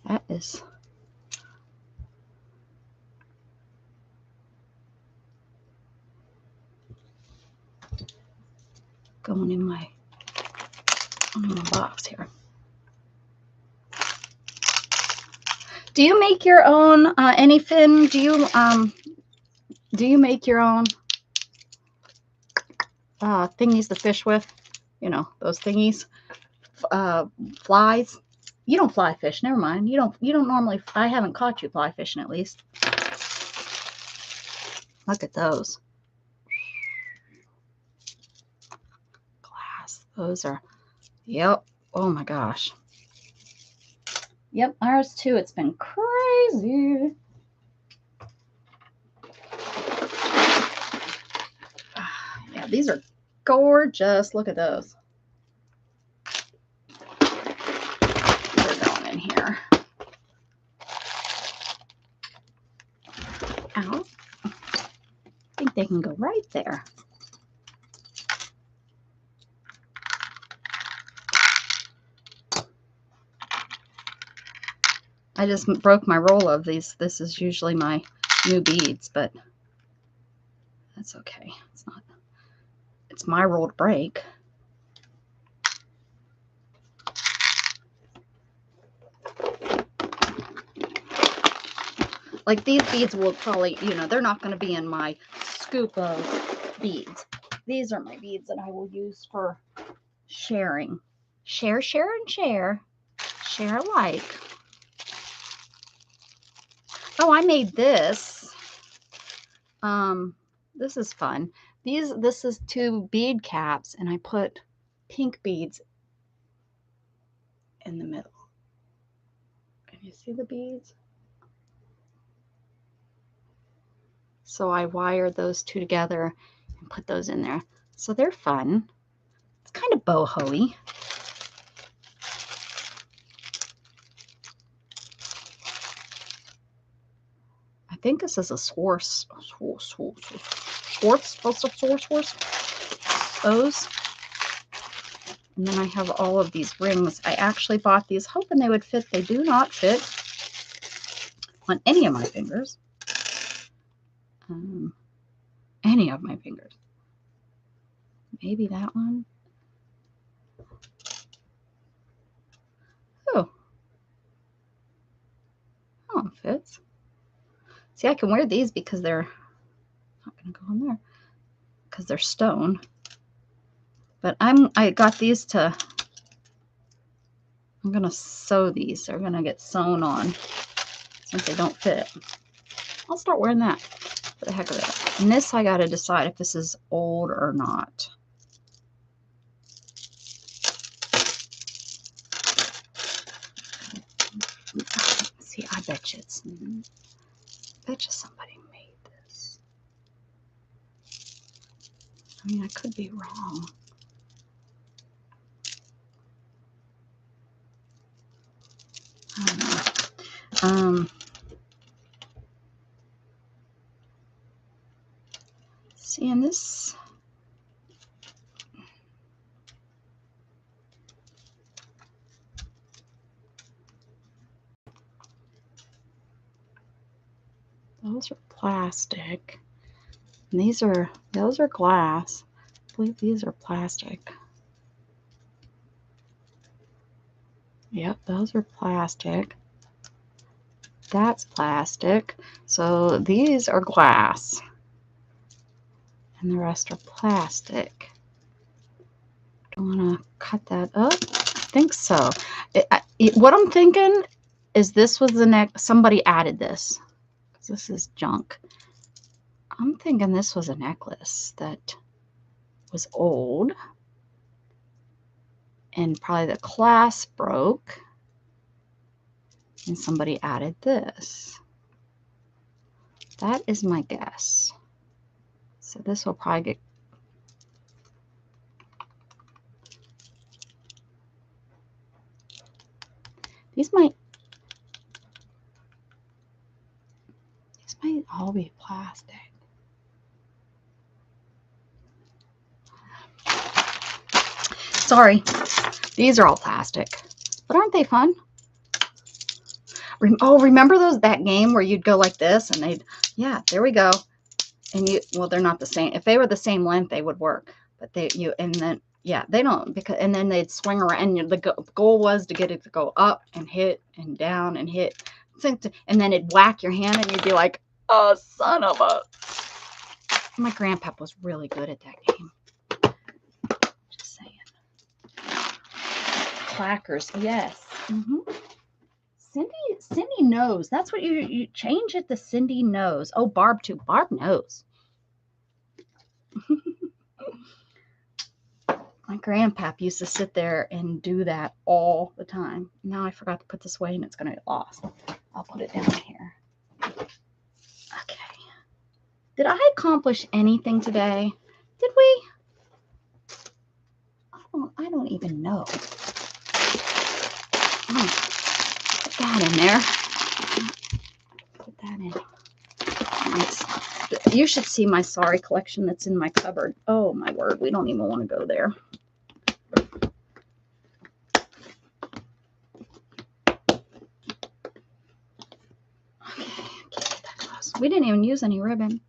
That is going in my box here. Do you make your own anything? Do you make your own thingies to fish with? You know, those thingies, flies. You don't fly fish. Never mind. You don't normally. I haven't caught you fly fishing, at least. Look at those. Glass. Those are. Yep. Oh my gosh. Yep. Ours too. It's been crazy. Yeah, these are gorgeous. Look at those. They're going in here. out. I think they can go right there. I just broke my roll of these. This is usually my new beads, but that's okay. It's not. It's my roll to break. Like these beads will probably, you know, they're not going to be in my scoop of beads. These are my beads that I will use for sharing. Share, share, and share. Share alike. Oh, I made this. This is fun. This is 2 bead caps, and I put pink beads in the middle. Can you see the beads? So I wired those 2 together and put those in there. So they're fun. It's kind of boho-y. I think this is a Swartz. Those. And then I have all of these rings. I actually bought these hoping they would fit. They do not fit on any of my fingers. Any of my fingers. Maybe that one. Oh. Oh, it fits. See, I can wear these because they're not going to go on there because they're stone. But I got these to, I'm going to sew these. They're going to get sewn on since they don't fit. I'll start wearing that for the heck of it. And this, I got to decide if this is old or not. See, I bet you it's, I bet you somebody made this. I mean, I could be wrong. I don't know. See, in this, those are plastic. And those are glass. I believe these are plastic. Yep, those are plastic. That's plastic. So these are glass. And the rest are plastic. Do I want to cut that up? I think so. What I'm thinking is this was the next, somebody added this. Because this is junk. I'm thinking this was a necklace that was old. And probably the clasp broke. And somebody added this. That is my guess. So this will probably get, these might all be plastic. Sorry, these are all plastic, but aren't they fun? Oh, remember that game where you'd go like this and they'd, yeah, there we go. And well, they're not the same. If they were the same length, they would work. But and then, yeah, they don't, because, and then they'd swing around. And the goal was to get it to go up and hit and down and hit. And then it'd whack your hand and you'd be like, oh, son of a. My grandpa was really good at that game. Just saying. Clackers, yes. Cindy knows. That's what you change it to Cindy knows. Oh, Barb too. Barb knows. My grandpap used to sit there and do that all the time. Now I forgot to put this away and it's going to get lost. I'll put it down here. Okay. Did I accomplish anything today? Did we? I don't even know. Put that in there. Put that in. You should see my sari collection that's in my cupboard. Oh my word, we don't even want to go there. Okay, can't get that close. We didn't even use any ribbon.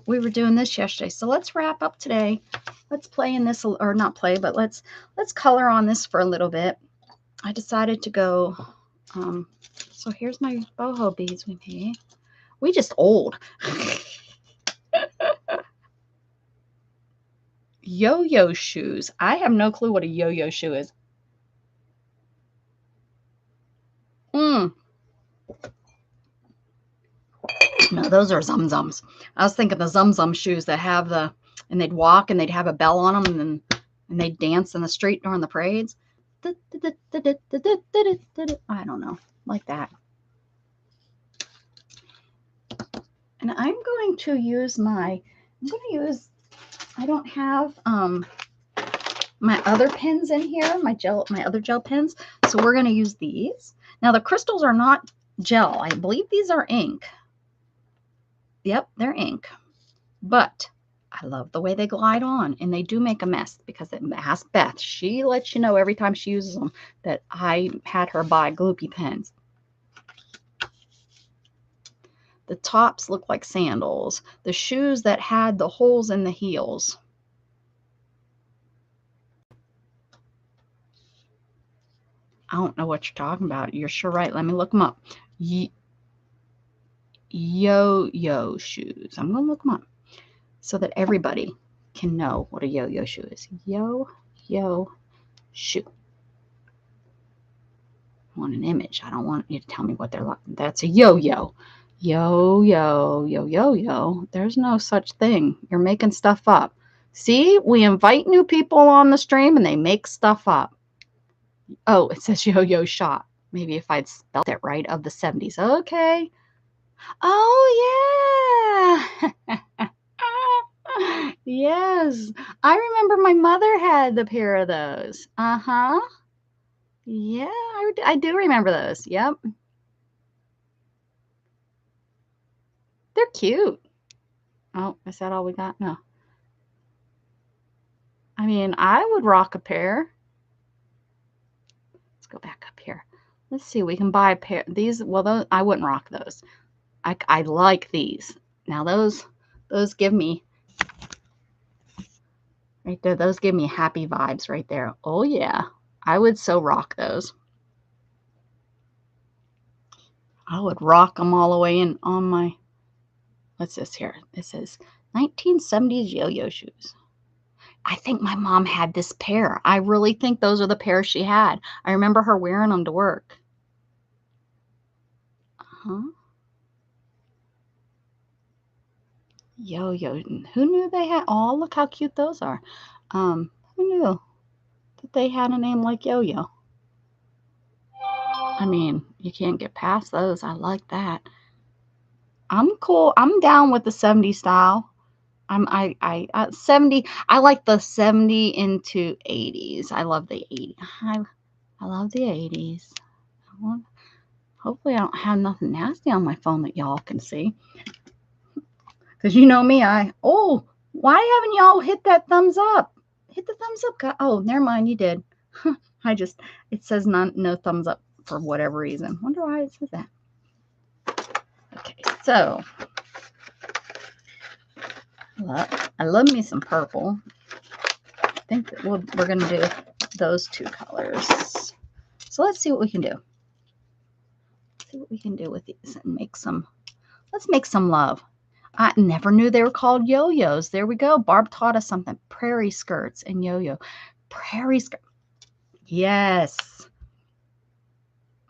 We were doing this yesterday, so let's wrap up today. Let's play in this, or not play, but let's color on this for a little bit. I decided to go, so here's my boho beads we made. We just old. Yo-yo shoes. I have no clue what a yo-yo shoe is. No, those are zum-zums. I was thinking the zum-zum shoes that have the, and they'd walk and they'd have a bell on them and they'd dance in the street during the parades. I don't know, like that. And I'm going to use I don't have my other pens in here, my other gel pens. So we're going to use these. Now the crystals are not gel. I believe these are ink. Yep, they're ink. But I love the way they glide on, and they do make a mess because ask Beth. She lets you know every time she uses them that I had her buy gloopy pens. The tops look like sandals. The shoes that had the holes in the heels. I don't know what you're talking about. You're sure right. Let me look them up. Yo-yo shoes. I'm going to look them up so that everybody can know what a yo-yo shoe is. Yo-yo shoe. I want an image. I don't want you to tell me what they're like. That's a yo-yo. Yo-yo, yo-yo-yo. There's no such thing. You're making stuff up. See, we invite new people on the stream and they make stuff up. Oh, it says yo-yo shot. Maybe if I'd spelled it right, of the 70s. Okay. Oh, yeah. Yes. I remember my mother had the pair of those. Uh-huh. Yeah, I do remember those. Yep. They're cute. Oh, is that all we got? No. I mean, I would rock a pair. Let's go back up here. Let's see. We can buy a pair. These, well, those, I wouldn't rock those. I like these. Now those give me, right there, those give me happy vibes right there. Oh, yeah. I would so rock those. I would rock them all the way in on my, what's this here? It says 1970s yo-yo shoes. I think my mom had this pair. I really think those are the pairs she had. I remember her wearing them to work. Yo-yo. Who knew they had? Oh, look how cute those are. Who knew that they had a name like yo-yo? I mean, you can't get past those. I like that. I'm cool. I'm down with the 70 style. I like the 70 into 80s. I love the 80s. I love the 80s. Hopefully I don't have nothing nasty on my phone that y'all can see. Because you know me, why haven't y'all hit that thumbs up? Hit the thumbs up. Oh, never mind, you did. It says no thumbs up for whatever reason. Wonder why it says that. Okay, so I love me some purple. I think that we're going to do those two colors. So let's see what we can do. Let's see what we can do with these and let's make some love. I never knew they were called yo-yos. There we go. Barb taught us something. Prairie skirts and yo-yo. Prairie skirt. Yes.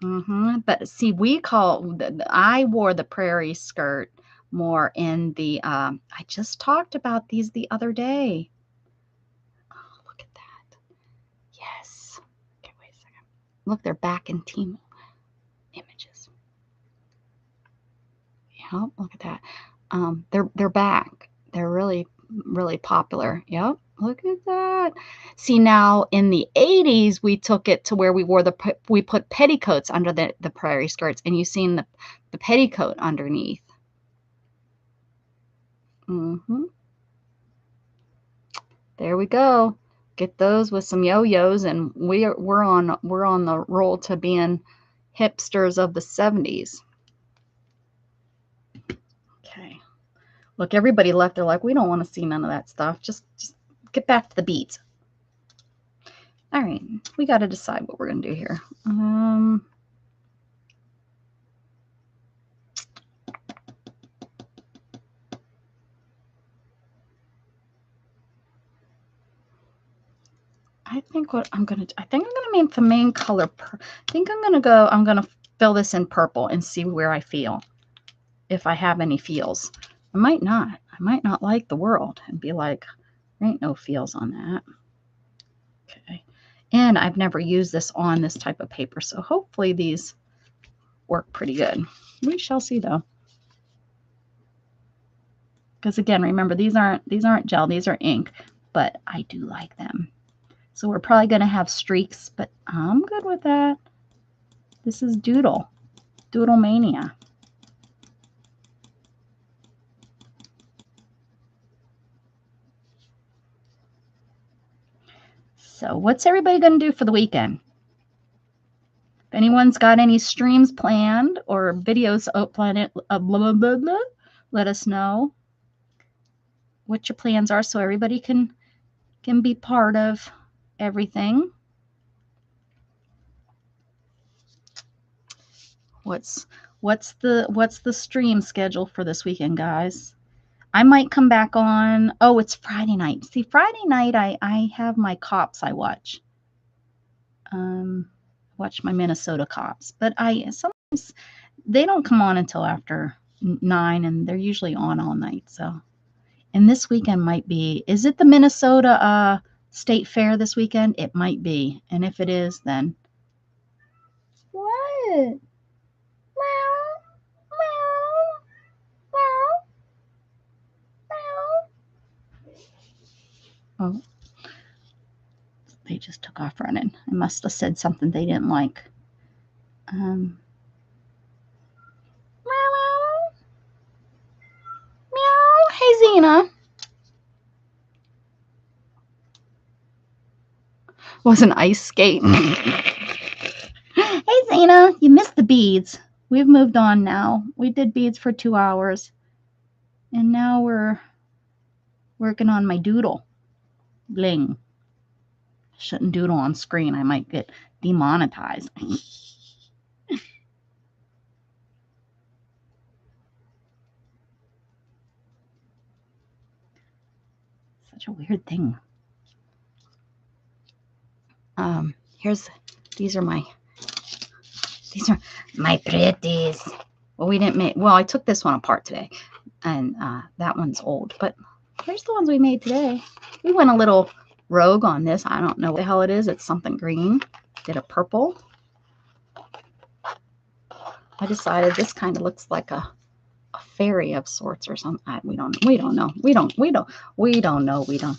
But see, I wore the prairie skirt more in the, I just talked about these the other day. Oh, look at that. Yes. Okay, wait a second. Look, they're back in Temu images. Yep, look at that. They're back. They're really, really popular. Yep. Look at that. See, now in the 80s, we took it to where we put petticoats under the prairie skirts, and you've seen the petticoat underneath. There we go. Get those with some yo-yos, and we're on the roll to being hipsters of the 70s. Okay. Look, everybody left. They're like, we don't want to see none of that stuff. Just get back to the beads. All right, we got to decide what we're gonna do here. I think I'm gonna make the main color. I'm gonna fill this in purple and see where I feel. If I have any feels. I might not. I might not like the world and be like, there ain't no feels on that. Okay. And I've never used this on this type of paper, so hopefully these work pretty good. We shall see though. Because again, remember, these aren't gel, these are ink, but I do like them. So we're probably going to have streaks, but I'm good with that. This is Doodle Mania. So what's everybody going to do for the weekend? If anyone's got any streams planned or videos planned, blah, blah, blah, blah, let us know what your plans are so everybody can be part of everything. What's the stream schedule for this weekend, guys? I might come back on. Oh, it's Friday night. See, Friday night I have my cops I watch. Watch my Minnesota cops, but sometimes they don't come on until after 9, and they're usually on all night. So, and this weekend might be. Is it the Minnesota State Fair this weekend? It might be, and if it is, then what? Oh, they just took off running. I must have said something they didn't like. Meow. Hey, Zena. Was an ice skate. Hey, Zena, you missed the beads. We've moved on now. We did beads for 2 hours. And now we're working on my doodle. Bling. Shouldn't doodle on screen. I might get demonetized. Such a weird thing. These are my pretties. Well, I took this one apart today, and that one's old, but here's the ones we made today. We went a little rogue on this. I don't know what the hell it is. It's something green. Did a purple. I decided this kind of looks like a fairy of sorts or something. We don't know. We don't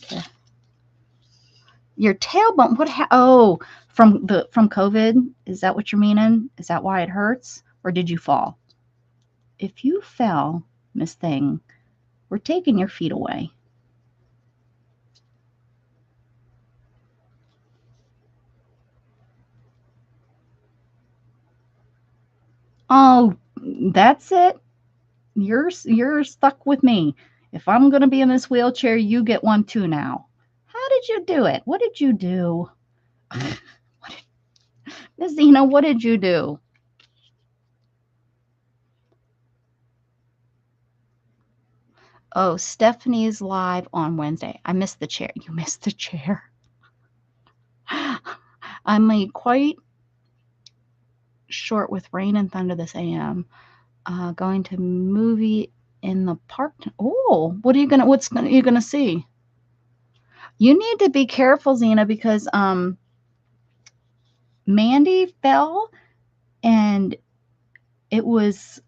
care. Your tailbone. Oh, from COVID? Is that what you're meaning? Is that why it hurts? Or did you fall? If you fell, Miss Thing, we're taking your feet away. Oh, that's it. You're stuck with me. If I'm going to be in this wheelchair, you get one too now. How did you do it? What did you do? Miss Zena, what did you do? Oh, Stephanie's live on Wednesday. I missed the chair. You missed the chair. I'm quite short with rain and thunder this AM. Going to movie in the park. Oh, what's you gonna see? You need to be careful, Zena, because Mandy fell, and it was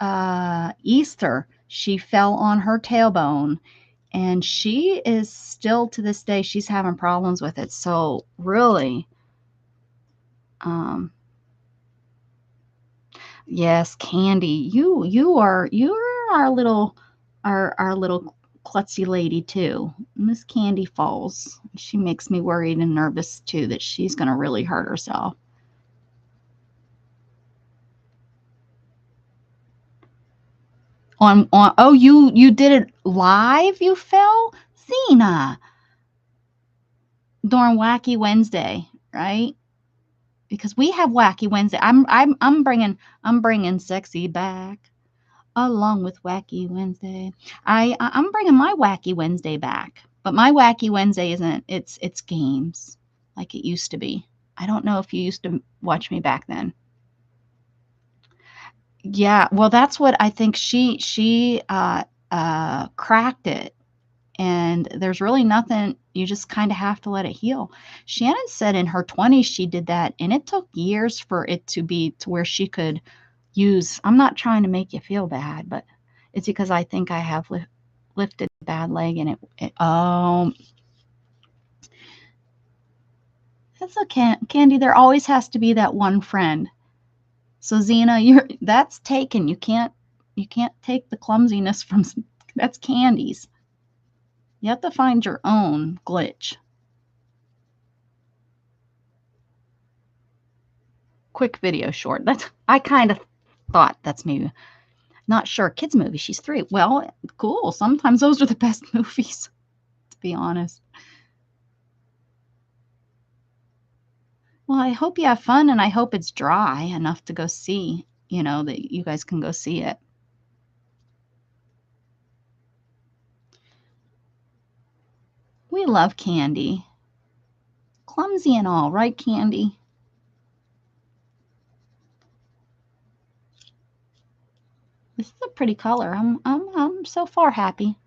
Easter. She fell on her tailbone, And she is still, to this day, she's having problems with it. So really, yes, Candy, you're our little klutzy lady too. Miss Candy Falls. She makes me worried and nervous too that she's gonna really hurt herself. On oh, you did it live, you fell? Zena, during Wacky Wednesday, right? Because we have Wacky Wednesday. I'm bringing sexy back along with Wacky Wednesday. I'm bringing my Wacky Wednesday back, but my Wacky Wednesday isn't. It's games like it used to be. I don't know if you used to watch me back then. Yeah, well, that's what I think. She cracked it, and there's really nothing. You just kind of have to let it heal. Shannon said in her 20s she did that, and it took years for it to be to where she could use. I'm not trying to make you feel bad, but it's because I think I have lifted a bad leg, and that's okay, Candy. There always has to be that one friend. So Zena, that's taken. You can't take the clumsiness from that's Candy's. You have to find your own glitch. Quick video short. That's I kind of thought that's maybe not sure. Kids movie. She's 3. Well, cool. Sometimes those are the best movies, to be honest. Well, I hope you have fun, and I hope it's dry enough to go see, that you guys can go see it. We love Candy. Clumsy and all, right, Candy? This is a pretty color. I'm so far happy.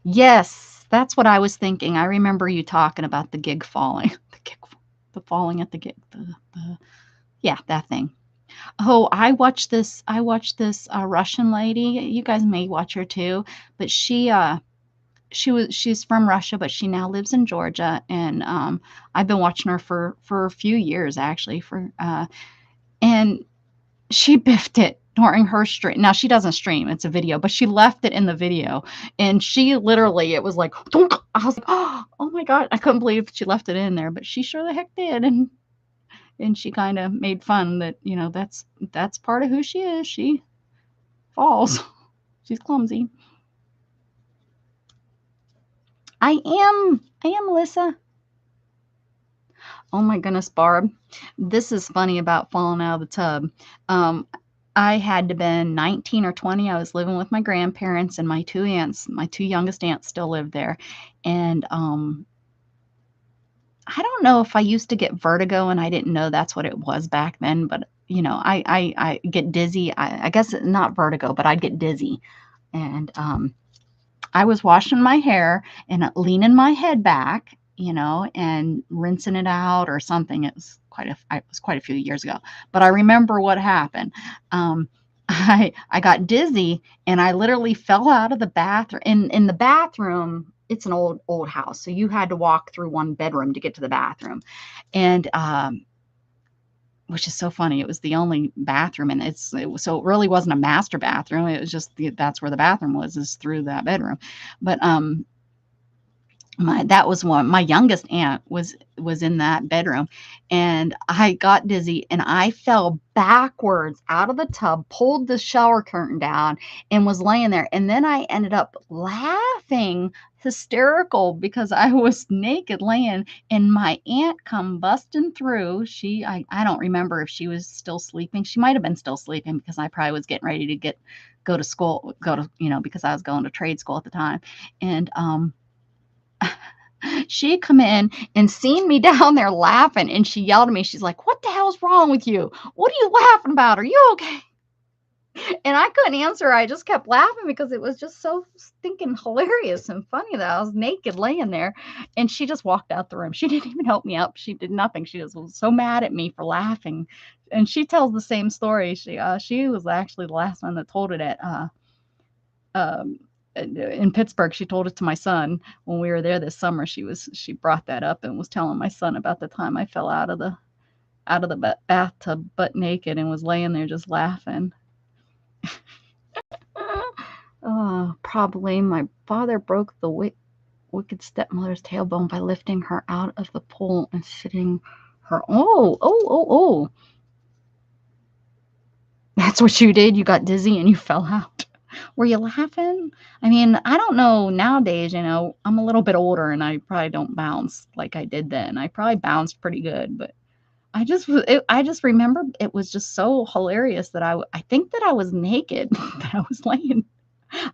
Yes, that's what I was thinking. I remember you talking about the gig falling, the falling at the gig, yeah, that thing. Oh, I watched this Russian lady. You guys may watch her too, but she's from Russia, but she now lives in Georgia, and I've been watching her for a few years actually. And she biffed it during her stream. Now she doesn't stream; it's a video, but she left it in the video, and she literally it was like I was like, oh my god, I couldn't believe she left it in there, but she sure the heck did, and she kind of made fun that that's part of who she is. She falls. She's clumsy. I am Alyssa. Oh my goodness, Barb. This is funny about falling out of the tub. Um, I had to been 19 or 20. I was living with my grandparents and my 2 aunts. My 2 youngest aunts still lived there. And I don't know if I used to get vertigo and I didn't know that's what it was back then, but I get dizzy. I guess not vertigo, but I'd get dizzy. And I was washing my hair and leaning my head back, and rinsing it out or something. It was quite a few years ago, but I remember what happened. I got dizzy and I literally fell out of the bathroom. In the bathroom, it's an old house, so you had to walk through one bedroom to get to the bathroom, and which is so funny. It was the only bathroom, and so it really wasn't a master bathroom. It was just that's where the bathroom was, is through that bedroom. But that was one. My youngest aunt was in that bedroom, and I got dizzy and I fell backwards out of the tub, pulled the shower curtain down, and was laying there. And then I ended up laughing hysterical because I was naked laying, and my aunt come busting through. I don't remember if she was still sleeping. She might have been still sleeping because I probably was getting ready to go to school, because I was going to trade school at the time. And she come in and seen me down there laughing, and she yelled at me. She's like, "What the hell's wrong with you? What are you laughing about? Are you okay?" And I couldn't answer. I just kept laughing because it was just so stinking hilarious and funny that I was naked laying there. And she just walked out the room. She didn't even help me up. She did nothing. She just was so mad at me for laughing. And she tells the same story. She was actually the last one that told it at um, in Pittsburgh. She told it to my son when we were there this summer. She brought that up and was telling my son about the time I fell out of the bathtub butt naked and was laying there just laughing. Probably my father broke the wicked stepmother's tailbone by lifting her out of the pool and sitting her. Oh. That's what you did? You got dizzy and you fell out. Were you laughing? I mean, I don't know nowadays, I'm a little bit older and I probably don't bounce like I did then. I probably bounced pretty good, but I just remember it was just so hilarious that I think that I was naked, that I was laying.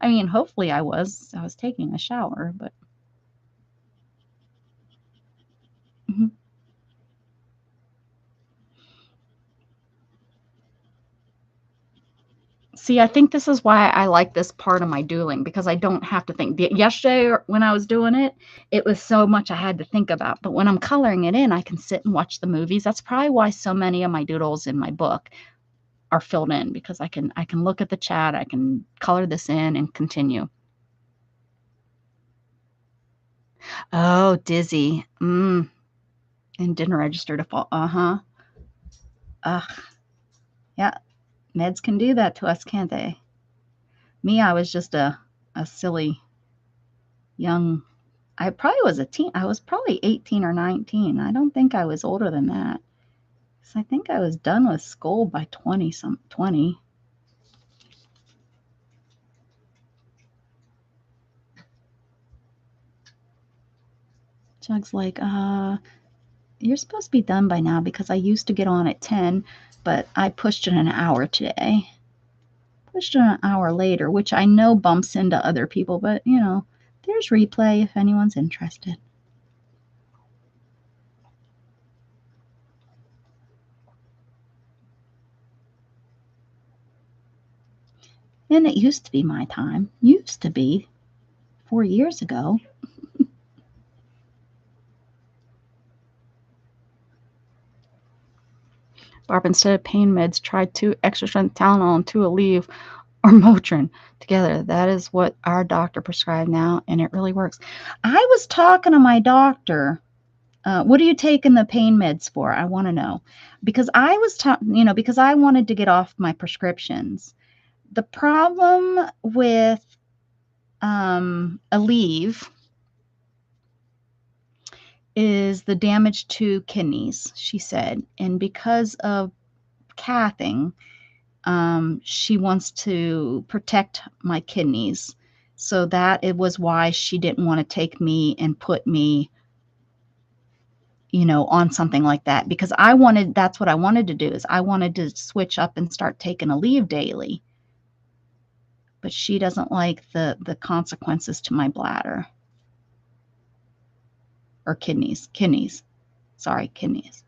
I mean, hopefully I was taking a shower, but mhm. See, I think this is why I like this part of my doodling, because I don't have to think. Yesterday when I was doing it, it was so much I had to think about. But when I'm coloring it in, I can sit and watch the movies. That's probably why so many of my doodles in my book are filled in, because I can look at the chat, I can color this in and continue. Oh, dizzy. And didn't register to fall. Uh-huh. Ugh. Yeah. Meds can do that to us, can't they? Me, I was just a silly young. I probably was a teen. I was probably 18 or 19. I don't think I was older than that. So I think I was done with school by 20. Jug's like, you're supposed to be done by now because I used to get on at 10, but I pushed it an hour today. Pushed it an hour later, which I know bumps into other people, but there's replay if anyone's interested. And it used to be my time. Used to be 4 years ago. Barb, instead of pain meds, try 2 extra strength Tylenol and 2 Aleve or Motrin together. That is what our doctor prescribed now, and it really works. I was talking to my doctor. What are you taking the pain meds for? I want to know. Because I was because I wanted to get off my prescriptions. The problem with Aleve is the damage to kidneys, she said. And because of cathing, she wants to protect my kidneys. So that it was why she didn't want to take me and put me, on something like that, because that's what I wanted to do, is I wanted to switch up and start taking Aleve daily. But she doesn't like the consequences to my bladder or kidneys. Sorry, kidneys.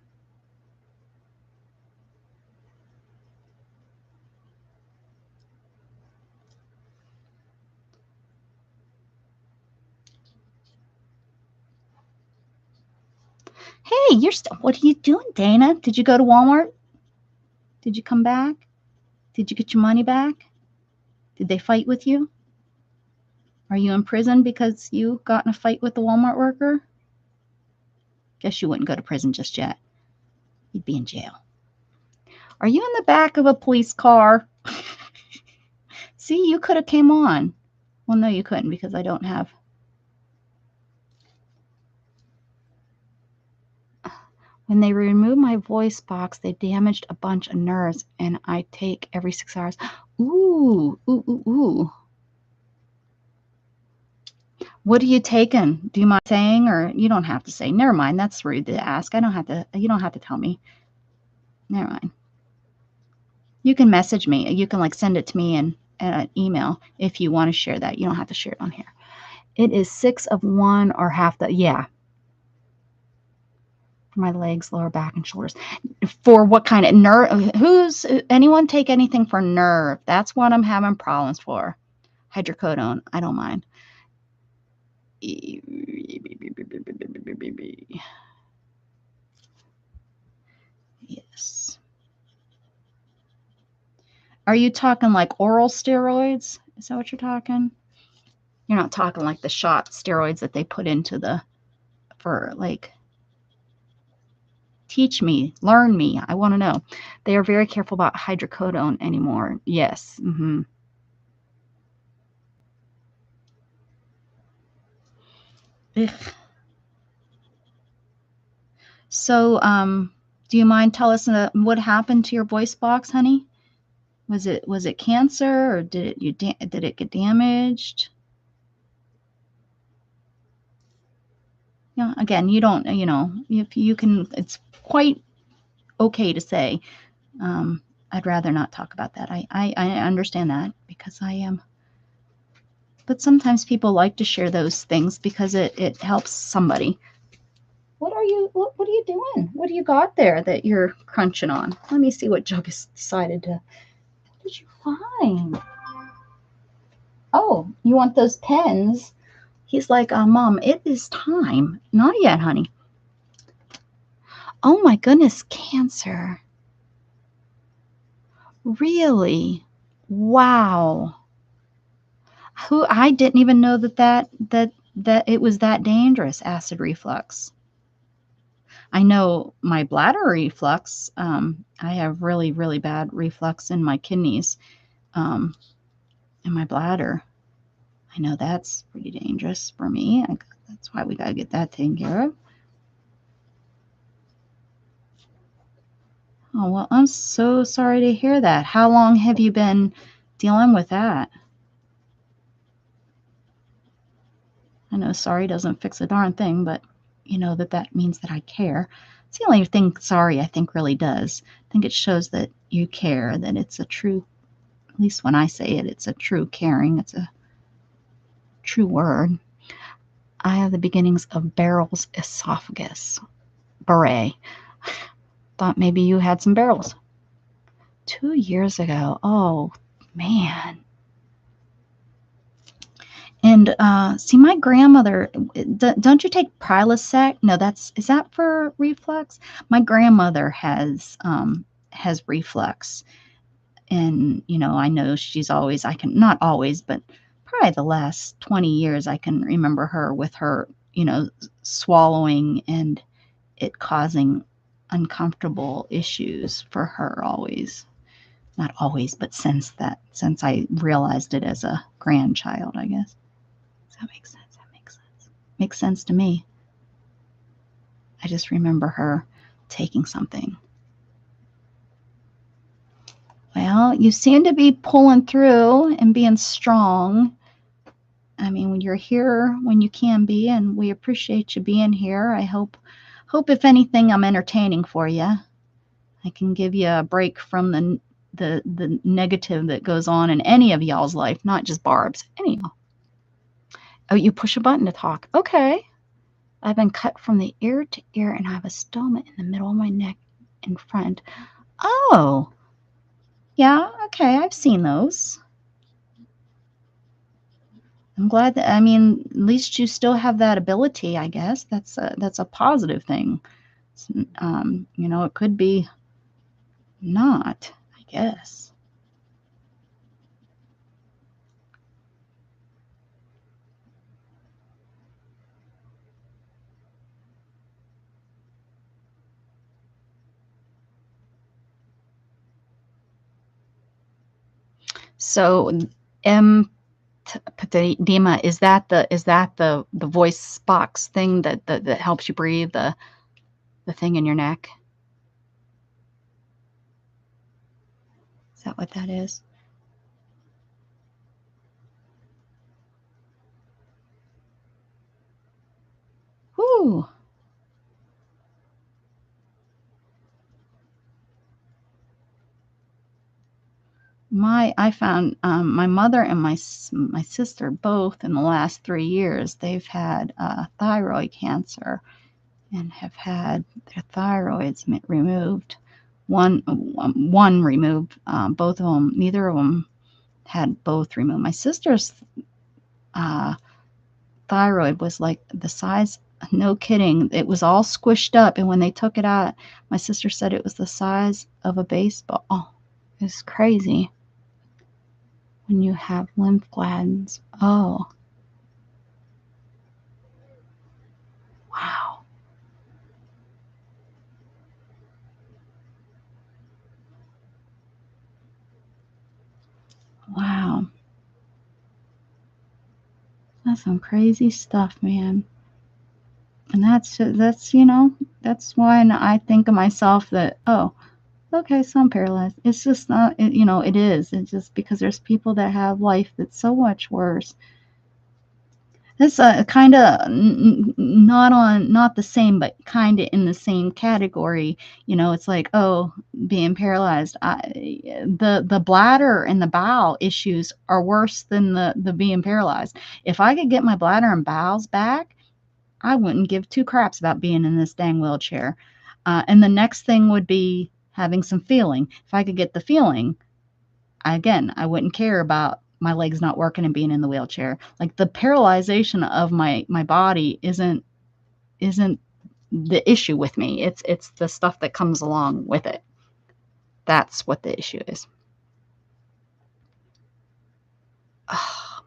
Hey, what are you doing, Dana? Did you go to Walmart? Did you come back? Did you get your money back? Did they fight with you? Are you in prison because you got in a fight with the Walmart worker? Guess you wouldn't go to prison just yet. You'd be in jail. Are you in the back of a police car? See, you could have came on. Well, no, you couldn't, because I don't have. When they removed my voice box, they damaged a bunch of nerves, and I take every 6 hours. Ooh. What are you taking? Do you mind saying, or you don't have to say? Never mind. That's rude to ask. You don't have to tell me. Never mind. You can message me. You can send it to me in an email if you want to share that. You don't have to share it on here. It is 6 of 1 or half the, yeah. For my legs, lower back, and shoulders. For what kind of nerve? Anyone take anything for nerve? That's what I'm having problems for. Hydrocodone. I don't mind. Yes. Are you talking like oral steroids? Is that what you're talking? You're not talking like the shot steroids that they put into the, for like, teach me, learn me. I want to know. They are very careful about hydrocodone anymore. Yes. Ugh. So, do you mind tell us what happened to your voice box, honey? Was it cancer, or did it get damaged? Yeah, again, you don't, if you can, it's quite okay to say. I'd rather not talk about that. I understand that, because I am. But sometimes people like to share those things because it helps somebody. What are you doing? What do you got there that you're crunching on? Let me see what Jug has decided to. What did you find? Oh, you want those pens? He's like, Mom, it is time. Not yet, honey. Oh my goodness, cancer. Really? Wow. I didn't even know that it was that dangerous, acid reflux. I know my bladder reflux. I have really, really bad reflux in my kidneys, in my bladder. I know that's pretty dangerous for me. That's why we got to get that taken care of. Oh, well, I'm so sorry to hear that. How long have you been dealing with that? I know sorry doesn't fix a darn thing, but you know that means that I care. It's the only thing sorry I think really does. I think it shows that you care, that it's a true, at least when I say it, it's a true caring. It's a true word. I have the beginnings of Barrel's esophagus. Beret. Thought maybe you had some barrels. 2 years ago. Oh, man. And see, my grandmother, don't you take Prilosec? No, is that for reflux? My grandmother has reflux. And, I know she's always, not always, but probably the last 20 years, I can remember her with her, swallowing and it causing uncomfortable issues for her always. Not always, but since I realized it as a grandchild, I guess. Does that make sense? That makes sense. Makes sense to me. I just remember her taking something. Well, you seem to be pulling through and being strong. I mean, when you're here when you can be, and we appreciate you being here. I hope if anything, I'm entertaining for you. I can give you a break from the negative that goes on in any of y'all's life, not just Barb's. Anyhow. Oh, you push a button to talk. Okay. I've been cut from the ear to ear, and I have a stoma in the middle of my neck in front. Oh. Yeah, okay, I've seen those. I'm glad that, at least you still have that ability, I guess. That's a positive thing. It could be not, I guess. So, emphysema, is that the voice box thing that helps you breathe, the thing in your neck? Is that what that is? Whoo. I found my mother and my sister both in the last 3 years, they've had thyroid cancer and have had their thyroids removed. One removed, both of them, neither of them had both removed. My sister's thyroid was like the size, no kidding, it was all squished up, and when they took it out, my sister said it was the size of a baseball. Oh, it was crazy. when you have lymph glands. Oh, wow. Wow. That's some crazy stuff, man. And that's, you know, that's when I think of myself that, oh, okay, so I'm paralyzed. It's just not, you know, it is. It's just because there's people that have life that's so much worse. This kind of not the same, but kind of in the same category. You know, it's like, oh, being paralyzed. The bladder and the bowel issues are worse than the being paralyzed. If I could get my bladder and bowels back, I wouldn't give two craps about being in this dang wheelchair. And the next thing would be having some feeling. If I could get the feeling, I wouldn't care about my legs not working and being in the wheelchair. Like the paralyzation of my body isn't the issue with me. It's the stuff that comes along with it. That's what the issue is. Oh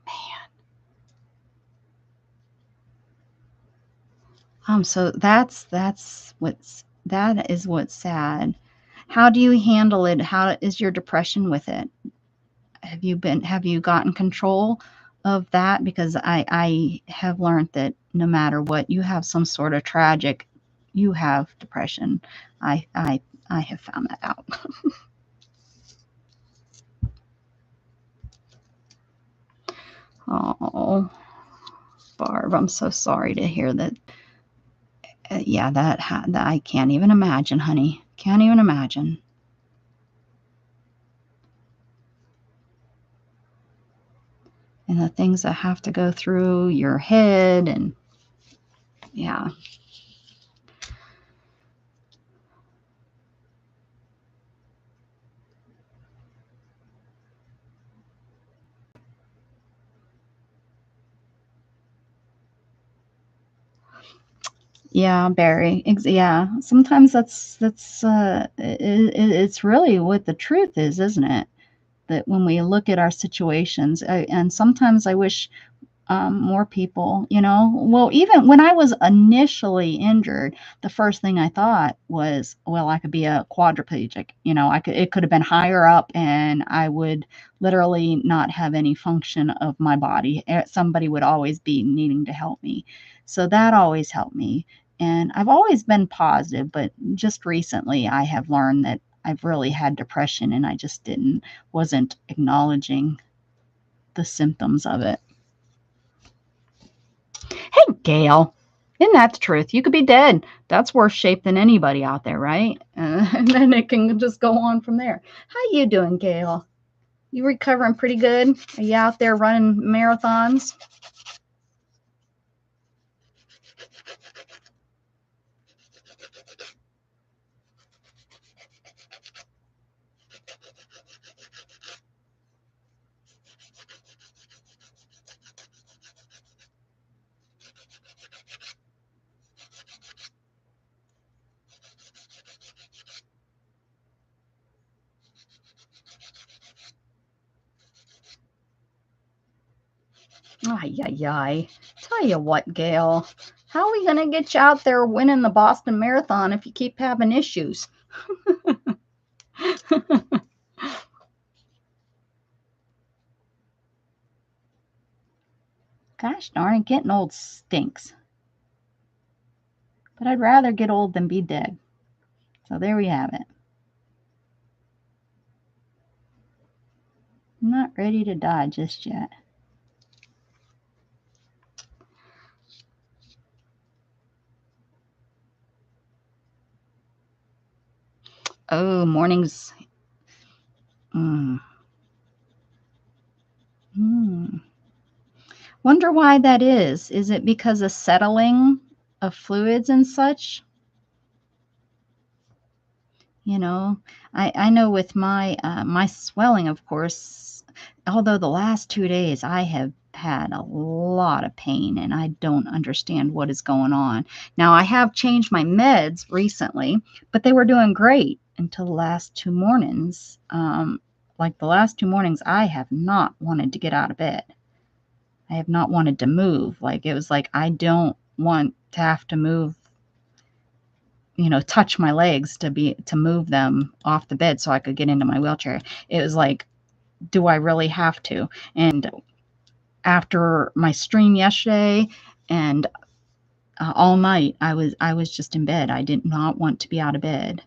man. So that is what's sad. How do you handle it? How is your depression with it? Have you gotten control of that? Because I have learned that no matter what, you have some sort of tragic, you have depression. I have found that out. Oh, Barb, I'm so sorry to hear that. Yeah, that I can't even imagine, honey. Can't even imagine. And the things that have to go through your head, and yeah. Yeah, Barry. Yeah, sometimes it's really what the truth is, isn't it? That when we look at our situations, and sometimes I wish more people, you know, well, even when I was initially injured, the first thing I thought was, well, I could be a quadriplegic. You know, it could have been higher up, and I would literally not have any function of my body. Somebody would always be needing to help me. So that always helped me. And I've always been positive, but just recently I have learned that I've really had depression, and I just wasn't acknowledging the symptoms of it. Hey, Gail, isn't that the truth? You could be dead. That's worse shape than anybody out there, right? And then it can just go on from there. How you doing, Gail? You recovering pretty good? Are you out there running marathons? Ay, ay, ay. Tell you what, Gail, how are we going to get you out there winning the Boston Marathon if you keep having issues? Gosh darn it, getting old stinks. But I'd rather get old than be dead. So there we have it. I'm not ready to die just yet. Oh, mornings. Wonder why that is. Is it because of settling of fluids and such? You know, I know with my my swelling, of course, although the last 2 days I have had a lot of pain, and I don't understand what is going on. Now, I have changed my meds recently, but they were doing great until the last 2 mornings. like the last 2 mornings, I have not wanted to get out of bed. I have not wanted to move. Like, it was like, I don't want to have to move, touch my legs to move them off the bed so I could get into my wheelchair. It was like, do I really have to? And after my stream yesterday and all night, I was just in bed. I did not want to be out of bed.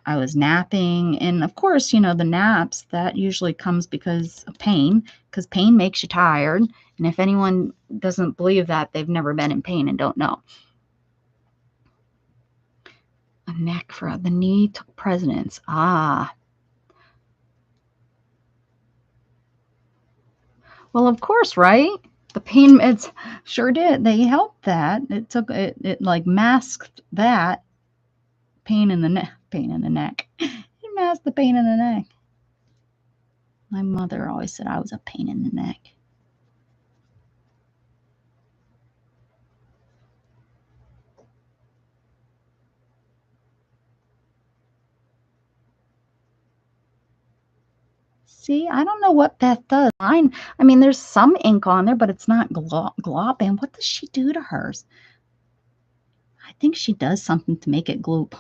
I was napping, and of course, the naps, that usually comes because of pain, because pain makes you tired. And if anyone doesn't believe that, they've never been in pain and don't know. A neck for the knee took precedence. Ah. Well, of course, right? The pain meds sure did. They helped that. It like masked that pain in the neck. It masked the pain in the neck. My mother always said I was a pain in the neck. See, I don't know what Beth does. I mean, there's some ink on there, but it's not glopping. What does she do to hers? I think she does something to make it gloop.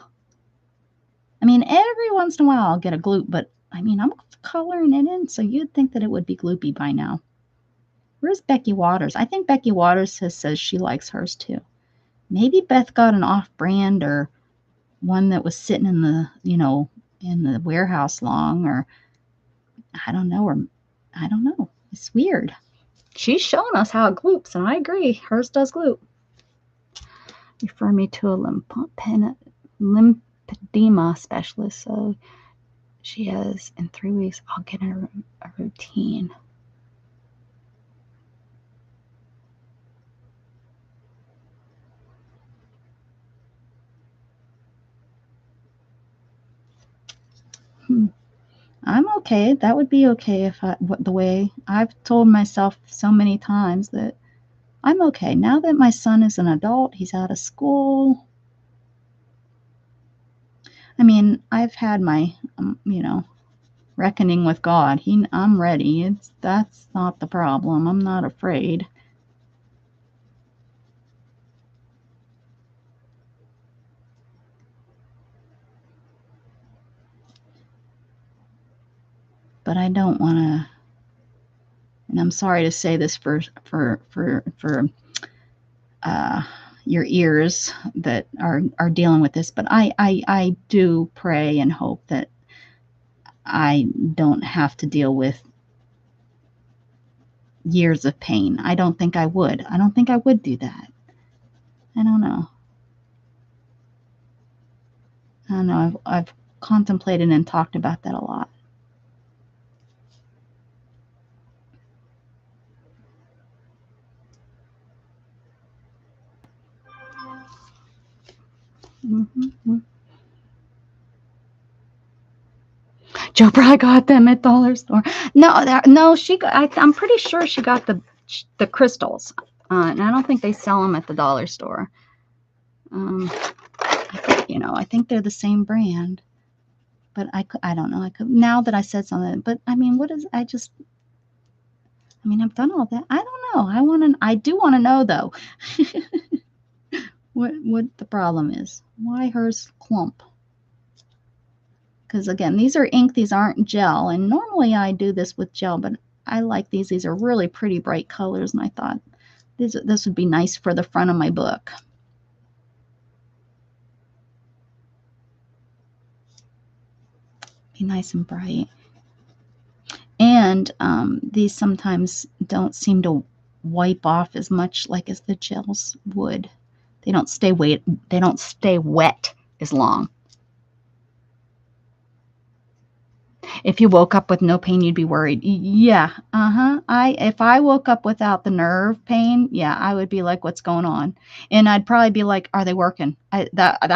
I mean, every once in a while I'll get a gloop, but I mean, I'm coloring it in, so you'd think that it would be gloopy by now. Where's Becky Waters? I think Becky Waters says she likes hers too. Maybe Beth got an off-brand or one that was sitting in the, in the warehouse long, or I don't know, or I don't know. It's weird. She's shown us how it gloops, and I agree. Hers does gloop. Refer me to a lymphedema specialist. So she has, in 3 weeks, I'll get a routine. I'm okay. That would be okay if the way I've told myself so many times that I'm okay. Now that my son is an adult, he's out of school. I mean, I've had my, reckoning with God. I'm ready. That's not the problem. I'm not afraid. But I don't want to, and I'm sorry to say this for your ears that are dealing with this, but I do pray and hope that I don't have to deal with years of pain. I don't think I would. I don't think I would do that. I don't know. I don't know. I've contemplated and talked about that a lot. Mm-hmm. Joe probably got them at dollar store. No, she got. I'm pretty sure she got the crystals, and I don't think they sell them at the dollar store. I think they're the same brand, but I don't know. I could, now that I said something, but I mean, I've done all that. I don't know. I do want to know though, what the problem is. Why hers clump? Because again, these are ink, these aren't gel, and normally I do this with gel, but I like these. These are really pretty bright colors, and I thought this would be nice for the front of my book. Be nice and bright. And these sometimes don't seem to wipe off as much like as the gels would. They don't stay wet as long. If you woke up with no pain, you'd be worried. Yeah, if I woke up without the nerve pain, yeah, I would be like, what's going on? And I'd probably be like, are they working? I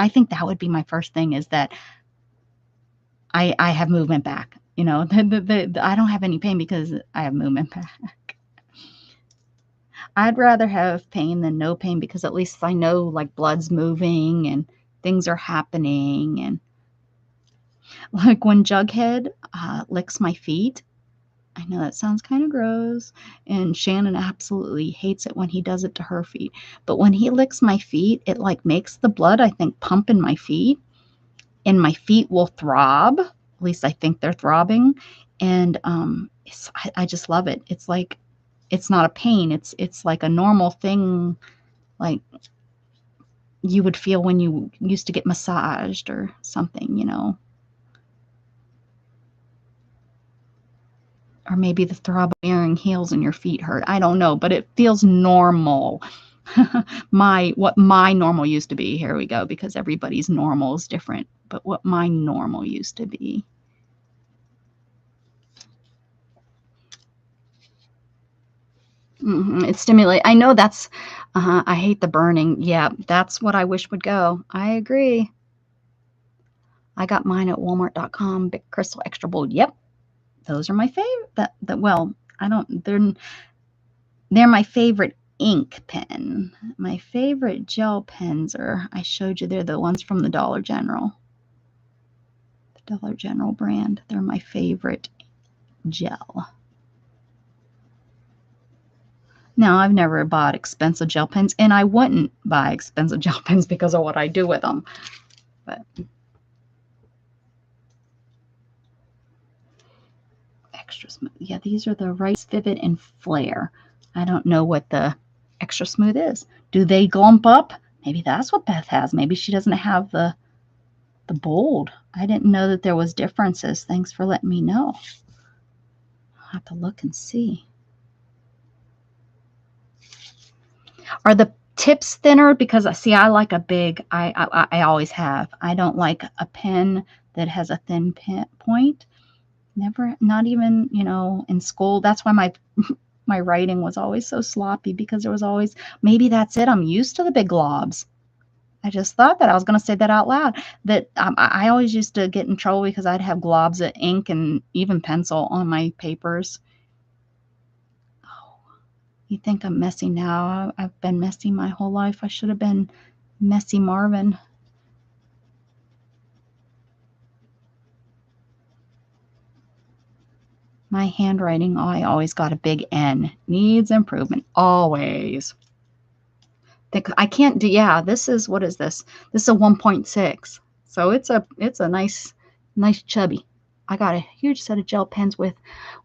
think that would be my first thing, is that I have movement back. I don't have any pain because I have movement back. I'd rather have pain than no pain, because at least I know like blood's moving and things are happening. And Like when Jughead licks my feet. I know that sounds kind of gross, and Shannon absolutely hates it when he does it to her feet. But when he licks my feet, it like makes the blood, I think, pump in my feet, and my feet will throb. At least I think they're throbbing, and I just love it. It's like it's not a pain. It's like a normal thing, like you would feel when you used to get massaged or something, you know. Or maybe the throb of wearing heels and your feet hurt. I don't know, but it feels normal. What my normal used to be. Here we go, because everybody's normal is different. But what my normal used to be. It's stimulating. I know that's. I hate the burning. Yeah, that's what I wish would go. I agree. I got mine at Walmart.com. Big Crystal Extra Bold. Yep, those are my favorite. Well, I don't. They're my favorite ink pen. My favorite gel pens are, I showed you, they're the ones from the Dollar General. The Dollar General brand. They're my favorite gel. Now, I've never bought expensive gel pens, and I wouldn't buy expensive gel pens because of what I do with them. But extra smooth. Yeah, these are the Rice Vivid and Flare. I don't know what the extra smooth is. Do they glump up? Maybe that's what Beth has. Maybe she doesn't have the bold. I didn't know that there was differences. Thanks for letting me know. I'll have to look and see. Are the tips thinner? Because see, I like a big, I always have. I don't like a pen that has a thin point. Never, not even, you know, in school. That's why my writing was always so sloppy, because there was always, maybe that's it. I'm used to the big globs. I just thought that I was going to say that out loud, that I always used to get in trouble because I'd have globs of ink and even pencil on my papers. Oh, you think I'm messy now? I've been messy my whole life. I should have been messy Marvin. My handwriting, oh, I always got a big N. Needs improvement, always. I can't do, yeah, this is, what is this? This is a 1.6. So it's a nice chubby. I got a huge set of gel pens with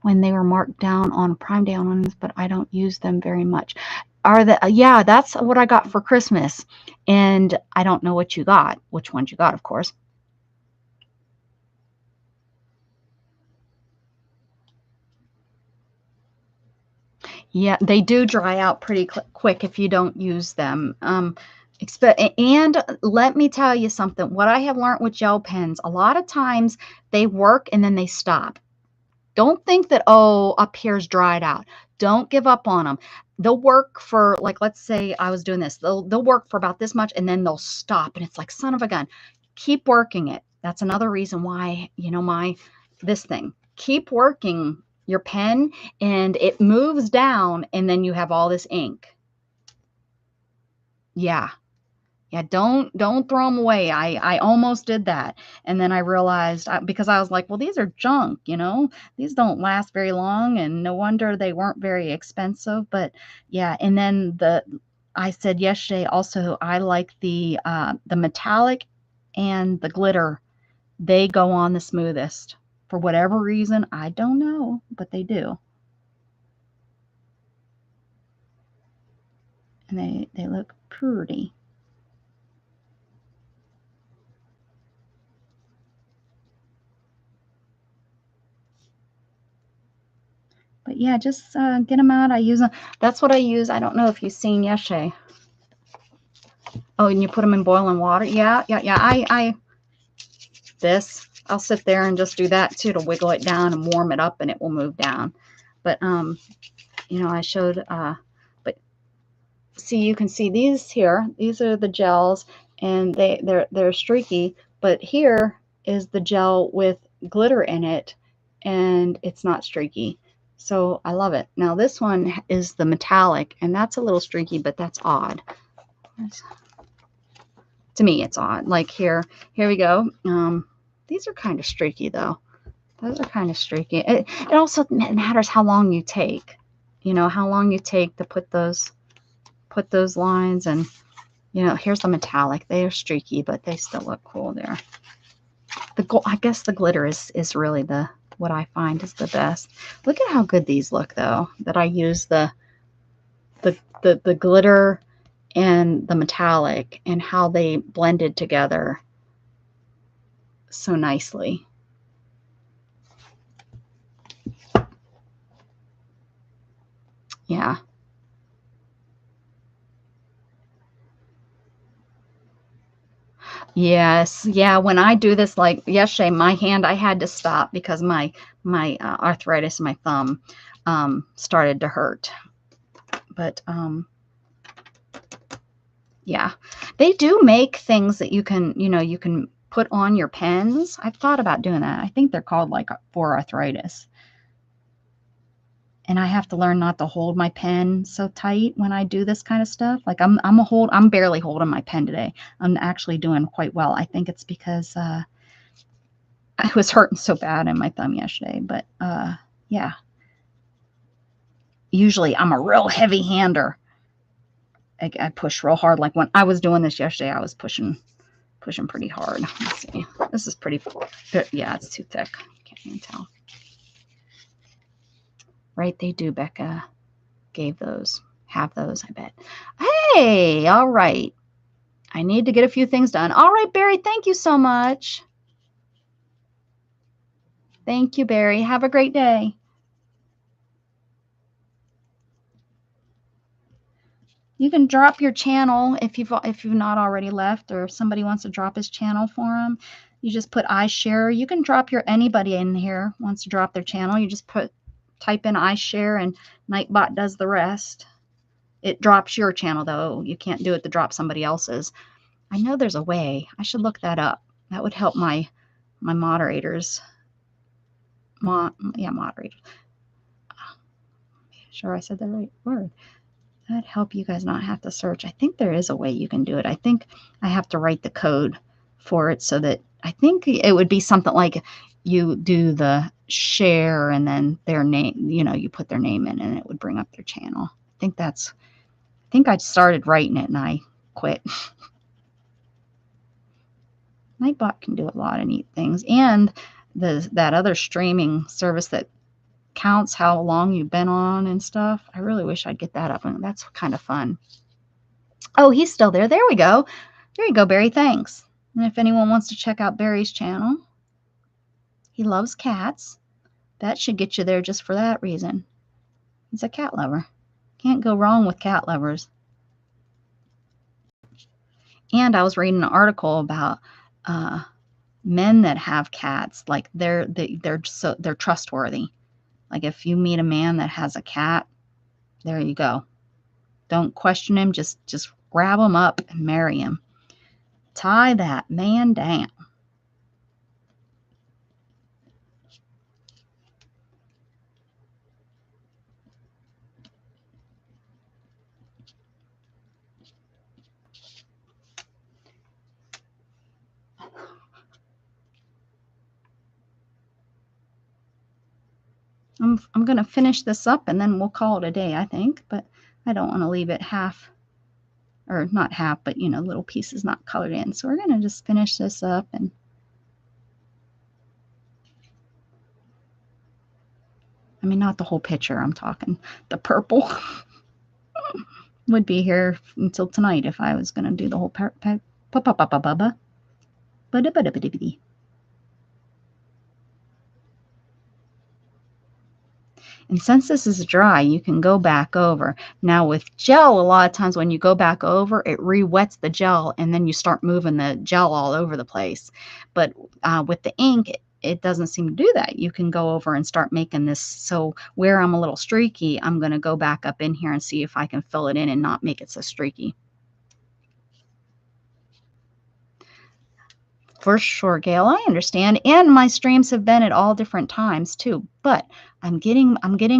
when they were marked down on Prime Day on ones, but I don't use them very much. Yeah, that's what I got for Christmas. And I don't know what you got, which ones you got, of course. Yeah, they do dry out pretty quick if you don't use them. And let me tell you something. What I have learned with gel pens, a lot of times they work and then they stop. Don't think that, oh, up here's dried out. Don't give up on them. They'll work for, like, let's say I was doing this. They'll work for about this much, and then they'll stop. And it's like, son of a gun. Keep working it. That's another reason why, you know, this thing. Keep working your pen, and it moves down, and then you have all this ink. Yeah. Yeah, don't throw them away. I almost did that. And then I realized, because I was like, well, these are junk, you know, these don't last very long, and no wonder they weren't very expensive. But yeah, and then I said yesterday also, I like the metallic and the glitter. They go on the smoothest for whatever reason. I don't know, but they do. And they look pretty. But yeah, just get them out. I use them. That's what I use. I don't know if you've seen yesterday. Oh, and you put them in boiling water. Yeah. I'll sit there and just do that too, to wiggle it down and warm it up, and it will move down. But you know, I showed but see, you can see these here. These are the gels, and they're streaky. But here is the gel with glitter in it, and it's not streaky. So I love it. Now this one is the metallic, and that's a little streaky, but that's odd. To me, it's odd. Like here we go. These are kind of streaky though. Those are kind of streaky. It also matters how long you take. You know, how long you take to put those lines. And, you know, here's the metallic. They are streaky, but they still look cool there. I guess the glitter is really what I find is the best. Look at how good these look though, that I use the glitter and the metallic and how they blended together so nicely. Yeah. Yes. Yeah. When I do this, like yesterday, my hand, I had to stop because my arthritis in my thumb started to hurt. But yeah, they do make things that you can, you know, you can put on your pens. I've thought about doing that. I think they're called like for arthritis. And I have to learn not to hold my pen so tight when I do this kind of stuff. Like I'm barely holding my pen today. I'm actually doing quite well. I think it's because I was hurting so bad in my thumb yesterday. But yeah, usually I'm a real heavy hander. I push real hard. Like when I was doing this yesterday, I was pushing pretty hard. Let's see. This is pretty. Yeah, it's too thick. Can't even tell. Right, they do. Becca gave those. Have those, I bet. Hey, all right. I need to get a few things done. All right, Barry, thank you so much. Thank you, Barry. Have a great day. You can drop your channel if you've not already left, or if somebody wants to drop his channel for him. You just put I share. You can drop anybody in here wants to drop their channel. You just type in I share and Nightbot does the rest. It drops your channel though. You can't do it to drop somebody else's. I know there's a way. I should look that up. That would help my moderators. Moderators. Sure I said the right word. That'd help you guys not have to search. I think there is a way you can do it. I think I have to write the code for it so that I think it would be something like you do the share and then their name, you know, you put their name in and it would bring up their channel. I think I started writing it and I quit. Nightbot can do a lot of neat things. And that other streaming service that counts how long you've been on and stuff. I really wish I'd get that up. And that's kind of fun. Oh, he's still there. There we go. There you go, Barry. Thanks. And if anyone wants to check out Barry's channel, he loves cats. That should get you there just for that reason. He's a cat lover. Can't go wrong with cat lovers. And I was reading an article about men that have cats. Like they're trustworthy. Like if you meet a man that has a cat, there you go. Don't question him. Just grab him up and marry him. Tie that man down. I'm going to finish this up and then we'll call it a day, I think. But I don't want to leave it half, or not half, but, you know, little pieces not colored in. So we're going to just finish this up. And I mean, not the whole picture. I'm talking the purple. Would be here until tonight if I was going to do the whole And since this is dry, you can go back over. Now with gel, a lot of times when you go back over, it re-wets the gel and then you start moving the gel all over the place. But with the ink, it doesn't seem to do that. You can go over and start making this. So where I'm a little streaky, I'm going to go back up in here and see if I can fill it in and not make it so streaky. For sure, Gail, I understand. And my streams have been at all different times too. But I'm getting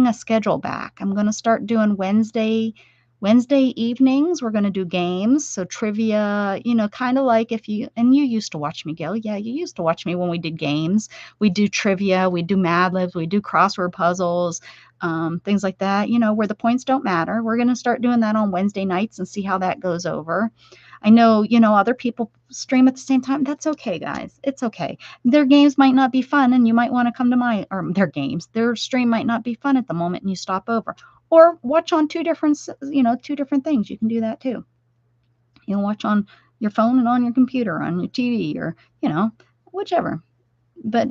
a schedule back. I'm going to start doing Wednesday Wednesday evenings, we're going to do games. So trivia, you know, kind of like if you, and you used to watch me, Gail. Yeah, you used to watch me when we did games. We do trivia, we do Mad Libs, we do crossword puzzles, things like that, you know, where the points don't matter. We're going to start doing that on Wednesday nights and see how that goes over. I know, you know, other people stream at the same time. That's okay, guys. It's okay. Their games might not be fun and you might want to come to my, or their stream might not be fun at the moment and you stop over. Or watch on two different, you know, two different things. You can do that too. You can watch on your phone and on your computer, on your TV, or, you know, whichever. But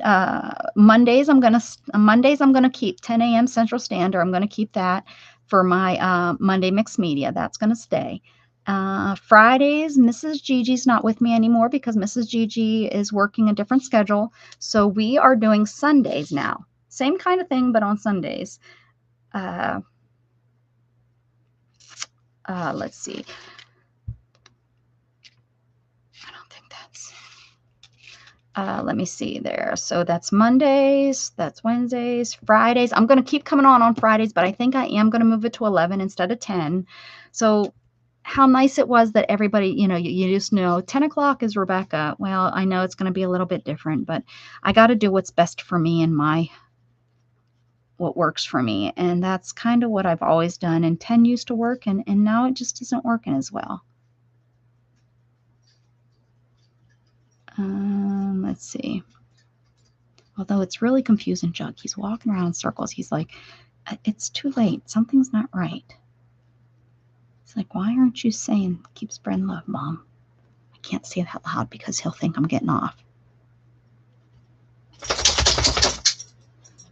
Mondays I'm gonna keep 10 a.m. Central Standard. I'm gonna keep that for my Monday Mixed Media. That's gonna stay. Fridays, Mrs. Gigi's not with me anymore because Mrs. Gigi is working a different schedule. So we are doing Sundays now. Same kind of thing, but on Sundays. Let's see. I don't think that's, let me see there. So that's Mondays, that's Wednesdays, Fridays. I'm going to keep coming on Fridays, but I think I am going to move it to 11 instead of 10. So how nice it was that everybody, you know, you just know 10 o'clock is Rebecca. Well, I know it's going to be a little bit different, but I got to do what's best for me and what works for me. And that's kind of what I've always done. And 10 used to work, and now it just isn't working as well. Let's see. Although it's really confusing, Jug. He's walking around in circles. He's like, it's too late. Something's not right. It's like, why aren't you saying keep spreading love, Mom? I can't say that loud because he'll think I'm getting off.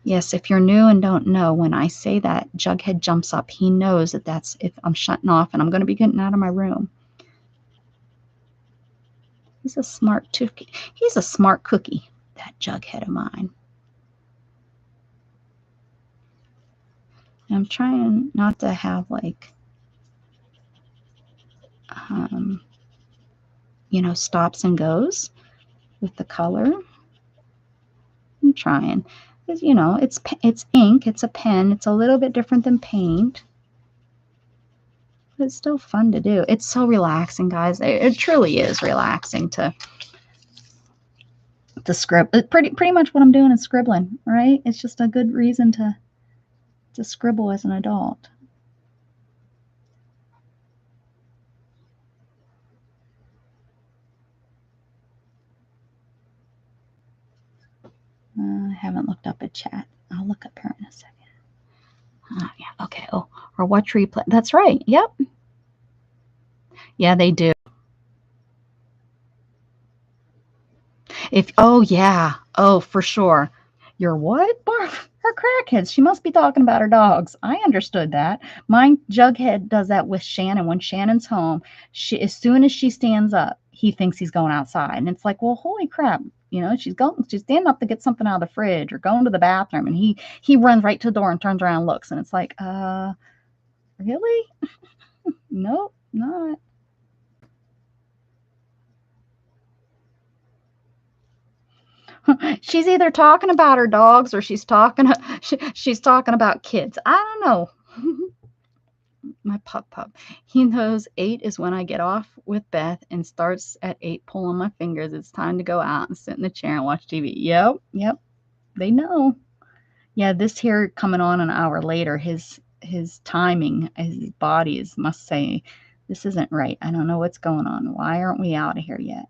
Yes, if you're new and don't know, when I say that, Jughead jumps up. He knows that that's if I'm shutting off and I'm going to be getting out of my room. He's a smart cookie. He's a smart cookie, that Jughead of mine. And I'm trying not to have like, you know, stops and goes with the color. I'm trying. You know, it's ink, it's a pen, it's a little bit different than paint, but it's still fun to do. It's so relaxing, guys. It truly is relaxing to scribble. Pretty much what I'm doing is scribbling, right? It's just a good reason to scribble as an adult. I haven't looked up a chat. I'll look up here in a second. Yeah, okay. Oh, or watch replay. That's right. Yep. Yeah, they do. Oh yeah. Oh, for sure. You're what? Barf. Her crackheads. She must be talking about her dogs. I understood that. Mine, Jughead, does that with Shannon. When Shannon's home, as soon as she stands up, he thinks he's going outside. And it's like, well, holy crap. You know, she's standing up to get something out of the fridge or going to the bathroom. And he runs right to the door and turns around and looks. And it's like, really? Nope, not. She's either talking about her dogs or she's talking about kids. I don't know. My pup. He knows 8 is when I get off with Beth and starts at 8 pulling my fingers. It's time to go out and sit in the chair and watch TV. Yep. They know. Yeah, this here coming on an hour later, his timing, his body must say, this isn't right. I don't know what's going on. Why aren't we out of here yet?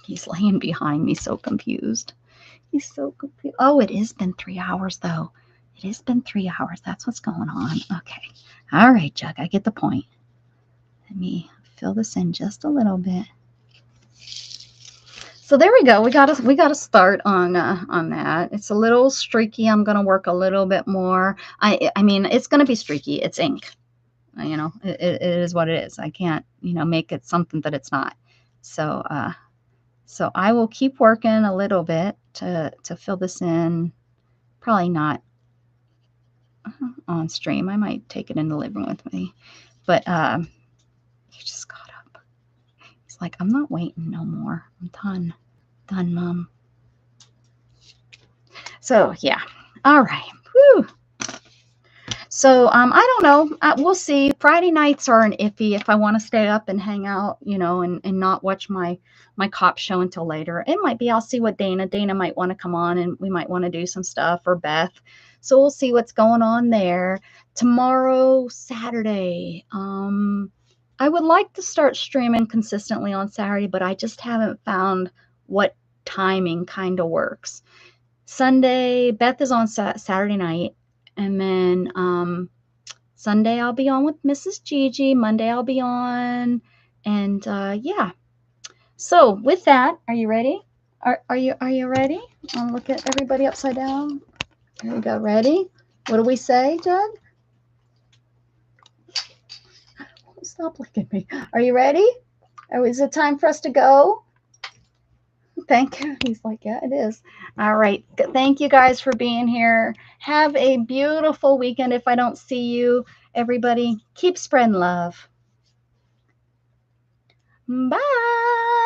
He's laying behind me, so confused. He's so confused. Oh, it has been 3 hours, though. It has been 3 hours. That's what's going on. Okay. All right, Jug. I get the point. Let me fill this in just a little bit. So there we go. We got to start on that. It's a little streaky. I'm going to work a little bit more. I mean, it's going to be streaky. It's ink. You know, it is what it is. I can't, you know, make it something that it's not. So I will keep working a little bit to fill this in. Probably not on stream. I might take it in the living room with me. But he just got up. He's like, I'm not waiting no more. I'm done. Done, Mom. So yeah. All right. Whew. So I don't know. We'll see. Friday nights are an iffy if I want to stay up and hang out, you know, and not watch my cop show until later. It might be I'll see what Dana might want to come on and we might want to do some stuff, or Beth. So we'll see what's going on there. Tomorrow, Saturday. I would like to start streaming consistently on Saturday, but I just haven't found what timing kind of works. Sunday, Beth is on Saturday night. And then Sunday I'll be on with Mrs. Gigi. Monday I'll be on. And yeah. So with that, are you ready? Are you ready? I'll look at everybody upside down. Here we go. Ready? What do we say, Doug? Stop looking at me. Are you ready? Oh, is it time for us to go? Thank you. He's like, yeah, it is. All right. Thank you guys for being here. Have a beautiful weekend. If I don't see you, everybody, keep spreading love. Bye.